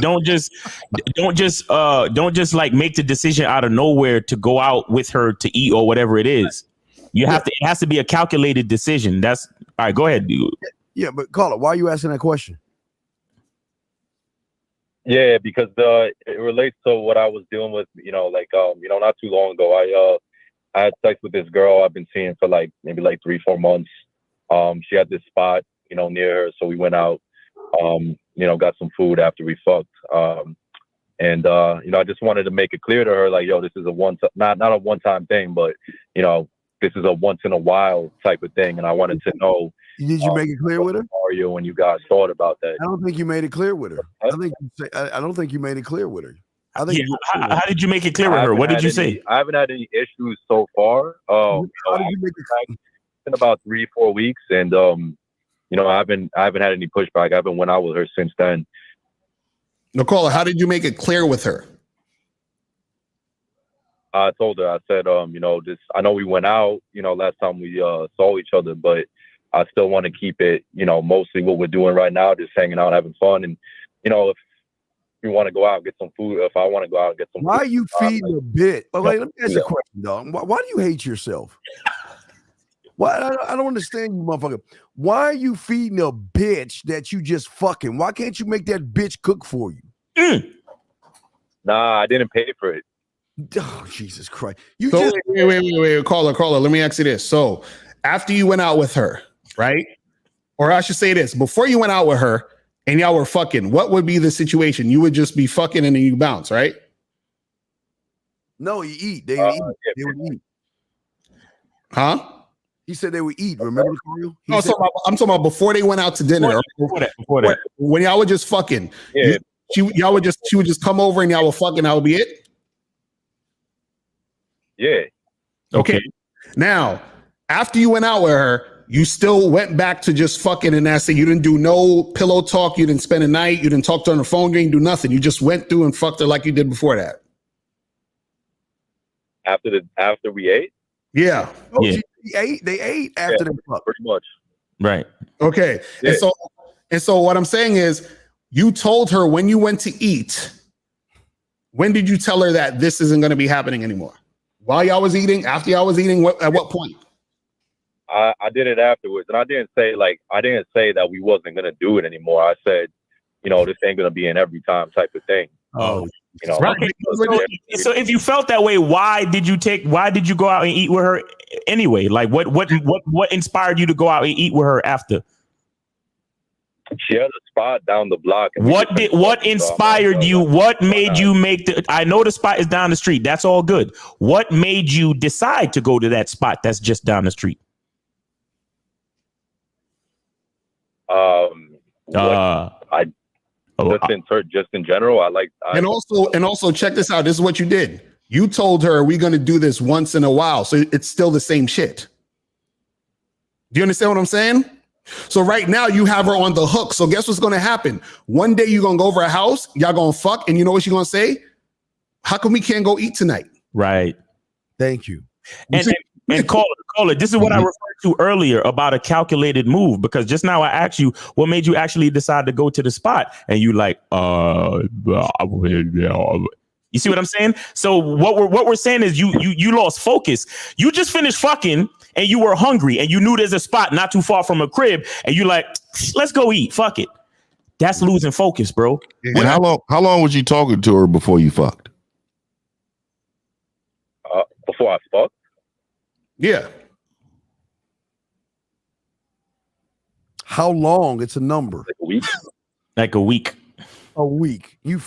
like make the decision out of nowhere to go out with her to eat or whatever it is. You have to. It has to be a calculated decision. That's all right. Go ahead, dude. Yeah, but caller, why are you asking that question? Yeah, because it relates to what I was dealing with. Not too long ago, I had sex with this girl I've been seeing for maybe 3-4 months. She had this spot, near her, so we went out. Got some food after we fucked. I just wanted to make it clear to her, this is not a one-time thing, but, this is a once in a while type of thing. And I wanted to know. Did you make it clear with her? Are you when you guys thought about that? I don't think you made it clear with her. I don't think you made it clear with her. I think. Yeah, how did you make it clear with her? What did you say? I haven't had any issues so far. How did you make it? It's been about 3-4 weeks, and I haven't had any pushback. I haven't went out with her since then. Nicole, how did you make it clear with her? I told her, I said, I know we went out, last time we saw each other, but I still want to keep it, mostly what we're doing right now, just hanging out, having fun. And, if you want to go out and get some food, if I want to go out and get some why food. Are you feeding a bit? But let me ask you a question, dog. Why do you hate yourself? Why? I don't understand you, motherfucker. Why are you feeding a bitch that you just fucking? Why can't you make that bitch cook for you? Nah, I didn't pay for it. Oh, Jesus Christ. Wait, caller. Let me ask you this. So after you went out with her, right? Or I should say this, before you went out with her and y'all were fucking, what would be the situation? You would just be fucking and then you bounce, right? No, you eat. They would eat. They would eat. Huh? He said they would eat. Remember, Khalil? I'm talking about before they went out to dinner. Before that. When y'all were just fucking. Yeah. She would just come over and y'all were fucking. That would be it? Yeah. Okay. Now, after you went out with her, you still went back to just fucking, and that's it. You didn't do no pillow talk. You didn't spend a night. You didn't talk to her on the phone. You didn't do nothing. You just went through and fucked her like you did before that. After we ate? Yeah. Yeah. They ate after they fucked. Pretty much. Right. Okay. Yeah. And so what I'm saying is, you told her when you went to eat, when did you tell her that this isn't going to be happening anymore? While y'all was eating? After y'all was eating? At what point? I did it afterwards, and I didn't say that we wasn't gonna do it anymore. I said, this ain't gonna be an every time type of thing. Oh, Right. So if you felt that way, why did you go out and eat with her anyway? Like what inspired you to go out and eat with her after? She had a spot down the block. What inspired you? What made you make I know the spot is down the street. That's all good. What made you decide to go to that spot that's just down the street? Just in general, and also check this out. This is what you did. You told her we're going to do this once in a while, so it's still the same shit. Do you understand what I'm saying? So right now you have her on the hook. So guess what's going to happen? One day you're going to go over a house, y'all going to fuck, and you know what she's going to say? How come we can't go eat tonight? Right. Thank you. And call it. This is what I referred to earlier about a calculated move, because just now I asked you what made you actually decide to go to the spot, and you like, you see what I'm saying? So what we're saying is you lost focus. You just finished fucking and you were hungry and you knew there's a spot not too far from a crib and you like, let's go eat. Fuck it. That's losing focus, bro. And how long was you talking to her before you fucked? Before I fucked? Yeah. How long? It's a number. Like a week. Like a week. A week. You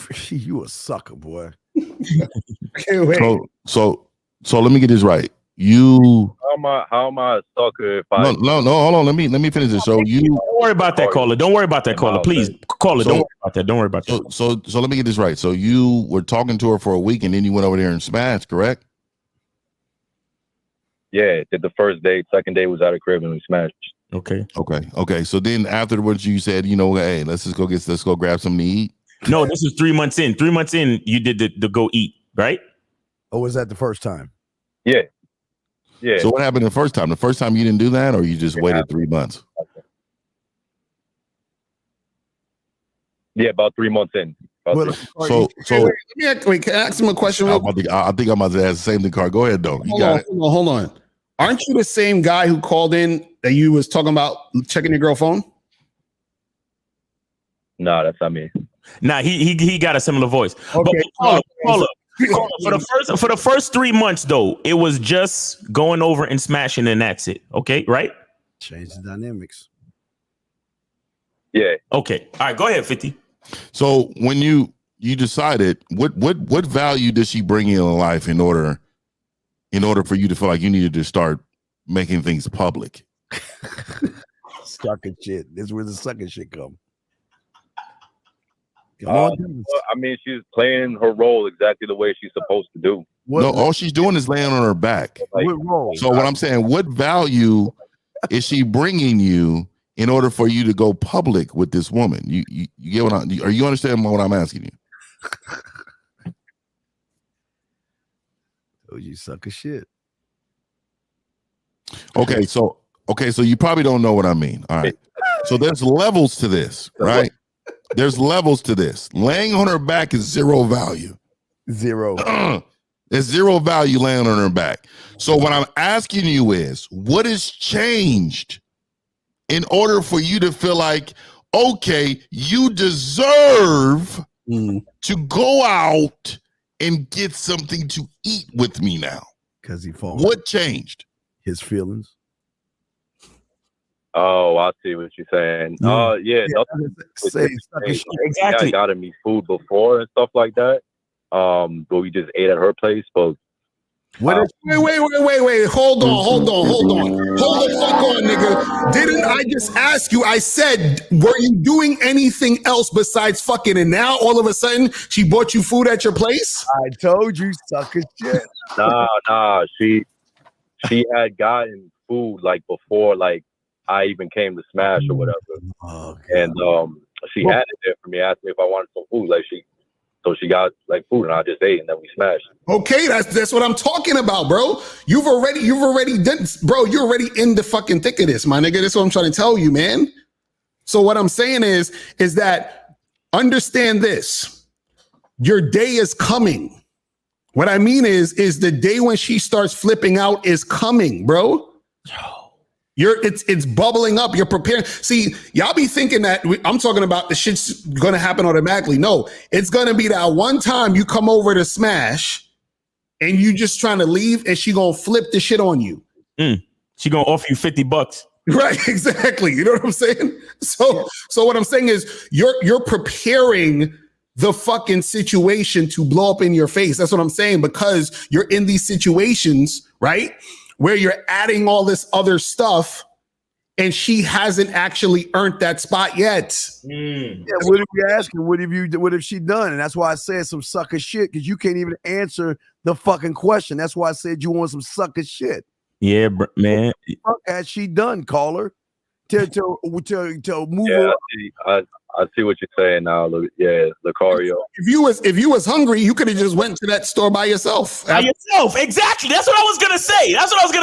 a sucker, boy. Okay, wait. So let me get this right. How am I a sucker if no, hold on. Let me finish this. So you don't worry about that, caller. Don't worry about that, caller. Please, caller. Don't worry about that. Don't worry about that. So let me get this right. So you were talking to her for a week, and then you went over there and smashed, correct? Yeah, did the first date. Second day was at a crib and we smashed. Okay. So then afterwards, you said, hey, let's go grab something to eat. No, this is 3 months in. 3 months in, you did the go eat, right? Or was that the first time? Yeah. Yeah. So what happened the first time? The first time you didn't do that, or you just waited 3 months? Yeah, about 3 months in. Wait, can I ask him a question? I think I'm about to ask the same thing, Carl. Go ahead, though. Hold on. Aren't you the same guy who called in that you was talking about checking your girl phone? Nah, that's not me. Nah, he got a similar voice. Okay, but for the first 3 months though, it was just going over and smashing, and that's it. Okay, right? Change the dynamics. Yeah. Okay. All right. Go ahead, 50. So when you decided, what value does she bring in life in order for you to feel like you needed to start making things public? Sucking shit. This is where the sucking shit come. I mean, she's playing her role exactly the way she's supposed to do. All she's doing is laying on her back. So what I'm saying, what value is she bringing you in order for you to go public with this woman? You get what are you understanding what I'm asking you? Oh, you suck of shit. Okay, so you probably don't know what I mean. All right. So there's levels to this, right? There's levels to this. Laying on her back is zero value. Zero. There's zero value laying on her back. So what I'm asking you is, what has changed in order for you to feel like, okay, you deserve to go out and get something to eat with me now? Because he falls. What changed? His feelings. Oh, I see what you're saying. Yeah, exactly. I got me food before and stuff like that. But we just ate at her place. But wait, hold on. Hold the fuck on, nigga. Didn't I just ask you? I said, were you doing anything else besides fucking? And now all of a sudden she bought you food at your place? I told you, sucker shit. Nah. She had gotten food like before, like I even came to smash or whatever. And she had it there for me, asked me if I wanted some food. So she got like food and I just ate and then we smashed. Okay, that's what I'm talking about, bro. You've already done, bro. You're already in the fucking thick of this, my nigga. That's what I'm trying to tell you, man. So what I'm saying is that understand this. Your day is coming. What I mean is the day when she starts flipping out is coming, bro. It's bubbling up. You're preparing. See, y'all be thinking that I'm talking about the shit's gonna happen automatically. No, it's gonna be that one time you come over to smash, and you just trying to leave, and she gonna flip the shit on you. She gonna offer you $50. Right, exactly. You know what I'm saying? So what I'm saying is you're preparing the fucking situation to blow up in your face. That's what I'm saying, because you're in these situations, right, where you're adding all this other stuff and she hasn't actually earned that spot yet. Yeah, what if you asking? What have she done? And that's why I said some sucker shit, because you can't even answer the fucking question. That's why I said you want some sucker shit. Yeah, man. What the fuck has she done, caller? To move her. I see what you're saying now. Yeah, Lucario. If you was hungry, you could have just went to that store by yourself. Exactly. That's what I was gonna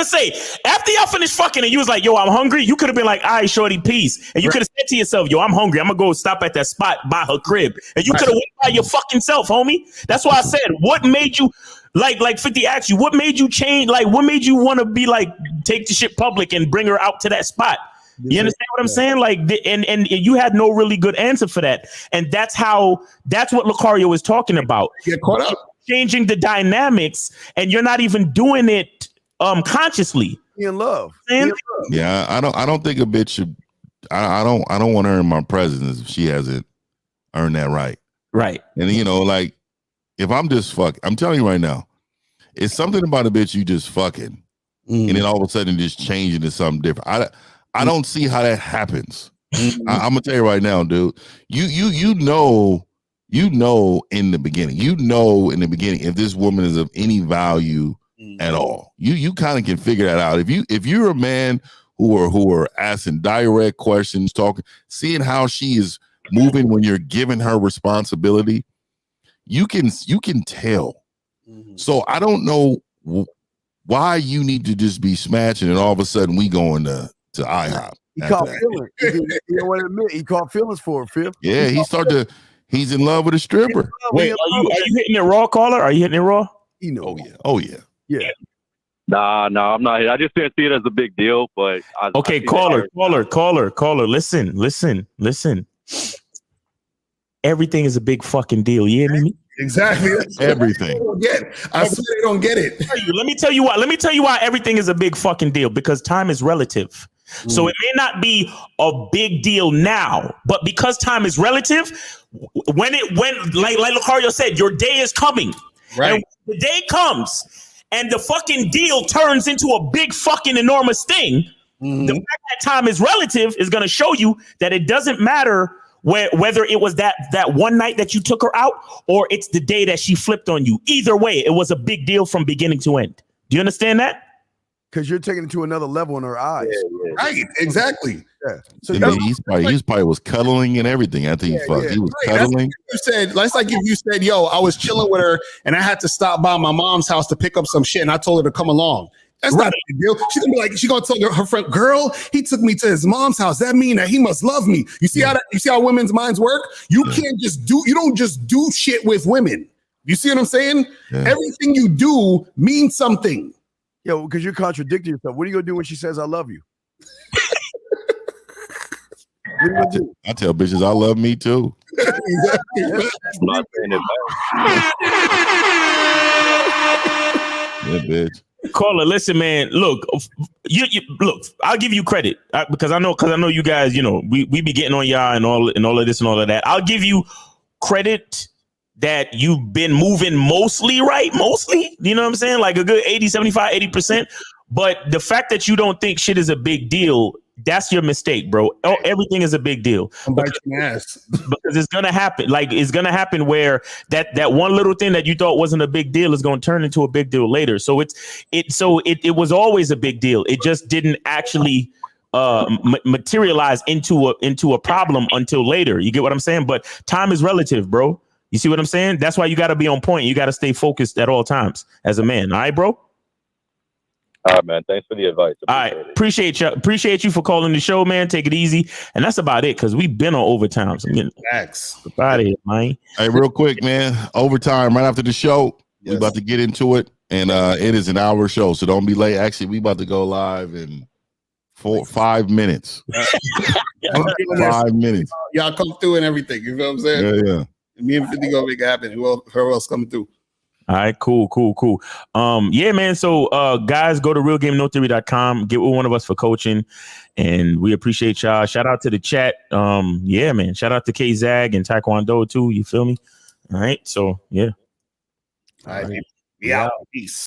say. After y'all finished fucking and you was like, yo, I'm hungry, you could have been like, all right, shorty, peace. And you could have said to yourself, yo, I'm hungry, I'm gonna go stop at that spot by her crib. And you could have went by your fucking self, homie. That's why I said, what made you, like 50 asked you, what made you change? Like, what made you want to be like, take the shit public and bring her out to that spot? You understand what I'm saying? Like, and you had no really good answer for that. And that's what Lucario was talking about. Get caught up. Changing the dynamics, and you're not even doing it consciously. In love. Yeah, I don't think a bitch should. I don't want her in my presence if she hasn't earned that right. Right. And like, if I'm just I'm telling you right now, it's something about a bitch you just fucking, and then all of a sudden just change into something different. I don't see how that happens. I'm gonna tell you right now, dude. You know in the beginning if this woman is of any value at all. You kind of can figure that out. If you're a man who are asking direct questions, talking, seeing how she is moving when you're giving her responsibility, you can tell. So I don't know why you need to just be smashing and all of a sudden we going to IHOP. He caught feelings. He don't want to admit he caught feelings for her, Phil. Yeah, he's in love with a stripper. Wait, are you hitting it raw, caller? Are you hitting it raw? You know. Oh yeah. Nah, I'm not. I just didn't see it as a big deal, but okay, caller. Listen. Everything is a big fucking deal. You hear me? Exactly. Everything. I swear they don't get it. Let me tell you why everything is a big fucking deal. Because time is relative. So it may not be a big deal now, but because time is relative, when like Lucario said, your day is coming. Right. And when the day comes and the fucking deal turns into a big fucking enormous thing, the fact that time is relative is going to show you that it doesn't matter whether it was that one night that you took her out or it's the day that she flipped on you. Either way, it was a big deal from beginning to end. Do you understand that? Because you're taking it to another level in her eyes. Right, exactly. Yeah. So he's probably was cuddling and everything after he fucked. He was cuddling. That's like if you said, yo, I was chilling with her and I had to stop by my mom's house to pick up some shit and I told her to come along. That's not a big deal. She's gonna be like, she's gonna tell her friend, girl, he took me to his mom's house. That mean that he must love me. You see how women's minds work? You don't just do shit with women. You see what I'm saying? Yeah. Everything you do means something. Yo, because you're contradicting yourself. What are you gonna do when she says I love you? I tell bitches I love me too. Yeah, bitch. Caller, listen, man. Look, you look. I'll give you credit because I know you guys. You know, we be getting on y'all and all of this and all of that. I'll give you credit that you've been moving mostly right. You know what I'm saying? Like a good 80, 75, 80%. But the fact that you don't think shit is a big deal, that's your mistake, bro. Everything is a big deal. Because it's gonna happen. Like it's gonna happen where that one little thing that you thought wasn't a big deal is gonna turn into a big deal later. So it was always a big deal. It just didn't actually materialize into a problem until later. You get what I'm saying? But time is relative, bro. You see what I'm saying? That's why you got to be on point. You got to stay focused at all times as a man. All right, bro? All right, man. Thanks for the advice. Appreciate you for calling the show, man. Take it easy. And that's about it because we've been on overtime. So Facts. About it, man. Hey, real quick, man. Overtime right after the show. Yes. We're about to get into it. And it is an hour show. So don't be late. Actually, we about to go live in 5 minutes. 5 minutes. Y'all come through and everything. You know what I'm saying? Yeah. Me and 50 gonna make it happen. Who else coming through? All right, cool. Yeah, man. So guys, go to realgamenotheory.com, get with one of us for coaching, and we appreciate y'all. Shout out to the chat. Yeah, man. Shout out to K-Zag and Taekwondo too. You feel me? All right. So yeah. All right. Yeah. Peace.